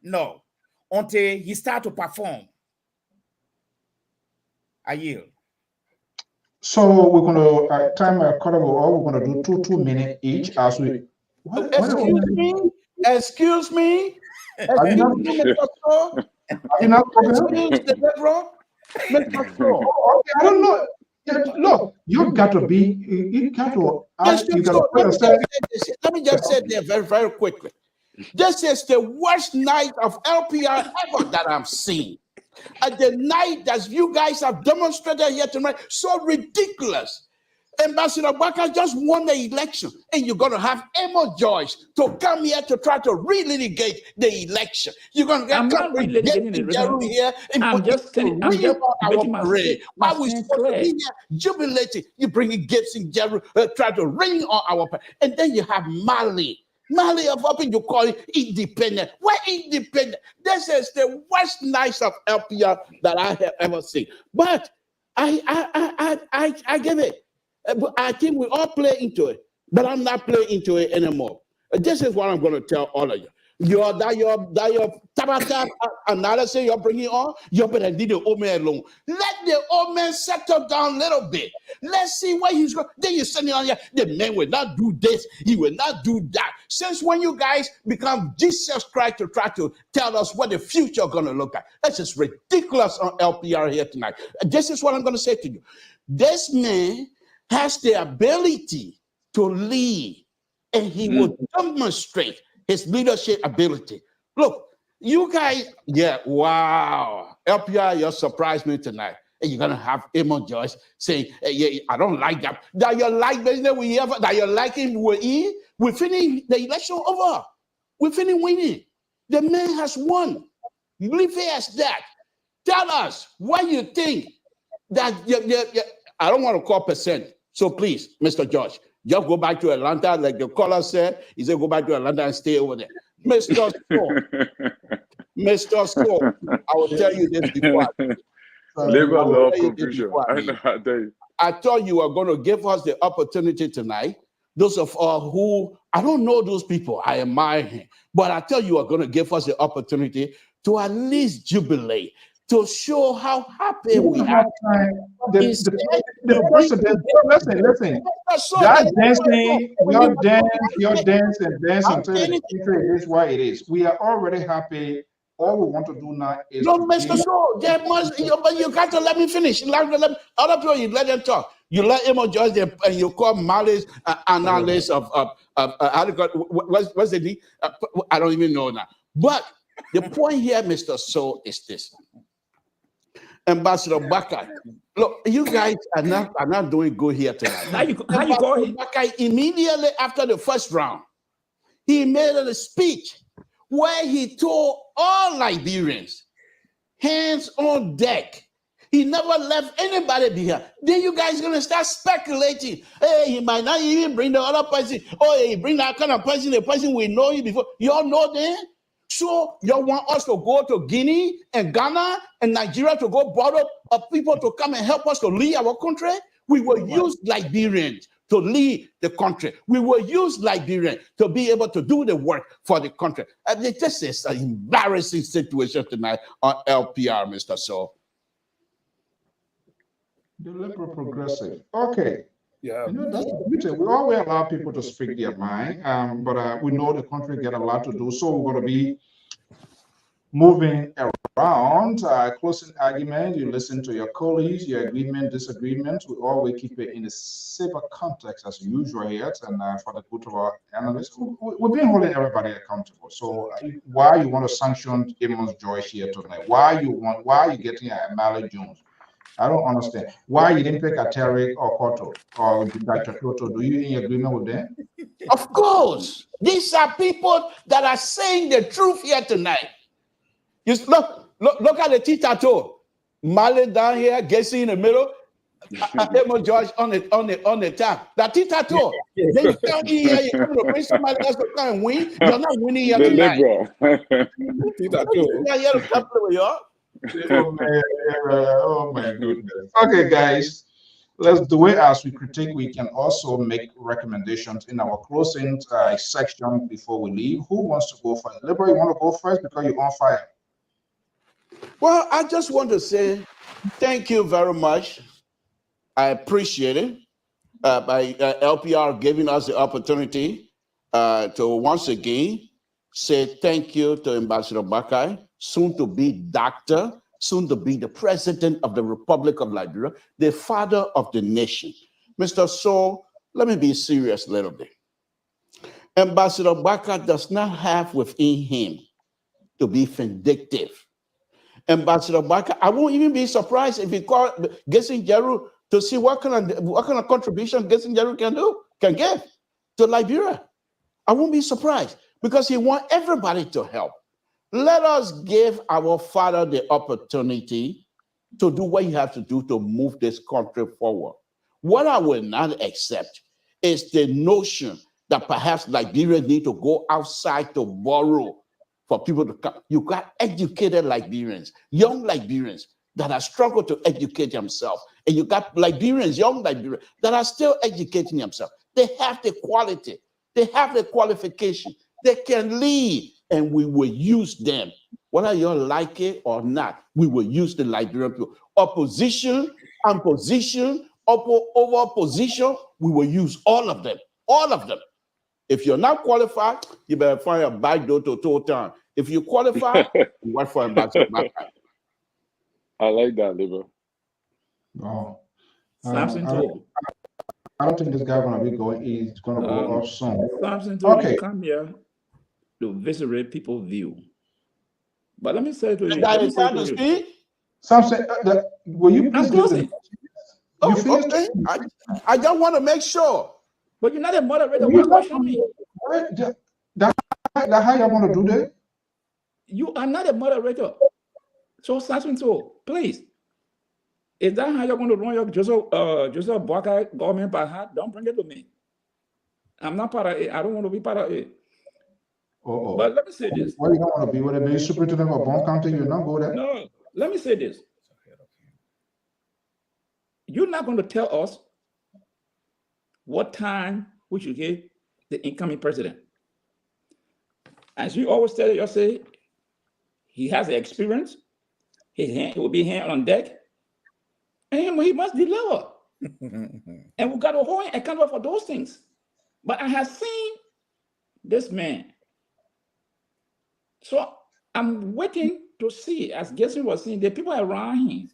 No. Until he start to perform. I yield. So we're going to time a quarter over. We're going to do 2 minutes each as we. Excuse me. Excuse me. Are you not? Are you not? Excuse the Deborah. Okay, I don't know. Look, you've got to be. You got to. Let me just say there very, very quickly. This is the worst night of LPR ever that I've seen. At the night that you guys have demonstrated here tonight, so ridiculous. Ambassador Boakai just won the election, and you're going to have Emo Joyce to come here to try to relitigate the election. You're going to get Jeru here and I'm just making my parade. While we're supposed to be here jubilating, you're bringing Gibson Jeru, try to ring on our parade. And then you have Mali of up and you call it independent. We're independent. This is the worst night of LPR that I have ever seen. But I give it. I think we all play into it, but I'm not playing into it anymore. This is what I'm going to tell all of you. Your Tabata analysis you're bringing on, you better leave the old man alone. Let the old man settle down a little bit. Let's see where he's going. Then you're sitting on here, the man will not do this, he will not do that. Since when you guys become Jesus Christ to try to tell us what the future is going to look like? That's just ridiculous on LPR here tonight. This is what I'm going to say to you. This man has the ability to lead, and he will demonstrate his leadership ability. Look, you guys, wow. LPR, you surprised me tonight. And you're gonna have Emo Joyce saying, hey, I don't like that. That you like that you like him we finish the election over. We finish winning. The man has won. Leave it as that. Tell us what you think that I don't want to call percent. So please, Mr. George, just go back to Atlanta, like the caller said. He said, go back to Atlanta and stay over there. Mr. Scott, I will tell you this before. I thought you were going to give us the opportunity tonight. Those of us who, I don't know those people, I admire him, but I thought you were going to give us the opportunity to at least jubilate, to show how happy we are. The president, listen. That dancing, your dance until the future is what it is. We are already happy all we want to do now is No, Mr. So, but you got to let me finish. Other people, you let them talk. You let him judge them, and you call malice analysis of how do you call what's the name? I don't even know now. But the point here, Mr. So, is this. Ambassador Boakai, look, you guys are not doing good here tonight. How you call him? Boakai, immediately after the first round, he made a speech where he told all Liberians, hands on deck. He never left anybody behind. Then you guys gonna start speculating. Hey, he might not even bring the other person. Oh, he bring that kind of person, the person we know you before. Y'all know them. So y'all want us to go to Guinea and Ghana and Nigeria to go borrow people to come and help us to lead our country? We will use Liberians to lead the country. We will use Liberia to be able to do the work for the country. This is an embarrassing situation tonight on LPR, Mr. So. The liberal progressive. Okay. Yeah. You know, that's the beauty. We always allow people to speak their mind, but we know the country get a lot to do, so we're going to be moving around. Closing argument, you listen to your colleagues, your agreement, disagreement. We always keep it in a safer context as usual here, and for the good of our analysts, we've been holding everybody accountable. So why you want to sanction Amos Joyce here tonight? Why are you getting a Mally Jones? I don't understand. Why you didn't pick a Tarek or Koto or Dr. Toto? Do you in agreement with them? Of course. These are people that are saying the truth here tonight. Just look at the Titato. Mali down here, Gessie in the middle, Emo George on the top. That Titato. Then you come in here, you come to bring somebody else to come and win. You're not winning here tonight. Titato. You're not here to come play with y'all. Oh my goodness. Okay, guys, let's do it as we critique. We can also make recommendations in our closing section before we leave. Who wants to go first? Liberia, you want to go first because you're on fire? Well, I just want to say thank you very much. I appreciate it by LPR giving us the opportunity to once again say thank you to Ambassador Boakai, soon to be doctor, soon to be the president of the Republic of Liberia, the father of the nation. Mr. So, let me be serious a little bit. Ambassador Boakai does not have within him to be vindictive. Ambassador Boakai, I won't even be surprised if he called Gessie Jeru to see what kind of contribution Gessie Jeru can give to Liberia. I won't be surprised because he wants everybody to help. Let us give our father the opportunity to do what he has to do to move this country forward. What I will not accept is the notion that perhaps Liberians need to go outside to borrow for people to come. You got educated Liberians, young Liberians that have struggled to educate themselves. And you got Liberians, young Liberians, that are still educating themselves. They have the quality. They have the qualification. They can lead, and we will use them. Whether you like it or not, we will use the Liberian people. Opposition and position, over position, we will use all of them. All of them. If you're not qualified, you better find a back door to total. If you qualify, you work for Ambassador Boakai. I like that, Liber. Oh. Samson I don't think this guy gonna be going. He's gonna go off soon. Samson Okay. come here to eviscerate people's view. But let me say to you, That is how to speak. Samson, will you please give the? You finished? I just want to make sure. But you're not a moderator. Why question me? That's how you want to do that? You are not a moderator. So Samson, please. Is that how you're going to run your Joseph Boakai government by heart? Don't bring it to me. I'm not part of it. I don't want to be part of it. But let me say this. Why you don't want to be with the superintendent of Bond County? You're not go there. No, let me say this. You're not going to tell us what time we should give the incoming president. As you always tell yourself, he has the experience. His hand will be hand on deck. And he must deliver. And we got to hold him accountable for those things. But I have seen this man. So I'm waiting to see, as Gibson was saying, the people around him.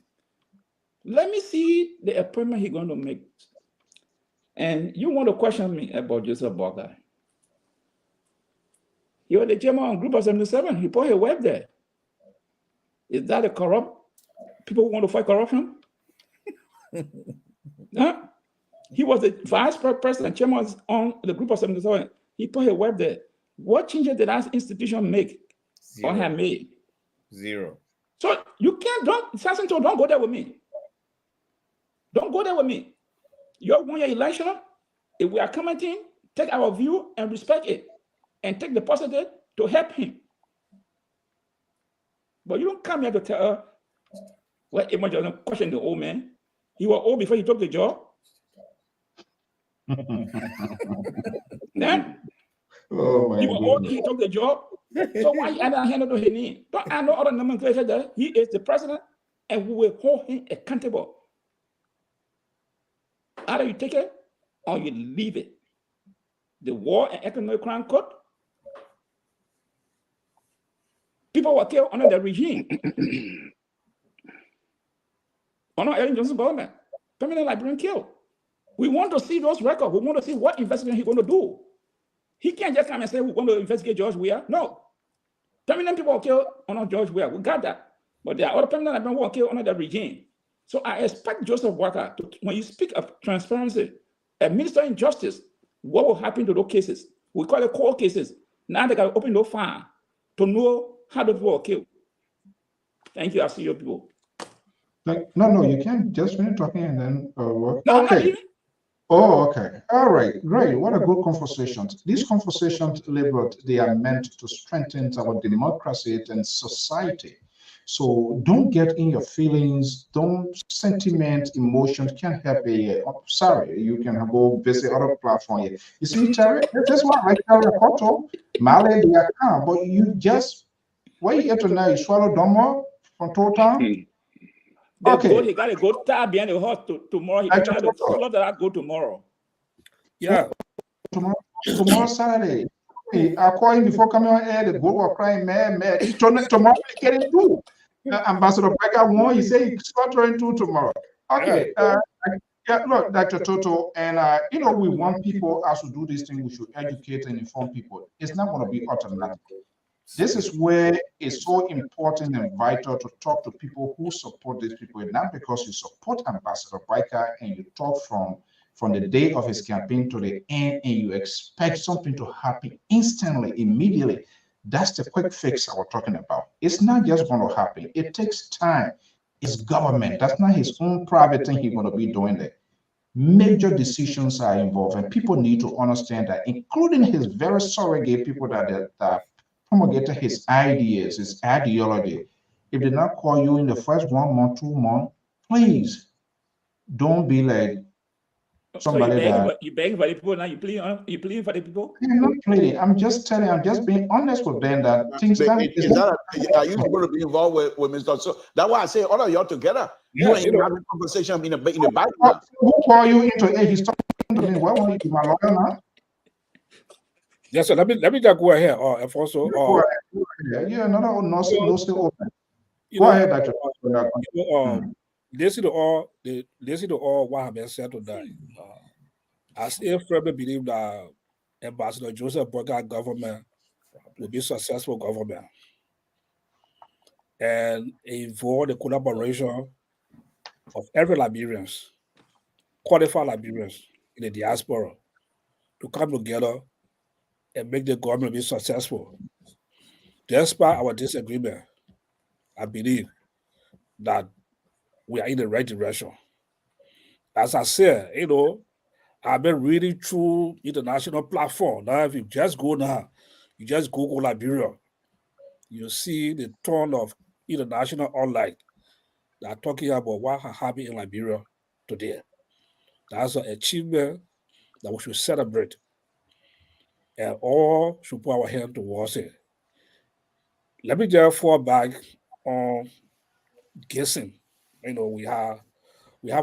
Let me see the appointment he's going to make. And you want to question me about Joseph Boakai. He was the chairman of Group of 77. He put his web there. Is that a corrupt? People who want to fight corruption? Huh? He was the vice president, chairman on the Group of 77. He put his web there. What changes did that institution make or have made? Zero. So you can't, don't go there with me. Don't go there with me. You want your election? If we are commenting, take our view and respect it and take the positive to help him. But you don't come here to tell her, well, it was just a question the old man. He was old before he took the job. Then, he was old, he took the job. So why you not handle his name? Don't I know other nomenclature that he is the president and we will hold him accountable. Either you take it or you leave it. The War and Economic Crime Code. People were killed under the regime. Under Ellen Johnson's government. Permanent Liberian killed. We want to see those records. We want to see what investigation he's going to do. He can't just come and say we're going to investigate George Weah. No. Permanent people were killed under George Weah. We got that. But there are other permanent Liberians who were killed under the regime. So I expect Joseph Boakai to, when you speak of transparency, administering justice, what will happen to those cases? We call it court cases. Now they got to open those files to know how the people were killed. Thank you. I see your people. No, you can't just finish talking and then work. No, okay. Oh, okay. All right. Great. What a good conversation. These conversations, Liberal, they are meant to strengthen our democracy and society. So don't get in your feelings, don't sentiment, emotions can't help a sorry, you can go visit other platform here. You see, Terry, this one like Terry Photo, Malay, they are calm, but you just wait here tonight, you swallow Domo from Total. Okay. He got to go tab behind the horse tomorrow. He got to slaughter that go tomorrow. Yeah. Tomorrow Saturday. Hey, I call him before coming on air. The goal was crying, man. Tomorrow we get into. Ambassador Baker won. He said he's slaughtering two tomorrow. Okay. Yeah, look, Dr. Toto, and we want people as we do this thing, we should educate and inform people. It's not going to be automatic. This is where it's so important and vital to talk to people who support these people, not because you support Ambassador Baker and you talk from the day of his campaign to the end and you expect something to happen instantly, immediately. That's the quick fix I was talking about. It's not just going to happen. It takes time. It's government. That's not his own private thing he's going to be doing there. Major decisions are involved, and people need to understand that, including his very surrogate people that promulgated his ideas, his ideology. If they not call you in the first 1 month, 2 months, please don't be like somebody so you begging for the people now. You pleading for the people. I'm not pleading. I'm just telling. I'm just being honest with them that things. Are you going to be involved with Mr. So that's why I say all of y'all together. Yeah, you ain't having a conversation in the background. Who call you into? Hey, he's talking to me. Why won't you be my lawyer now? Yes, sir. Let me just go ahead. If also, yeah, no, still open. Go ahead, Dr. Listen to all what has been said today. I still firmly believe that Ambassador Joseph Boakai government will be a successful government and involve the collaboration of every Liberians, qualified Liberians in the diaspora to come together and make the government be successful. Despite our disagreement, I believe that we are in the right direction. As I said, I've been reading through international platform. Now, if you just go now, you just Google Liberia, you see the ton of international online that are talking about what happened in Liberia today. That's an achievement that we should celebrate. And all should put our hand towards it. Let me just fall back on guessing. We have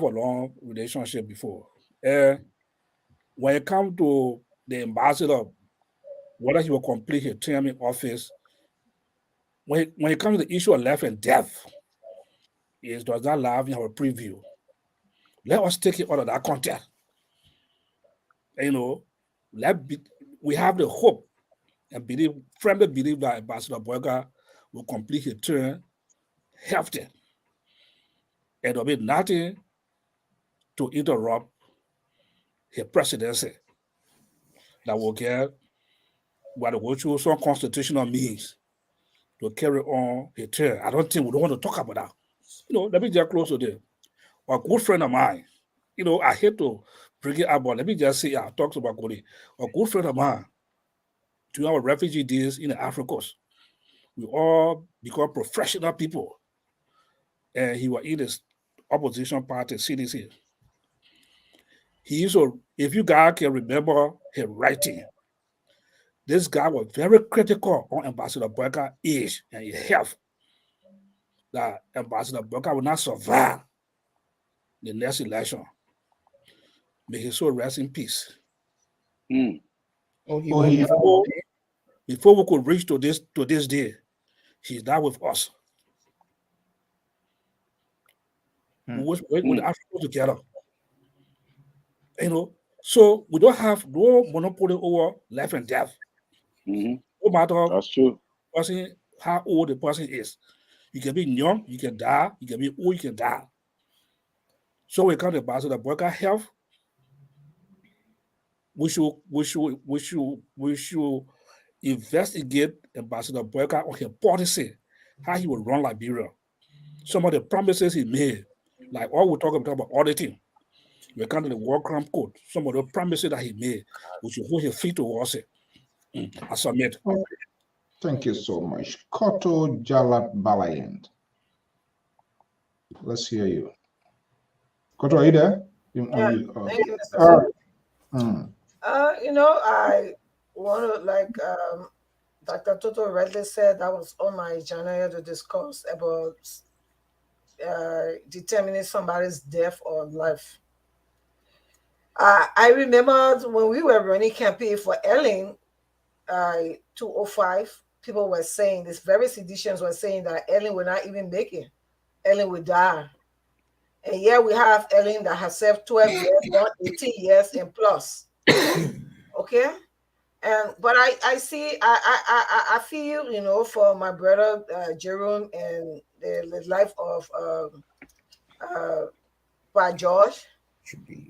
a long relationship before. And when it comes to the ambassador, whether he will complete his term in office when it comes to the issue of life and death, it does not live in our preview. Let us take it out of that context. You know, we have the hope and firmly believe that Ambassador Boakai will complete his term healthy. And there'll be nothing to interrupt his presidency that will get what will go through some constitutional means to carry on his term. I don't want to talk about that. You know, let me just close with this. A good friend of mine, you know, I hate to bring it up, but let me just say, I talked about Cody. A good friend of mine, during our refugee days in the Africas, we all become professional people. And he was in this opposition party, CDC. He used to, if you guys can remember his writing, this guy was very critical on Ambassador Boakai's age and his health. That Ambassador Boakai will not survive the next election. May his soul rest in peace. Before we could reach to this day, he's not with us. We with Africa together. You know, so we don't have no monopoly over life and death. No matter That's true. How old the person is. You can be young, you can die, you can be old, you can die. So when it comes to Ambassador Boakai health, we should investigate Ambassador Boakai on his policy, how he will run Liberia. Some of the promises he made, like all we talk about auditing, we come to the War Crime Code, some of the promises that he made, we should hold his feet towards it. I submit. Thank you so much. Koto Jalat Balayand. Let's hear you. Koto, are you there? Thank you, Mr. You know, I want to, like Dr. Toto rightly said, that was on my agenda to discuss about determining somebody's death or life. I remember when we were running campaign for Ellen, 205, people were saying, these very seditious were saying that Ellen will not even make it. Ellen will die. And here we have Ellen that has served 12 years, not 18 years and plus. Okay? But I see, I feel, you know, for my brother Jerome and the life of by George,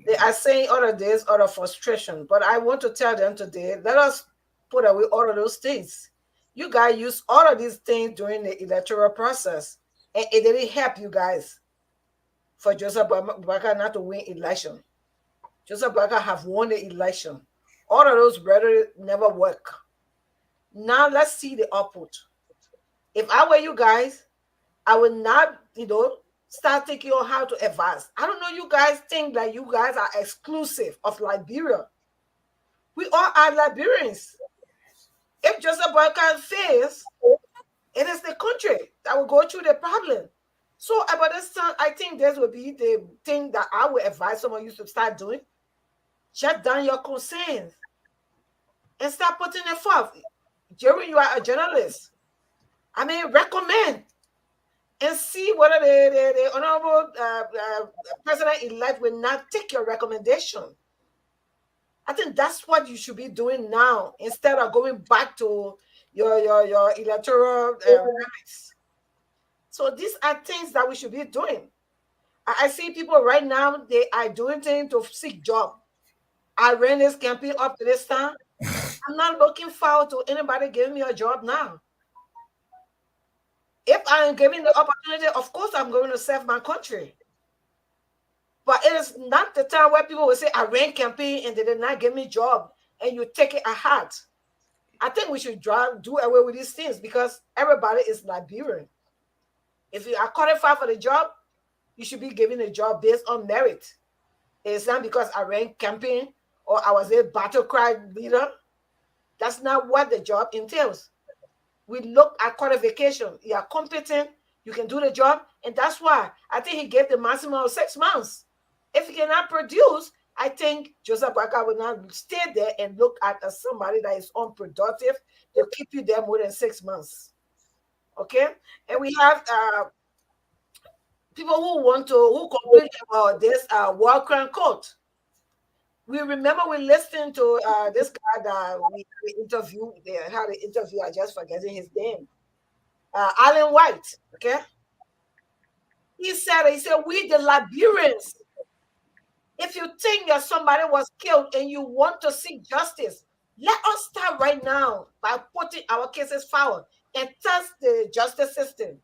they are saying all of this out of frustration. But I want to tell them today, let us put away all of those things. You guys use all of these things during the electoral process, and it didn't help you guys for Joseph Boakai not to win election. Joseph Boakai have won the election. All of those brothers never work. Now let's see the output. If I were you guys, I would not, you know, start thinking on how to advance. I don't know, you guys think that you guys are exclusive of Liberia. We all are Liberians. If Joseph Boakai fails, it is the country that will go through the problem. So about this time, I think this will be the thing that I would advise some of you to start doing. Shut down your concerns and start putting it forth. Jerry, you are a journalist. I mean, recommend and see whether the honorable president-elect will not take your recommendation. I think that's what you should be doing now instead of going back to your electoral rights. So these are things that we should be doing. I see people right now, they are doing things to seek job. I ran this campaign up to this time. I'm not looking forward to anybody giving me a job now. If I am given the opportunity, of course I'm going to serve my country. But it is not the time where people will say, I ran campaign and they did not give me a job, and you take it at heart. I think we should do away with these things because everybody is Liberian. If you are qualified for the job, you should be given a job based on merit. It's not because I ran campaign or I was a battle cry leader. That's not what the job entails. We look at qualification. You are competent, you can do the job, and that's why I think he gave the maximum of 6 months. If he cannot produce, I think Joseph Boakai will not stay there and look at somebody that is unproductive to keep you there more than 6 months. Okay, and we have people who complain about this war crime court. We remember we listened to this guy that we interviewed. They had an interview. I just forgetting his name. Alan White. Okay, he said we the Liberians. If you think that somebody was killed and you want to seek justice, let us start right now by putting our cases forward and test the justice system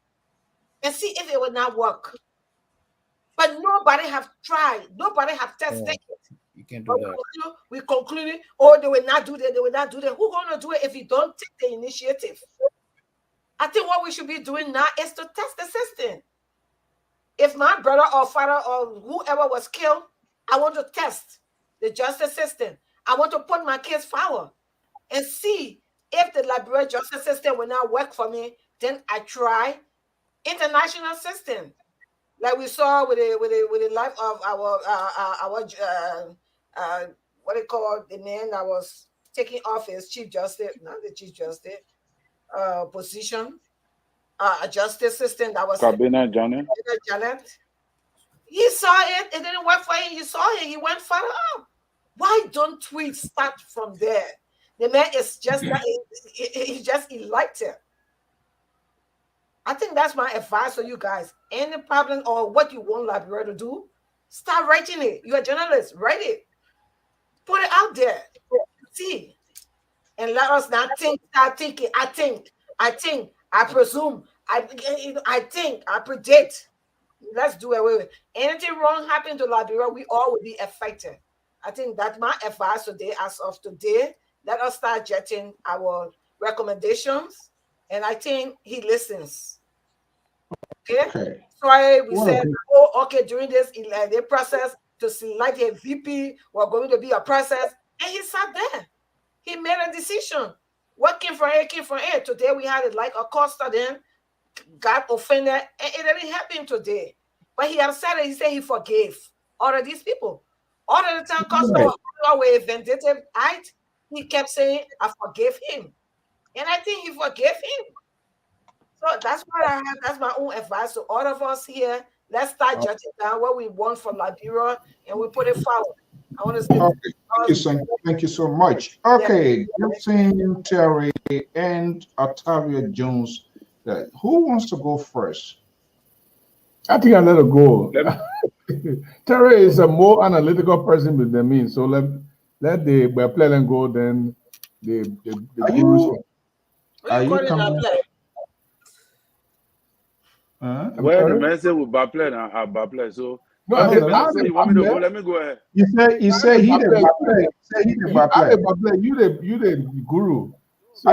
and see if it will not work. But nobody have tried. Nobody have tested it. You can do that. We concluded, oh, they will not do that. They will not do that. Who's going to do it if you don't take the initiative? I think what we should be doing now is to test the system. If my brother or father or whoever was killed, I want to test the justice system. I want to put my case forward and see if the Liberian justice system will not work for me. Then I try international system, like we saw with the life of our what they call the man that was taking office, chief justice, not the chief justice position, a justice system that was Cabinet Janet. He saw it, it didn't work for him. He saw it, he went further up. Why don't we start from there? The man is just he's just elected. I think that's my advice to you guys. Any problem or what you want Liberia to do, start writing it. You're a journalist, write it. Put it out there. See. And let us not start thinking, I think, I presume, I think, I predict. Let's do away with it. Anything wrong happen to Liberia, we all will be affected. I think that's my advice today. As of today, let us start jetting our recommendations. And I think he listens. Okay. So we said, oh, okay, during this the process to select a VP, we're going to be a process. And he sat there. He made a decision. What came from A came from A. Today we had it like a Costa then got offended, and it didn't happen today. But he upset it. He said he forgave all of these people. All of the time Costa were vindictive act. He kept saying, I forgave him. And I think he forgave him. So that's what I have. That's my own advice to all of us here. Let's start jotting down what we want for Liberia and we put it forward. I want to say thank you so much. Okay, Gibson, Terry, and Octavia Jones. Who wants to go first? I think I let it go. Terry is a more analytical person than me, so let the Play go. Then the gurus. Are you coming? Where the man said with Baplay and Baplay, so no, you want me to go? Let me go ahead. He said he the Baplay. You the guru. So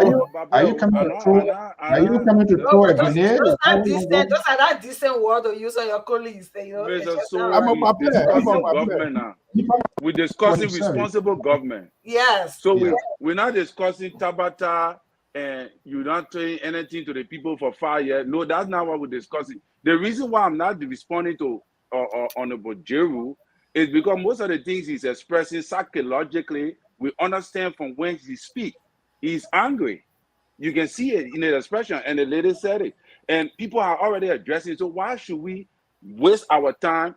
are you coming to throw? Are you coming to throw a grenade? Those are that decent word to use on your colleagues. You know, I'm a government now. We're discussing responsible government. Yes. So we're not discussing Tabata and you're not saying anything to the people for 5 years. No, that's not what we're discussing. The reason why I'm not responding to Honorable Jeru is because most of the things he's expressing psychologically, we understand from when he speaks. He's angry. You can see it in the expression, and the lady said it. And people are already addressing it. So why should we waste our time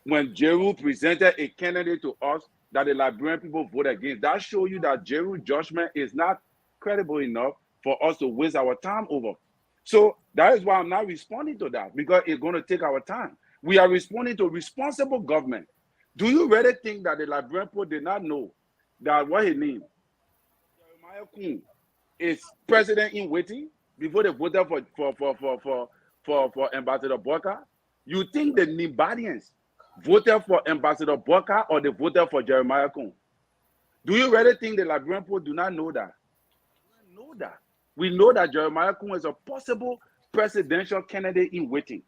when Jeru presented a candidate to us that the Liberian people vote against? That shows you that Jeru's judgment is not credible enough for us to waste our time over. So that is why I'm not responding to that, because it's going to take our time. We are responding to responsible government. Do you really think that the Liberian people did not know that what he means? Is president in waiting before they voted for Ambassador Boakai? You think the Nibadians voted for Ambassador Boakai or they voted for Jeremiah Kun? Do you really think the Liberian people do not know that? We know that. We know that Jeremiah Kun is a possible presidential candidate in waiting.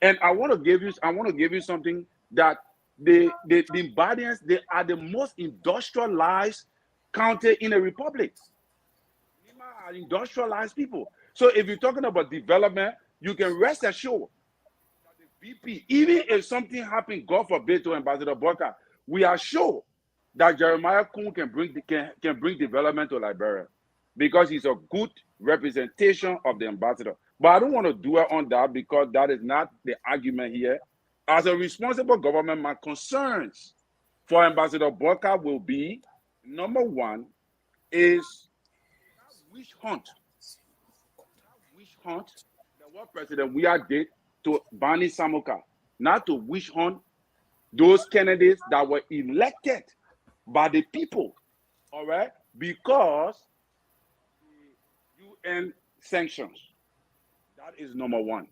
And I want to give you something that the Nibadians, they are the most industrialized county in the republic. Nyemah are industrialized people. So if you're talking about development, you can rest assured that the VP, even if something happened, God forbid, to Ambassador Boakai, we are sure that Jeremiah Kun can bring development to Liberia because he's a good representation of the ambassador. But I don't want to dwell on that because that is not the argument here. As a responsible government, my concerns for Ambassador Boakai will be, number one, is that witch hunt. That witch hunt that what President Weah did to Bani Samuka, not to witch hunt those candidates that were elected by the people, all right, because the UN sanctions. That is number one.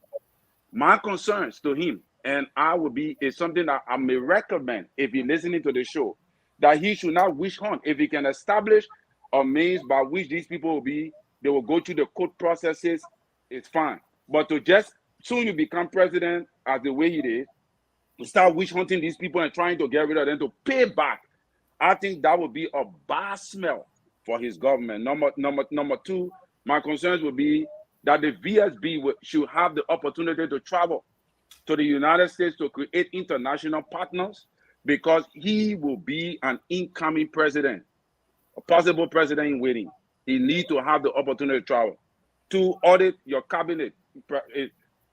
My concerns to him, and I will be, is something that I may recommend if he's listening to the show, that he should not witch hunt. If he can establish a means by which these people will be, they will go through the court processes, it's fine. But to just soon you become president as the way he did, to start witch hunting these people and trying to get rid of them to pay back, I think that would be a bad smell for his government. Number two, my concerns would be that the VSB should have the opportunity to travel to the United States to create international partners, because he will be an incoming president, a possible president in waiting. He needs to have the opportunity to travel to audit your cabinet.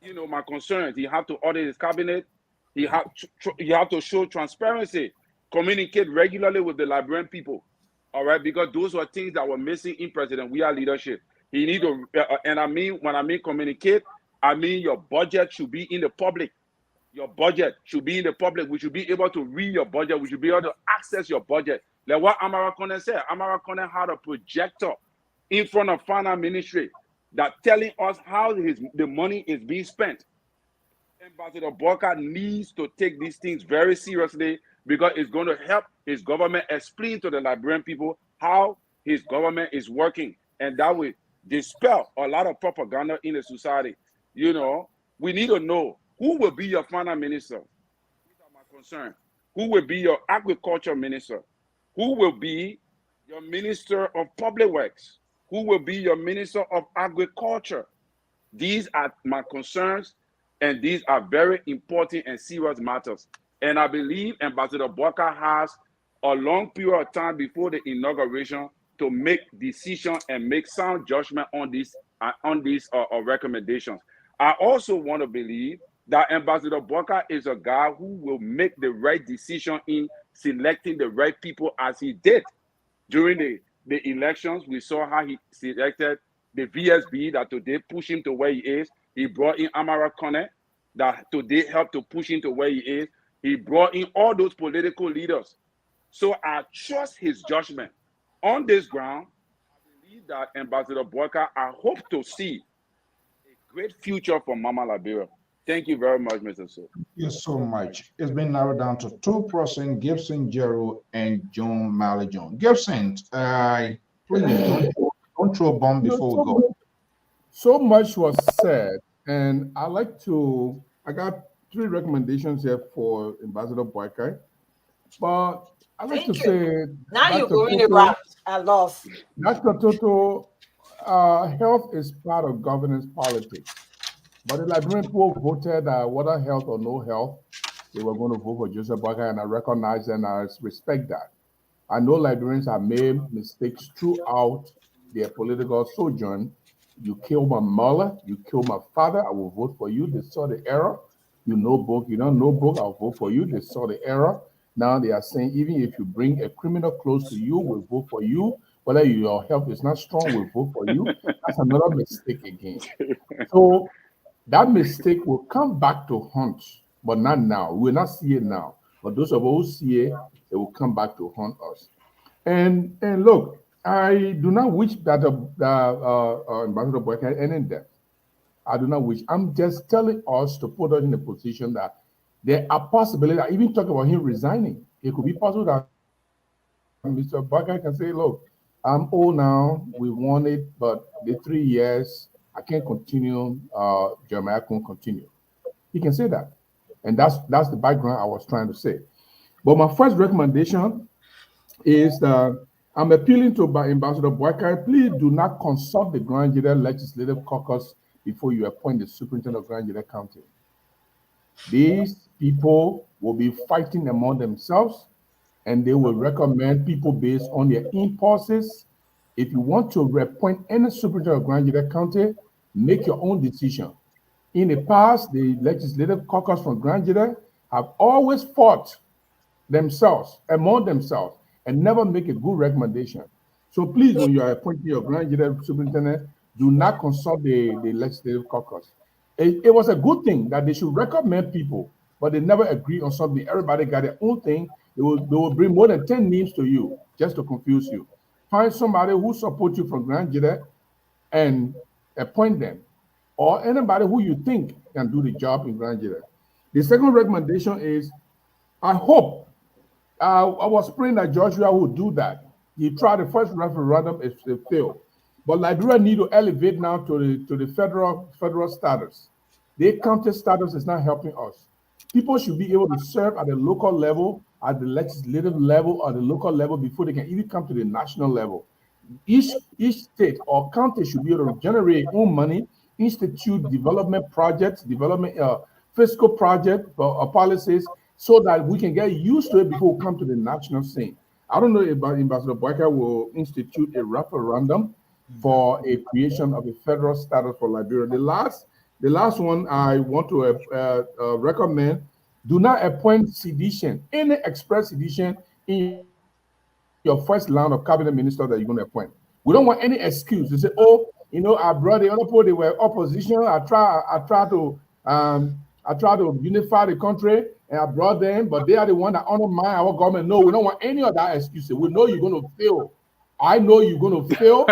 You know, my concerns, he have to audit his cabinet. You have to show transparency, communicate regularly with the Liberian people, all right? Because those were things that were missing in President Weah leadership. He need to, and I mean, when I mean communicate, I mean your budget should be in the public. Your budget should be in the public. We should be able to read your budget. We should be able to access your budget. Like what Amara Kone said, Amara Kone had a projector in front of Finance Ministry that telling us how the money is being spent. Ambassador Boakai needs to take these things very seriously, because it's going to help his government explain to the Liberian people how his government is working, and that will dispel a lot of propaganda in the society. You know, we need to know who will be your finance minister. These are my concerns. Who will be your agriculture minister? Who will be your minister of public works? Who will be your minister of agriculture? These are my concerns, and these are very important and serious matters. And I believe Ambassador Boakai has a long period of time before the inauguration to make decisions and make sound judgment on these recommendations. I also want to believe that Ambassador Boakai is a guy who will make the right decision in selecting the right people, as he did during the elections. We saw how he selected the VSB that today pushed him to where he is. He brought in Amara Kone that today helped to push him to where he is. He brought in all those political leaders. So I trust his judgment. On this ground, I believe that Ambassador Boakai, I hope to see a great future for Mama Liberia. Thank you very much, Mr. So. Thank you so much. It's been narrowed down to two persons, Gibson Jero and John Malley John. Gibson, please don't throw a bomb before we go. So much was said, and I got 3 recommendations here for Ambassador Boakai, but I like to say, now you're going around. I love. Dr. Toto, health is part of governance politics. But the Liberian people voted whether health or no health, they were going to vote for Joseph Boakai, and I recognize and I respect that. I know Liberians have made mistakes throughout their political sojourn. You killed my mother, you killed my father, I will vote for you. They saw the error. You know book, you don't know book, I'll vote for you. They saw the error. Now they are saying, even if you bring a criminal close to you, we'll vote for you. Whether your health is not strong, we'll vote for you. That's another mistake again. So that mistake will come back to haunt, but not now. We will not see it now. But those of us who see it, it will come back to haunt us. And look, I do not wish that Ambassador Boakai any death. I do not wish. I'm just telling us to put us in a position that there are possibilities. I even talk about him resigning. It could be possible that Mr. Boakai can say, look, I'm old now, we won it, but the 3 years, I can't continue, Jeremiah can't continue. He can say that. And that's the background I was trying to say. But my first recommendation is that I'm appealing to Ambassador Boakai, please do not consult the Grand Jede Legislative Caucus before you appoint the superintendent of Grand Jede County. These people will be fighting among themselves, and they will recommend people based on their impulses. If you want to appoint any superintendent of Grand Jede County, make your own decision. In the past, the legislative caucus from Grand Jury have always fought themselves, among themselves, and never make a good recommendation. So please, when you are appointing your Grand Jury superintendent, do not consult the legislative caucus. It was a good thing that they should recommend people, but they never agree on something. Everybody got their own thing. They will bring more than 10 names to you just to confuse you. Find somebody who supports you from Grand Jury and appoint them, or anybody who you think can do the job in Grand Jury. The second recommendation is, I hope, I was praying that Joshua would do that. He tried the first referendum, it failed. But Liberia need to elevate now to the federal status. The county status is not helping us. People should be able to serve at the local level, at the legislative level, or the local level before they can even come to the national level. Each state or county should be able to generate own money, institute development projects, fiscal project or policies, so that we can get used to it before we come to the national scene. I don't know if Ambassador Boakai will institute a referendum for a creation of a federal status for Liberia. The last one I want to recommend: do not appoint sedition, any express sedition in your first line of cabinet minister that you're going to appoint. We don't want any excuse to say, oh, I brought the other people, they were opposition. I try to unify the country, and I brought them, but they are the one that undermine our government. No, we don't want any of that excuses. We know you're going to fail. I know you're going to fail.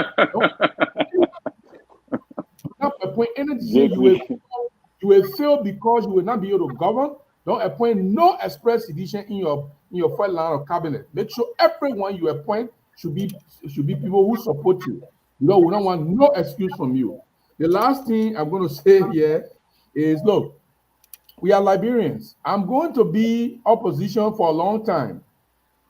Don't appoint any decision. You will fail because you will not be able to govern. Don't appoint no express sedition in your first line of cabinet. Make sure everyone you appoint should be people who support you. We don't want no excuse from you. The last thing I'm going to say here is, look, we are Liberians. I'm going to be opposition for a long time.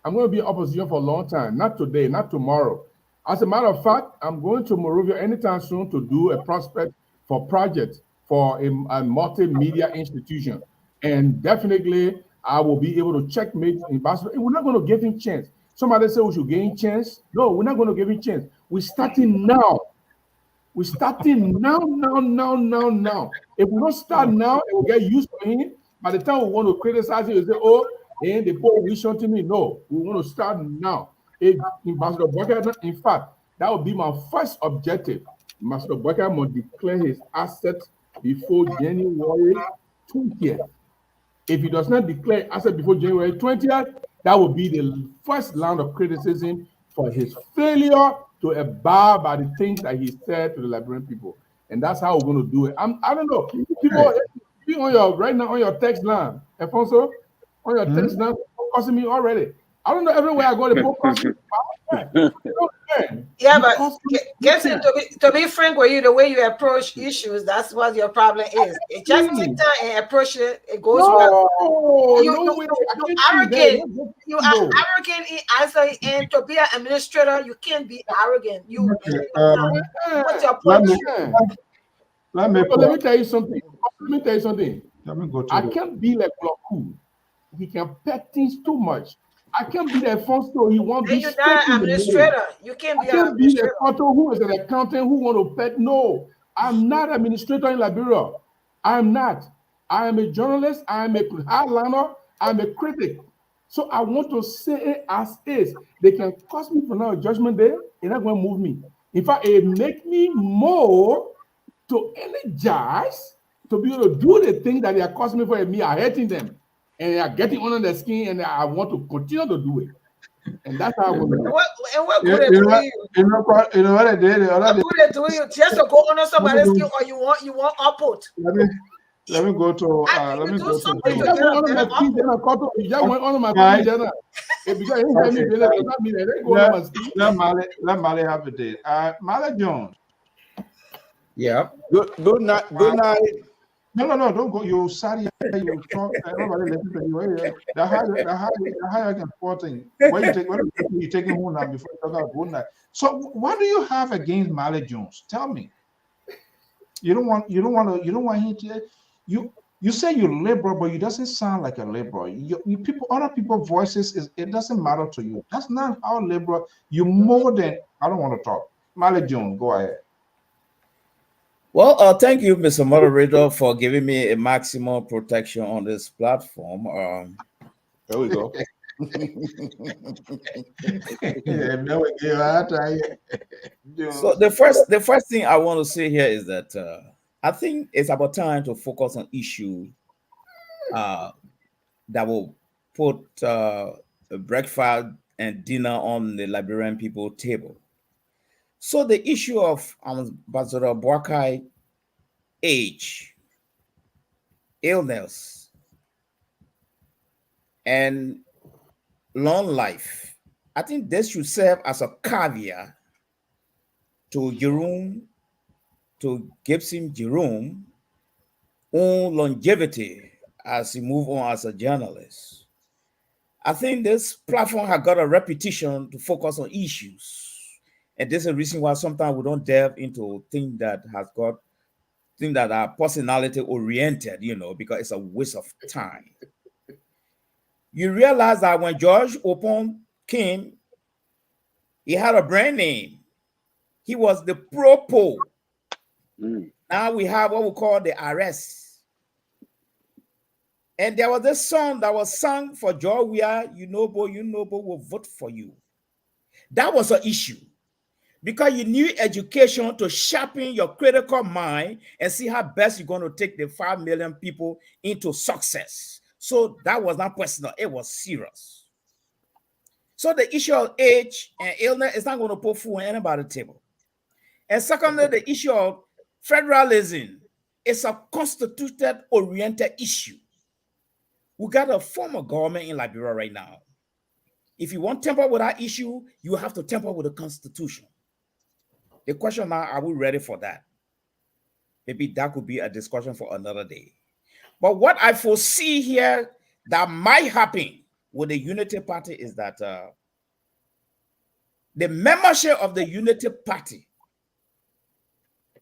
I'm going to be opposition for a long time, not today, not tomorrow. As a matter of fact, I'm going to Monrovia anytime soon to do a prospect for project for a multimedia institution. And definitely, I will be able to checkmate Ambassador. We're not going to give him chance. Somebody say we should give him chance. No, we're not going to give him chance. We're starting now. We're starting now. If we don't start now, it will get used to him. By the time we want to criticize him, we say, oh, and the poor wish to me. No, we want to start now. If Ambassador Boakai, in fact, that would be my first objective. Ambassador Boakai must declare his assets before January 20th. If he does not declare assets before January 20th, that will be the first round of criticism for his failure to abide by the things that he said to the Liberian people. And that's how we're going to do it. I don't know. People right now on your text line, Alfonso, on your text line, focusing me already. I don't know, everywhere I go, they focus me. Yeah, but Gibson, to be frank with you, the way you approach issues, that's what your problem is. It just take time and approach it. It goes well. You're arrogant. You are arrogant in answer, and to be an administrator, you can't be arrogant. What's your approach? Let me tell you something. I can't be like Bloku. He can pet things too much. I can't be the Alfonso. He won't be. You're not an administrator. You can't be an administrator. I can't be the who is an accountant who want to pet. No, I'm not an administrator in Liberia. I'm not. I am a journalist. I am a hardliner. I'm a critic. So I want to say it as is. They can cost me for now a judgment day. It's not going to move me. In fact, it make me more to energize to be able to do the thing that they are costing me for me. I'm hating them. And they are getting under their skin, and I want to continue to do it. And that's how I want to do it. And what good at doing you know what I did? What good at doing you? Just to go under somebody's skin, or you want output? Let me go to. Let me go to. You just went under my skin, then I cut off. You just went under my skin, then because anytime you do that, does not mean that they go under my skin. Let Mali have a day. Mali Jones. Yeah. Good night. Good night. No, don't go. You sorry, you talk. Everybody listen to you. The higher important. Why you taking one now before you talk about one night? So what do you have against Mali Jones? Tell me. You don't want him to. You say you're liberal, but you doesn't sound like a liberal. You people, other people's voices it doesn't matter to you. That's not how liberal. You more than. I don't want to talk. Mali Jones, go ahead. Well, thank you, Mr. Moderator, for giving me a maximum protection on this platform. There we go. So the first thing I want to say here is that I think it's about time to focus on issue that will put breakfast and dinner on the Liberian people table. So the issue of Ambassador Boakai age, illness, and long life, I think this should serve as a caveat to Gibson Jerome on longevity as he move on as a journalist. I think this platform has got a reputation to focus on issues. And this is the reason why sometimes we don't delve into things that are personality oriented, because it's a waste of time. You realize that when George Opon came, he had a brand name. He was the Propo. Now we have what we call the arrest. And there was this song that was sung for George Weah, you know, will vote for you. That was an issue because you need education to sharpen your critical mind and see how best you're going to take the 5 million people into success. So that was not personal, it was serious. So the issue of age and illness is not going to put food on anybody's table. And secondly, the issue of federalism is a constituted-oriented issue. We got a form of government in Liberia right now. If you want to tamper with that issue, you have to tamper with the Constitution. The question now, are we ready for that? Maybe that could be a discussion for another day. But what I foresee here that might happen with the Unity Party is that the membership of the Unity Party,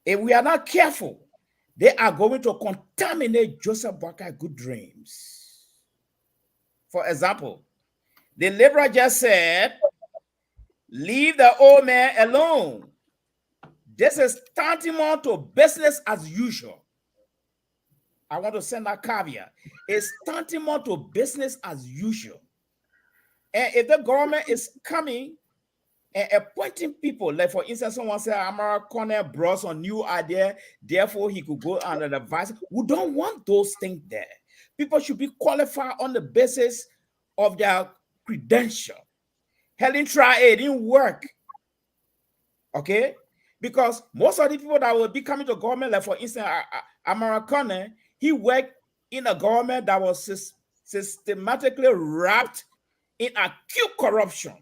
if we are not careful, they are going to contaminate Joseph Boakai good dreams. For example, the Liberal just said, leave the old man alone. This is tantamount to business as usual. I want to send that caveat. It's tantamount to business as usual. And if the government is coming and appointing people, like for instance, someone said, Amara Corner brought some new idea, therefore he could go under the advice. We don't want those things there. People should be qualified on the basis of their credential. Helen tried it didn't work. Okay? Because most of the people that will be coming to government, like for instance, Amara Corner, he worked in a government that was systematically wrapped in acute corruption.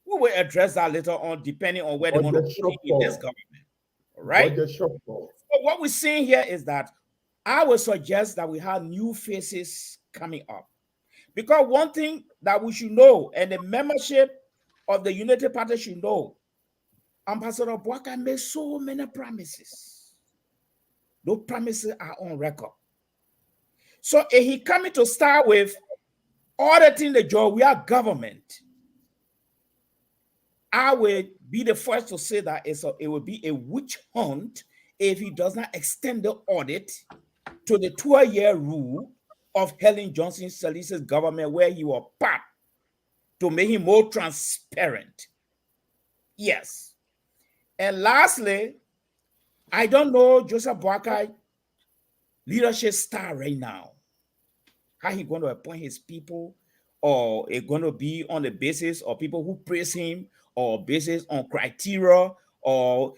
We will address that later on, depending on where they want to put in this government. All right? So what we're seeing here is that I would suggest that we have new faces coming up. Because one thing that we should know, and the membership of the Unity Party should know, Ambassador Boakai made so many promises. Those promises are on record. So if he coming to start with auditing the Georgia government, I will be the first to say that it will be a witch hunt if he does not extend the audit to the 12-year rule of Helen Johnson Sirleaf's government, where he was part, to make him more transparent. Yes. And lastly, I don't know Joseph Boakai leadership style right now. How he going to appoint his people, or it going to be on the basis of people who praise him, or basis on criteria, or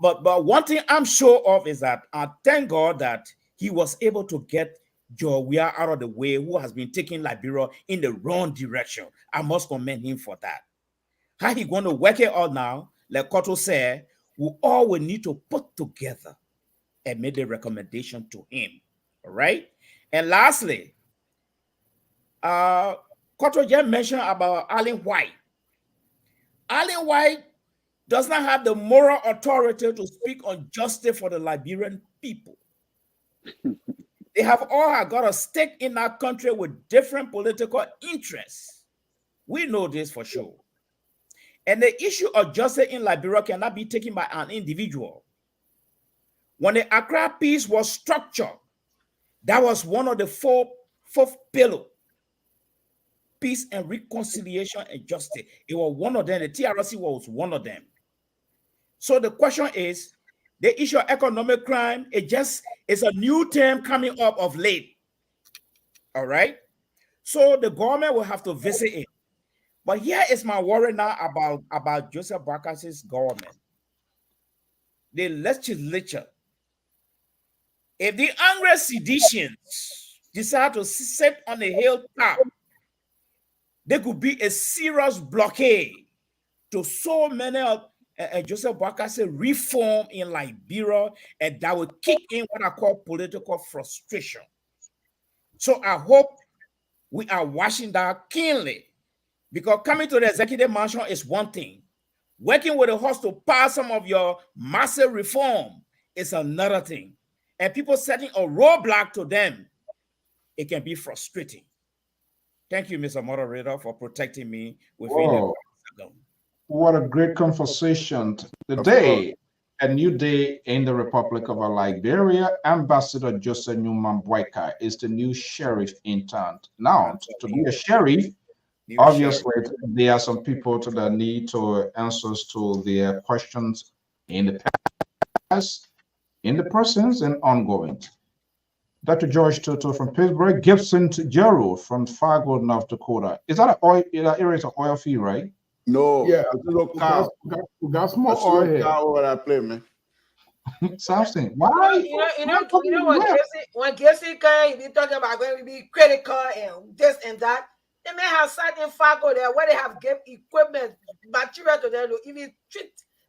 but one thing I'm sure of is that I thank God that he was able to get Weah out of the way, who has been taking Liberia in the wrong direction. I must commend him for that. How he going to work it out now, like Cotto said, we all will need to put together and make the recommendation to him. All right. And lastly, Cotto just mentioned about Allen White. Allen White does not have the moral authority to speak on justice for the Liberian people. They have all got a stake in our country with different political interests. We know this for sure. And the issue of justice in Liberia cannot be taken by an individual. When the Accra peace was structured, that was one of the fourth pillar. Peace and reconciliation and justice. It was one of them. The TRC was one of them. So the question is, the issue of economic crime, it's a new term coming up of late. All right. So the government will have to visit it. But here is my worry now about Joseph Boakai's government. The legislature, if the angry seditions decide to sit on the hilltop, there could be a serious blockade to so many of Joseph Boakai's reform in Liberia, and that will kick in what I call political frustration. So I hope we are watching that keenly, because coming to the executive mansion is one thing. Working with the host to pass some of your massive reform is another thing. And people setting a roadblock to them, it can be frustrating. Thank you, Mr. Moderator, for protecting me within a second. What a great conversation. A new day in the Republic of Liberia. Ambassador Joseph Nyemah Boakai is the new sheriff in town. Now, to be a sheriff, obviously, there are some people that need to answers to their questions in the past, in the present, and ongoing. Dr. George Toto from Pittsburgh, Gibson Gerald from Fargo, North Dakota. Is that an oil? That area is an oil field, right? No. Yeah, we got more oil here. What I play, man. Something. Why? You know when Gibson came, he talking about going to be critical and this and that. They may have sat in Fargo there where they have given equipment, material to them to even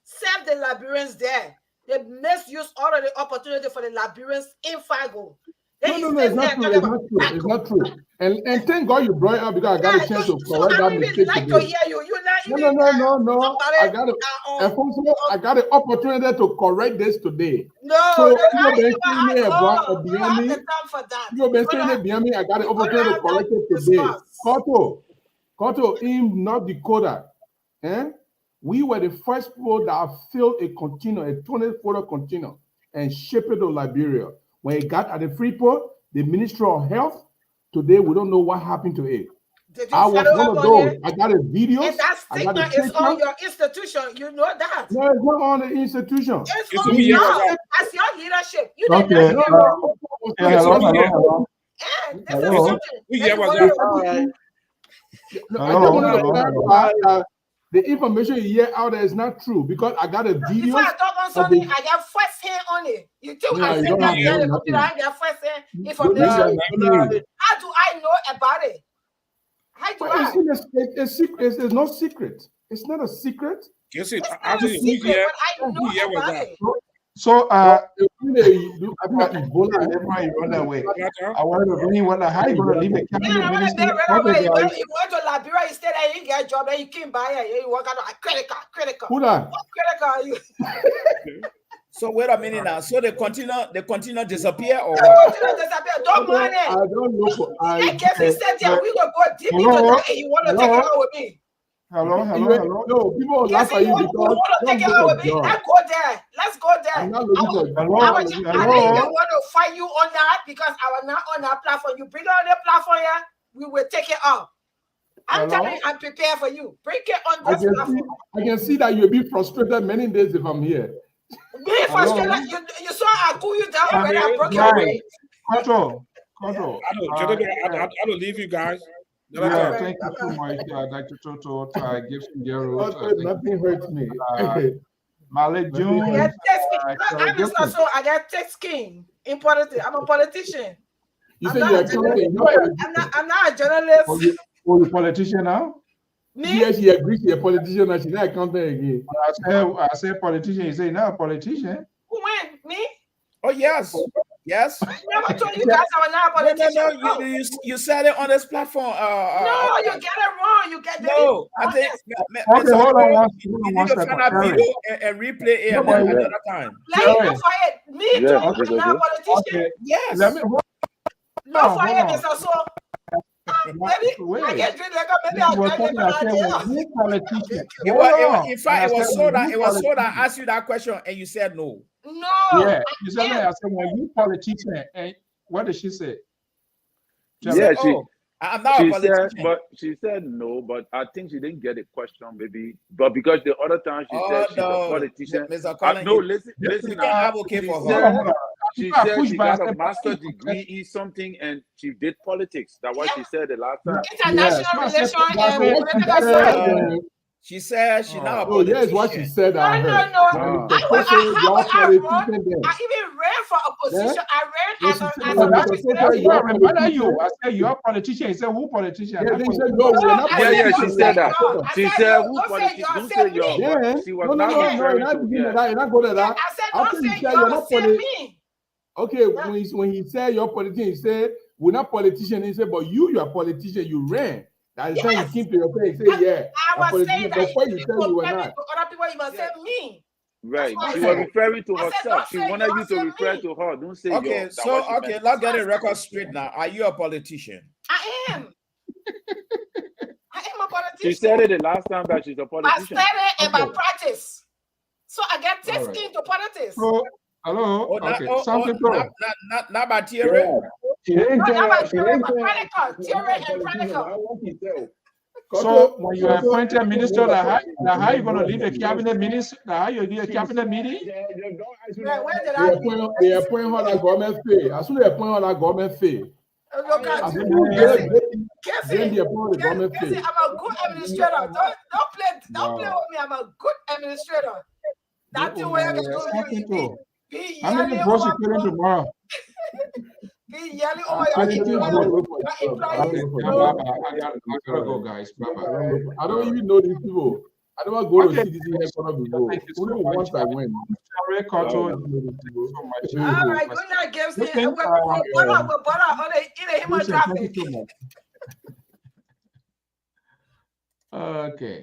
serve the Liberians there. They misuse all of the opportunity for the Liberians in Fargo. No, it's not true. It's not true. And thank God you brought it up, because I got a chance to correct that mistake. Like to hear you. No. I got an opportunity to correct this today. No, so I got the opportunity to correct it today. Koto, in North Dakota, we were the first people that filled a container, a 20-footer container, and shipped it to Liberia. When it got at the Freeport, the Ministry of Health, today we don't know what happened to it. I was one of those. I got a video. And that stigma is on your institution. You know that. No, it's not on the institution. It's on you. As your leadership. You the information you hear out there is not true, because I got a video. If I talk on something, I got first hand on it. You think I said that here, I got first hand information? How do I know about it? How do I? It's secret. It's no secret. It's not a secret. Yes, it's not a secret, but I know about it. So, Ebola, everybody run that way. I wanted to bring how you going to leave a cabinet minister? You went to Liberia, you stayed there, you get a job, then you came by here, you work out critical. Who that? What critical are you? So wait a minute now. So they continue disappear, or don't mind it. I don't know. In case he said, yeah, we will go deep into that, and you want to take it out with me. Hello. No, people laugh at you because take it out with me. Let's go there. I didn't want to fight you on that, because I was not on that platform. You bring it on the platform here, we will take it off. I'm telling you, I'm prepared for you. Bring it on this platform. I can see that you'll be frustrated many days if I'm here. Be frustrated. You saw I cool you down when I broke your way. Control. I don't leave you guys. Thank you so much, Dr. Toto, Gibson Gerald. Nothing hurts me. Malik June. I got text king in politics. I'm a politician. I'm not a journalist. Oh, you politician now? Me? Yes, she agrees she's a politician and she's not accountant again. I say politician, you say not a politician. Who went? Me? Oh, yes. Yes. I never told you guys I was not a politician. No, you said it on this platform. No, you get it wrong. You get no. I think. Okay, hold on. You need to find that video and replay it another time. Like, me too. I'm not a politician. Yes. No, for it is also. Maybe I can drink liquor. Maybe This I'll was get something liquor I said out when you politician. It Hold was, on. in fact, it And I was said, so when that you it was so that politician. I asked you that question and you said no. No. Yeah, you said that. I said, when you politician, and what did she say? You Tell said, me. Yeah, "Oh, I'm not a she said, politician." but she said no, but I think she didn't get the question, maybe. But because the other time she Oh said she's a no, politician. Mr. Collins, No, listen, you listen can't now. advocate She for Hold her. on, said hold on. she People are said pushed she back. got I a said, master degree in something and she did politics. That's what she said the last time. yes. International I said, relation I and said, political I said, science. She said she's not a Oh, yes, what she politician. said, I No, heard. no. When Ah. Mr. So said, you're a I run. politician then. I even ran for a Yeah? position. I ran When as she a said, as when a Mr. So representative. said, why you're I a remember politician. you. I said, you're a politician. He said, who politician? Yeah, Not they politician. said, no, we're not I Yeah, said, yeah, politicians. she don't said say that. y'all. I She said, said, no, who don't say politician? y'all. Don't Say say y'all, me. but Then, she was no, not you're referring not to, beginning yeah. that. You're not going to Yeah, that. I said, After don't you say said you're y'all. not Say politician. me. Okay, Yeah. when he said you're politician, he said, we're not politicians. He said, but you're a politician. You ran. That's the time he Yes. came to your face. He said, yeah, I I'm a was saying politician. that Before if you you said you were compare me not. to other people, you must say me. Right. That's She what I was said. referring to I said, herself. don't She say wanted y'all. you to Say refer me. to her. Don't say Okay, y'all. That's what she meant. let's get the record straight now. Are you a politician? I am. I am a She politician. said it the last time that she's a By politician. study and by Okay. practice. So I get All thick right. skin to politics. So, hello. Oh, Okay. Something pro. not by theory. She didn't No, tell not by she theory, didn't but tell practical. she's Theory not a and politician. practical. I want to tell. So when you are appointed minister, how you gonna leave a cabinet minister? How you leave a cabinet meeting? They appoint her that government fee. As soon as they appoint her that government fee. Look at As you. soon as then they appoint the Guess government fee. it, I'm a good administrator. Don't play with me. I'm a good administrator. That thing where I can do Something pro. be How many yelling votes over you putting tomorrow? be yelling over I your didn't employees. vote. Your Okay, employees. I gotta go, guys. Bye bye. I don't even know these people. I don't go Okay. to see this headquarters before. Thank you so Only much. once I went. Sorry, Koto. I Thank don't know these you so much. All right, good night, Gibson. Listen, We're butter on the in human listen, thank traffic. you so much. Okay.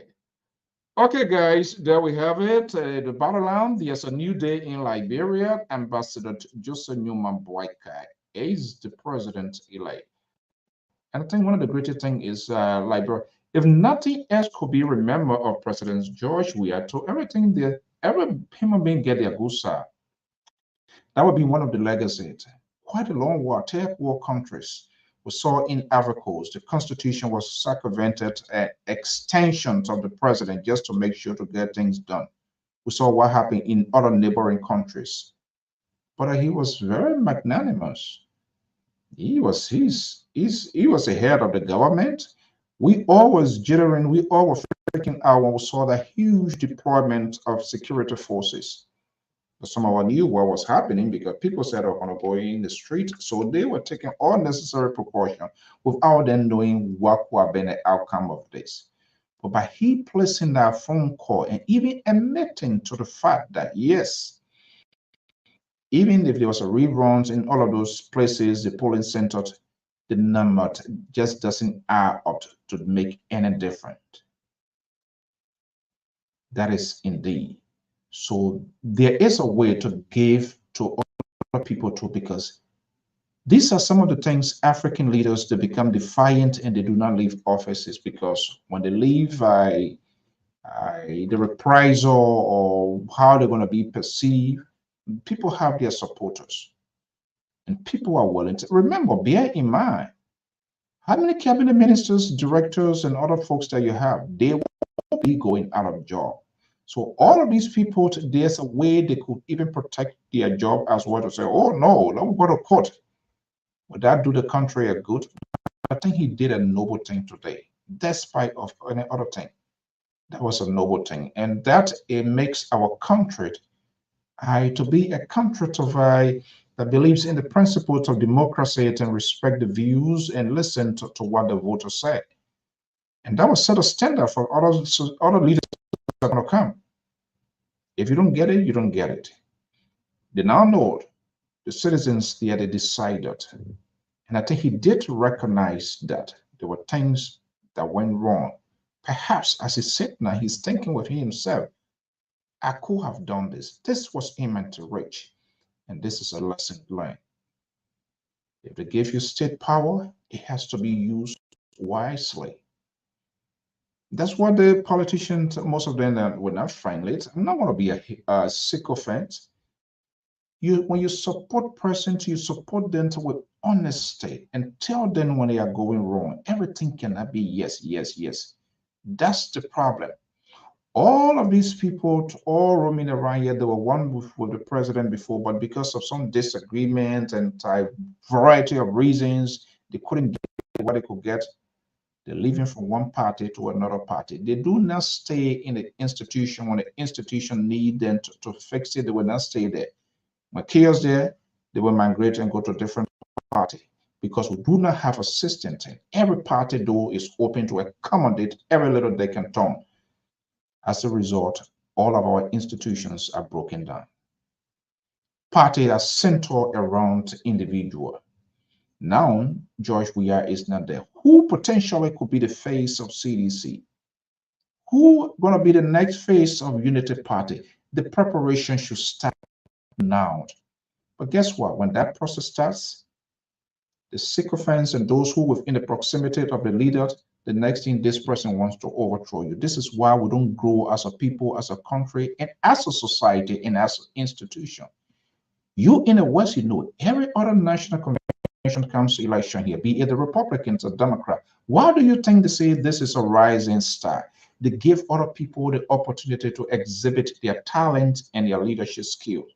Okay, guys, there we have it. The battleground. There's a new day in Liberia. Ambassador Joseph Nyemah Boakai is the president-elect. And I think one of the greatest things is Liberia. If nothing else could be remembered of President George Weah, to everything that every human being get their good side, that would be one of the legacies. Quite a long war, third world countries. We saw in Africa, the constitution was circumvented, extensions of the president just to make sure to get things done. We saw what happened in other neighboring countries. But he was very magnanimous. He was the head of the government. We all was jittering, we all were freaking out when we saw the huge deployment of security forces. But some of us knew what was happening because people said they were going to go in the street. So they were taking all necessary precaution without them knowing what would have been the outcome of this. But by he placing that phone call and even admitting to the fact that, yes, even if there was a reruns in all of those places, the polling centers, the number just doesn't add up to make any difference. That is indeed. So there is a way to give to other people too, because these are some of the things African leaders, they become defiant and they do not leave offices, because when they leave, the reprisal or how they're going to be perceived, people have their supporters. And people are willing to, remember, bear in mind, how many cabinet ministers, directors, and other folks that you have, they will be going out of job. So all of these people, there's a way they could even protect their job as well, to say, oh no, don't go to court. Would that do the country a good? I think he did a noble thing today, despite of any other thing. That was a noble thing. And that it makes our country to be a country that believes in the principles of democracy and respect the views and listen to what the voters say. And that will set a standard for other leaders that are going to come. If you don't get it, you don't get it. They now know the citizens there, they decided. And I think he did recognize that there were things that went wrong. Perhaps as he said now, he's thinking with himself, I could have done this. This was meant to reach. And this is a lesson learned. If they give you state power, it has to be used wisely. That's what the politicians, most of them will not find it. I'm not going to be a sycophant. When you support persons, you support them with honesty and tell them when they are going wrong. Everything cannot be yes, yes, yes. That's the problem. All of these people, all roaming around here, they were one with the president before, but because of some disagreement and a variety of reasons, they couldn't get what they could get. They're leaving from one party to another party. They do not stay in the institution when the institution need them to fix it. They will not stay there. When chaos there, they will migrate and go to a different party because we do not have a system. Every party door is open to accommodate every little they can turn. As a result, all of our institutions are broken down. Parties are centered around individual. Now, George Weah is not there. Who potentially could be the face of CDC? Who going to be the next face of Unity Party? The preparation should start now. But guess what? When that process starts, the sycophants and those who within the proximity of the leader, the next thing this person wants to overthrow you. This is why we don't grow as a people, as a country, and as a society, and as an institution. You in the West, you know, every other national convention comes to election here, be it the Republicans or Democrat. Why do you think they say this is a rising star? They give other people the opportunity to exhibit their talent and their leadership skills.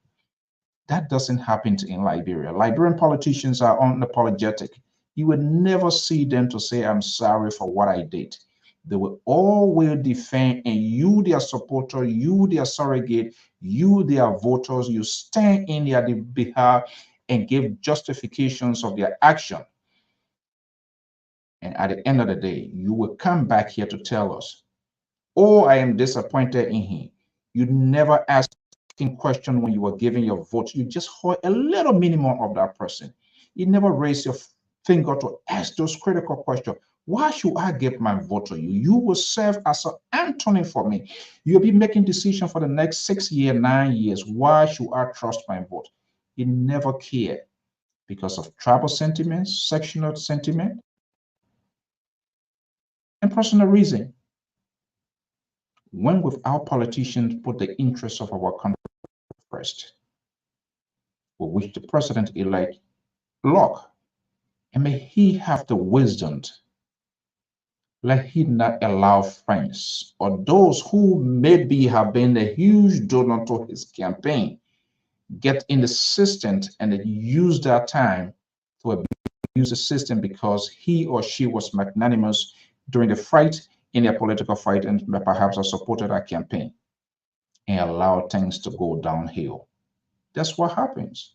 That doesn't happen in Liberia. Liberian politicians are unapologetic. You will never see them to say, I'm sorry for what I did. They will always defend, and you, their supporter, you, their surrogate, you, their voters, you stand in their behalf and give justifications of their action. And at the end of the day, you will come back here to tell us, oh, I am disappointed in him. You never asked question when you were giving your vote. You just heard a little minimum of that person. You never raised your finger to ask those critical questions. Why should I give my vote to you? You will serve as an Anthony for me. You'll be making decisions for the next 6 years, 9 years. Why should I trust my vote? You never care because of tribal sentiments, sectional sentiment, and personal reason. When with our politicians put the interests of our country first, we wish the president-elect luck, and may he have the wisdom. Let him not allow friends or those who maybe have been a huge donor to his campaign get in the system and use that time to abuse the system because he or she was magnanimous during the fight, in their political fight, and perhaps have supported our campaign and allow things to go downhill. That's what happens.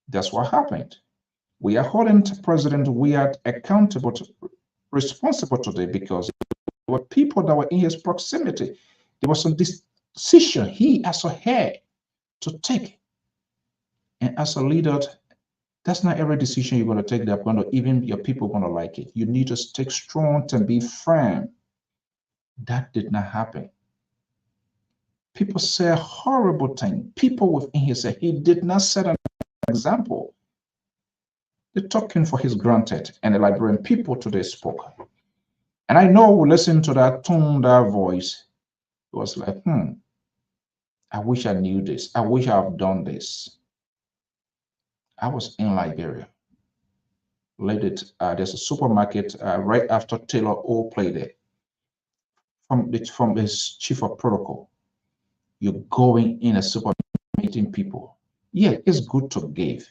That's what happened. We are holding President Weah accountable, responsible today because there were people that were in his proximity. There was some decision he as a head to take. And as a leader, that's not every decision you're going to take that going to, even your people are going to like it. You need to stay strong and be firm. That did not happen. People say a horrible thing. People within his head, he did not set an example. They're talking for his granted, and the Liberian people today spoke. And I know we listened to that tone, that voice. It was like, I wish I knew this. I wish I have done this. I was in Liberia. There's a supermarket right after Taylor O played it. From his chief of protocol. You're going in a supermarket meeting people. Yeah, it's good to give.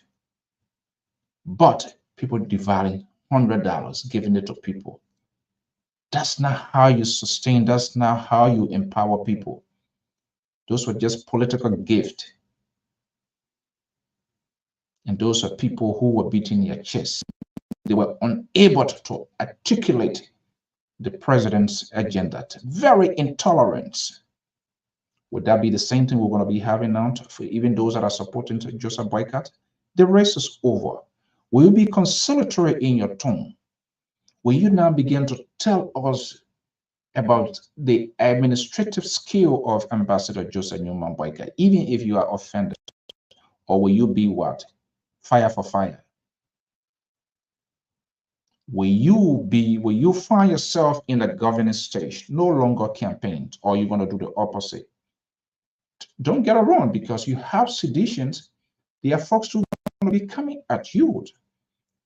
But people dividing $100, giving it to people. That's not how you sustain. That's not how you empower people. Those were just political gifts. And those are people who were beating their chests. They were unable to articulate the president's agenda. Very intolerant. Would that be the same thing we're going to be having now for even those that are supporting Joseph Boycott? The race is over. Will you be conciliatory in your tone? Will you now begin to tell us about the administrative skill of Ambassador Joseph Nyemah Boakai, even if you are offended? Or will you be what? Fire for fire. Will you find yourself in a governing stage, no longer campaigned, or you're going to do the opposite? Don't get around, because you have seditions. There are folks who are going to be coming at you,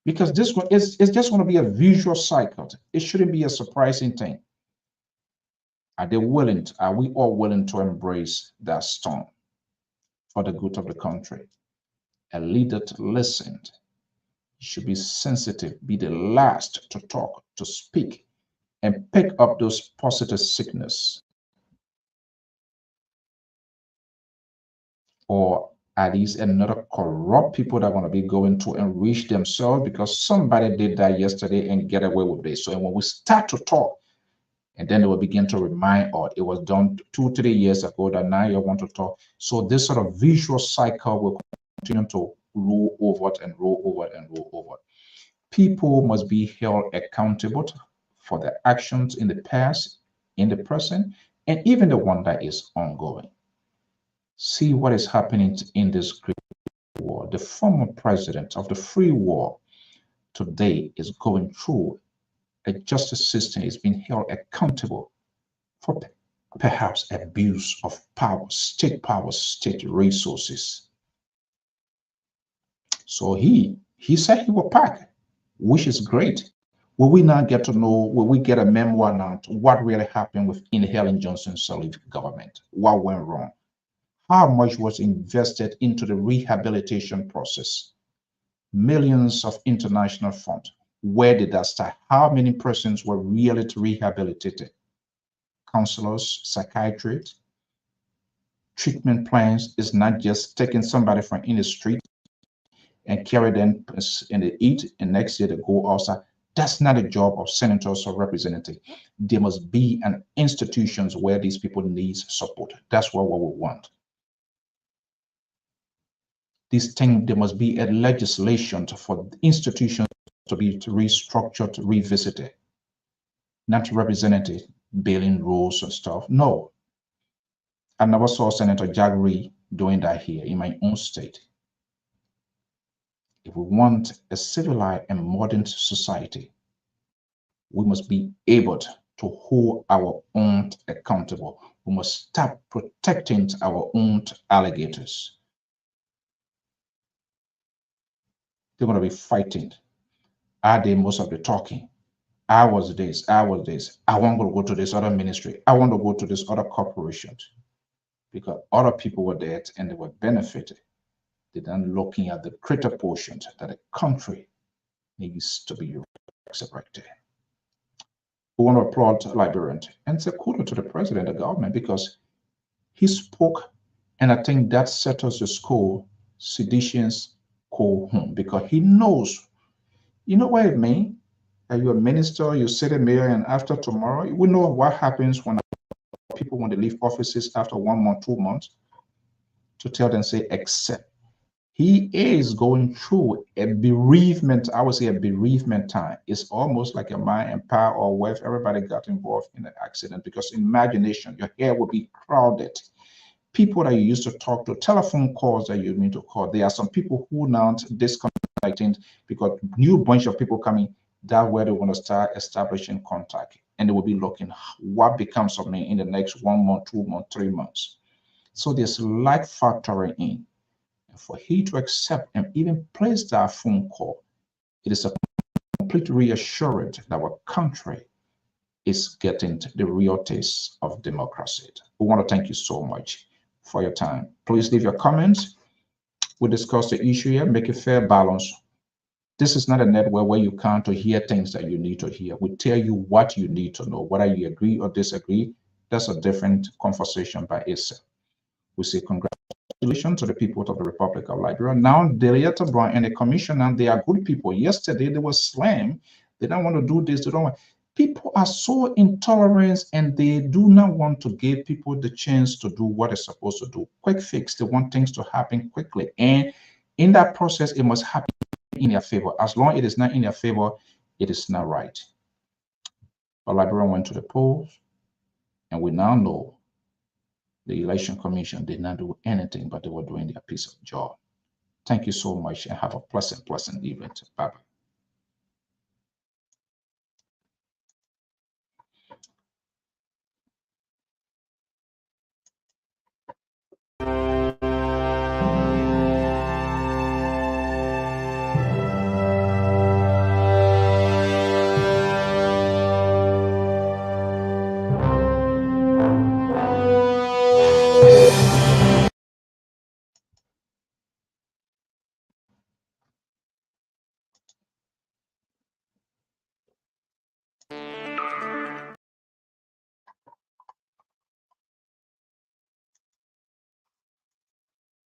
because this one is just going to be a visual cycle. It shouldn't be a surprising thing. Are we all willing to embrace that storm for the good of the country? A leader to listen. You should be sensitive, be the last to talk, to speak, and pick up those positive signals. Or are these another corrupt people that are going to be going to enrich themselves because somebody did that yesterday and get away with it? So when we start to talk, and then they will begin to remind, or it was done 2-3 years ago, that now you want to talk. So this sort of visual cycle will continue to roll over and roll over and roll over. People must be held accountable for their actions in the past, in the present, and even the one that is ongoing. See what is happening in this great war. The former president of the free world today is going through a justice system, is being held accountable for perhaps abuse of power, state resources. So he said he will pack, which is great. Will we now get to know, will we get a memoir now to what really happened within Helen Johnson's government? What went wrong? How much was invested into the rehabilitation process? Millions of international funds. Where did that start? How many persons were really rehabilitated? Counselors, psychiatrists, treatment plans is not just taking somebody from in the street and carry them in the eat and next year they go outside. That's not a job of senators or representatives. There must be an institutions where these people need support. That's what we want. This thing, there must be a legislation for institutions to be restructured, revisited, not representative billing rules and stuff. No. I never saw Senator Jagri doing that here in my own state. If we want a civilized and modern society, we must be able to hold our own accountable. We must start protecting our own alligators. They're going to be fighting. Are they most of the talking? I was this. I want to go to this other ministry. I want to go to this other corporation. Because other people were there and they were benefited. They're then looking at the greater portion that the country needs to be resurrected. We want to applaud Liberian and say kudos to the president and the government, because he spoke, and I think that settles the score. Seditions go home, because he knows, you know what it means? That you're a minister, you city mayor, and after tomorrow, we know what happens when people want to leave offices after 1 month, 2 months, to tell them, say, accept. He is going through a bereavement. I would say a bereavement time. It's almost like a mind and power or wealth. Everybody got involved in an accident, because imagination, your hair will be crowded. People that you used to talk to, telephone calls that you need to call. There are some people who now disconnecting because new bunch of people coming. That's where they want to start establishing contact. And they will be looking what becomes of me in the next 1 month, 2 months, 3 months. So there's life factoring in. And for he to accept and even place that phone call, it is a complete reassurance that our country is getting the real taste of democracy. We want to thank you so much for your time. Please leave your comments. We'll discuss the issue here, make a fair balance. This is not a network where you come to hear things that you need to hear. We tell you what you need to know. Whether you agree or disagree, that's a different conversation by itself. We say congratulations to the people of the Republic of Liberia. Now, Delieta Brown and the commissioner, they are good people. Yesterday, they were slammed. They don't want to do this. They don't want. People are so intolerant, and they do not want to give people the chance to do what they're supposed to do. Quick fix. They want things to happen quickly. And in that process, it must happen in their favor. As long as it is not in their favor, it is not right. But Liberia went to the polls, and we now know the election commission did not do anything, but they were doing their piece of job. Thank you so much, and have a pleasant evening. Bye-bye.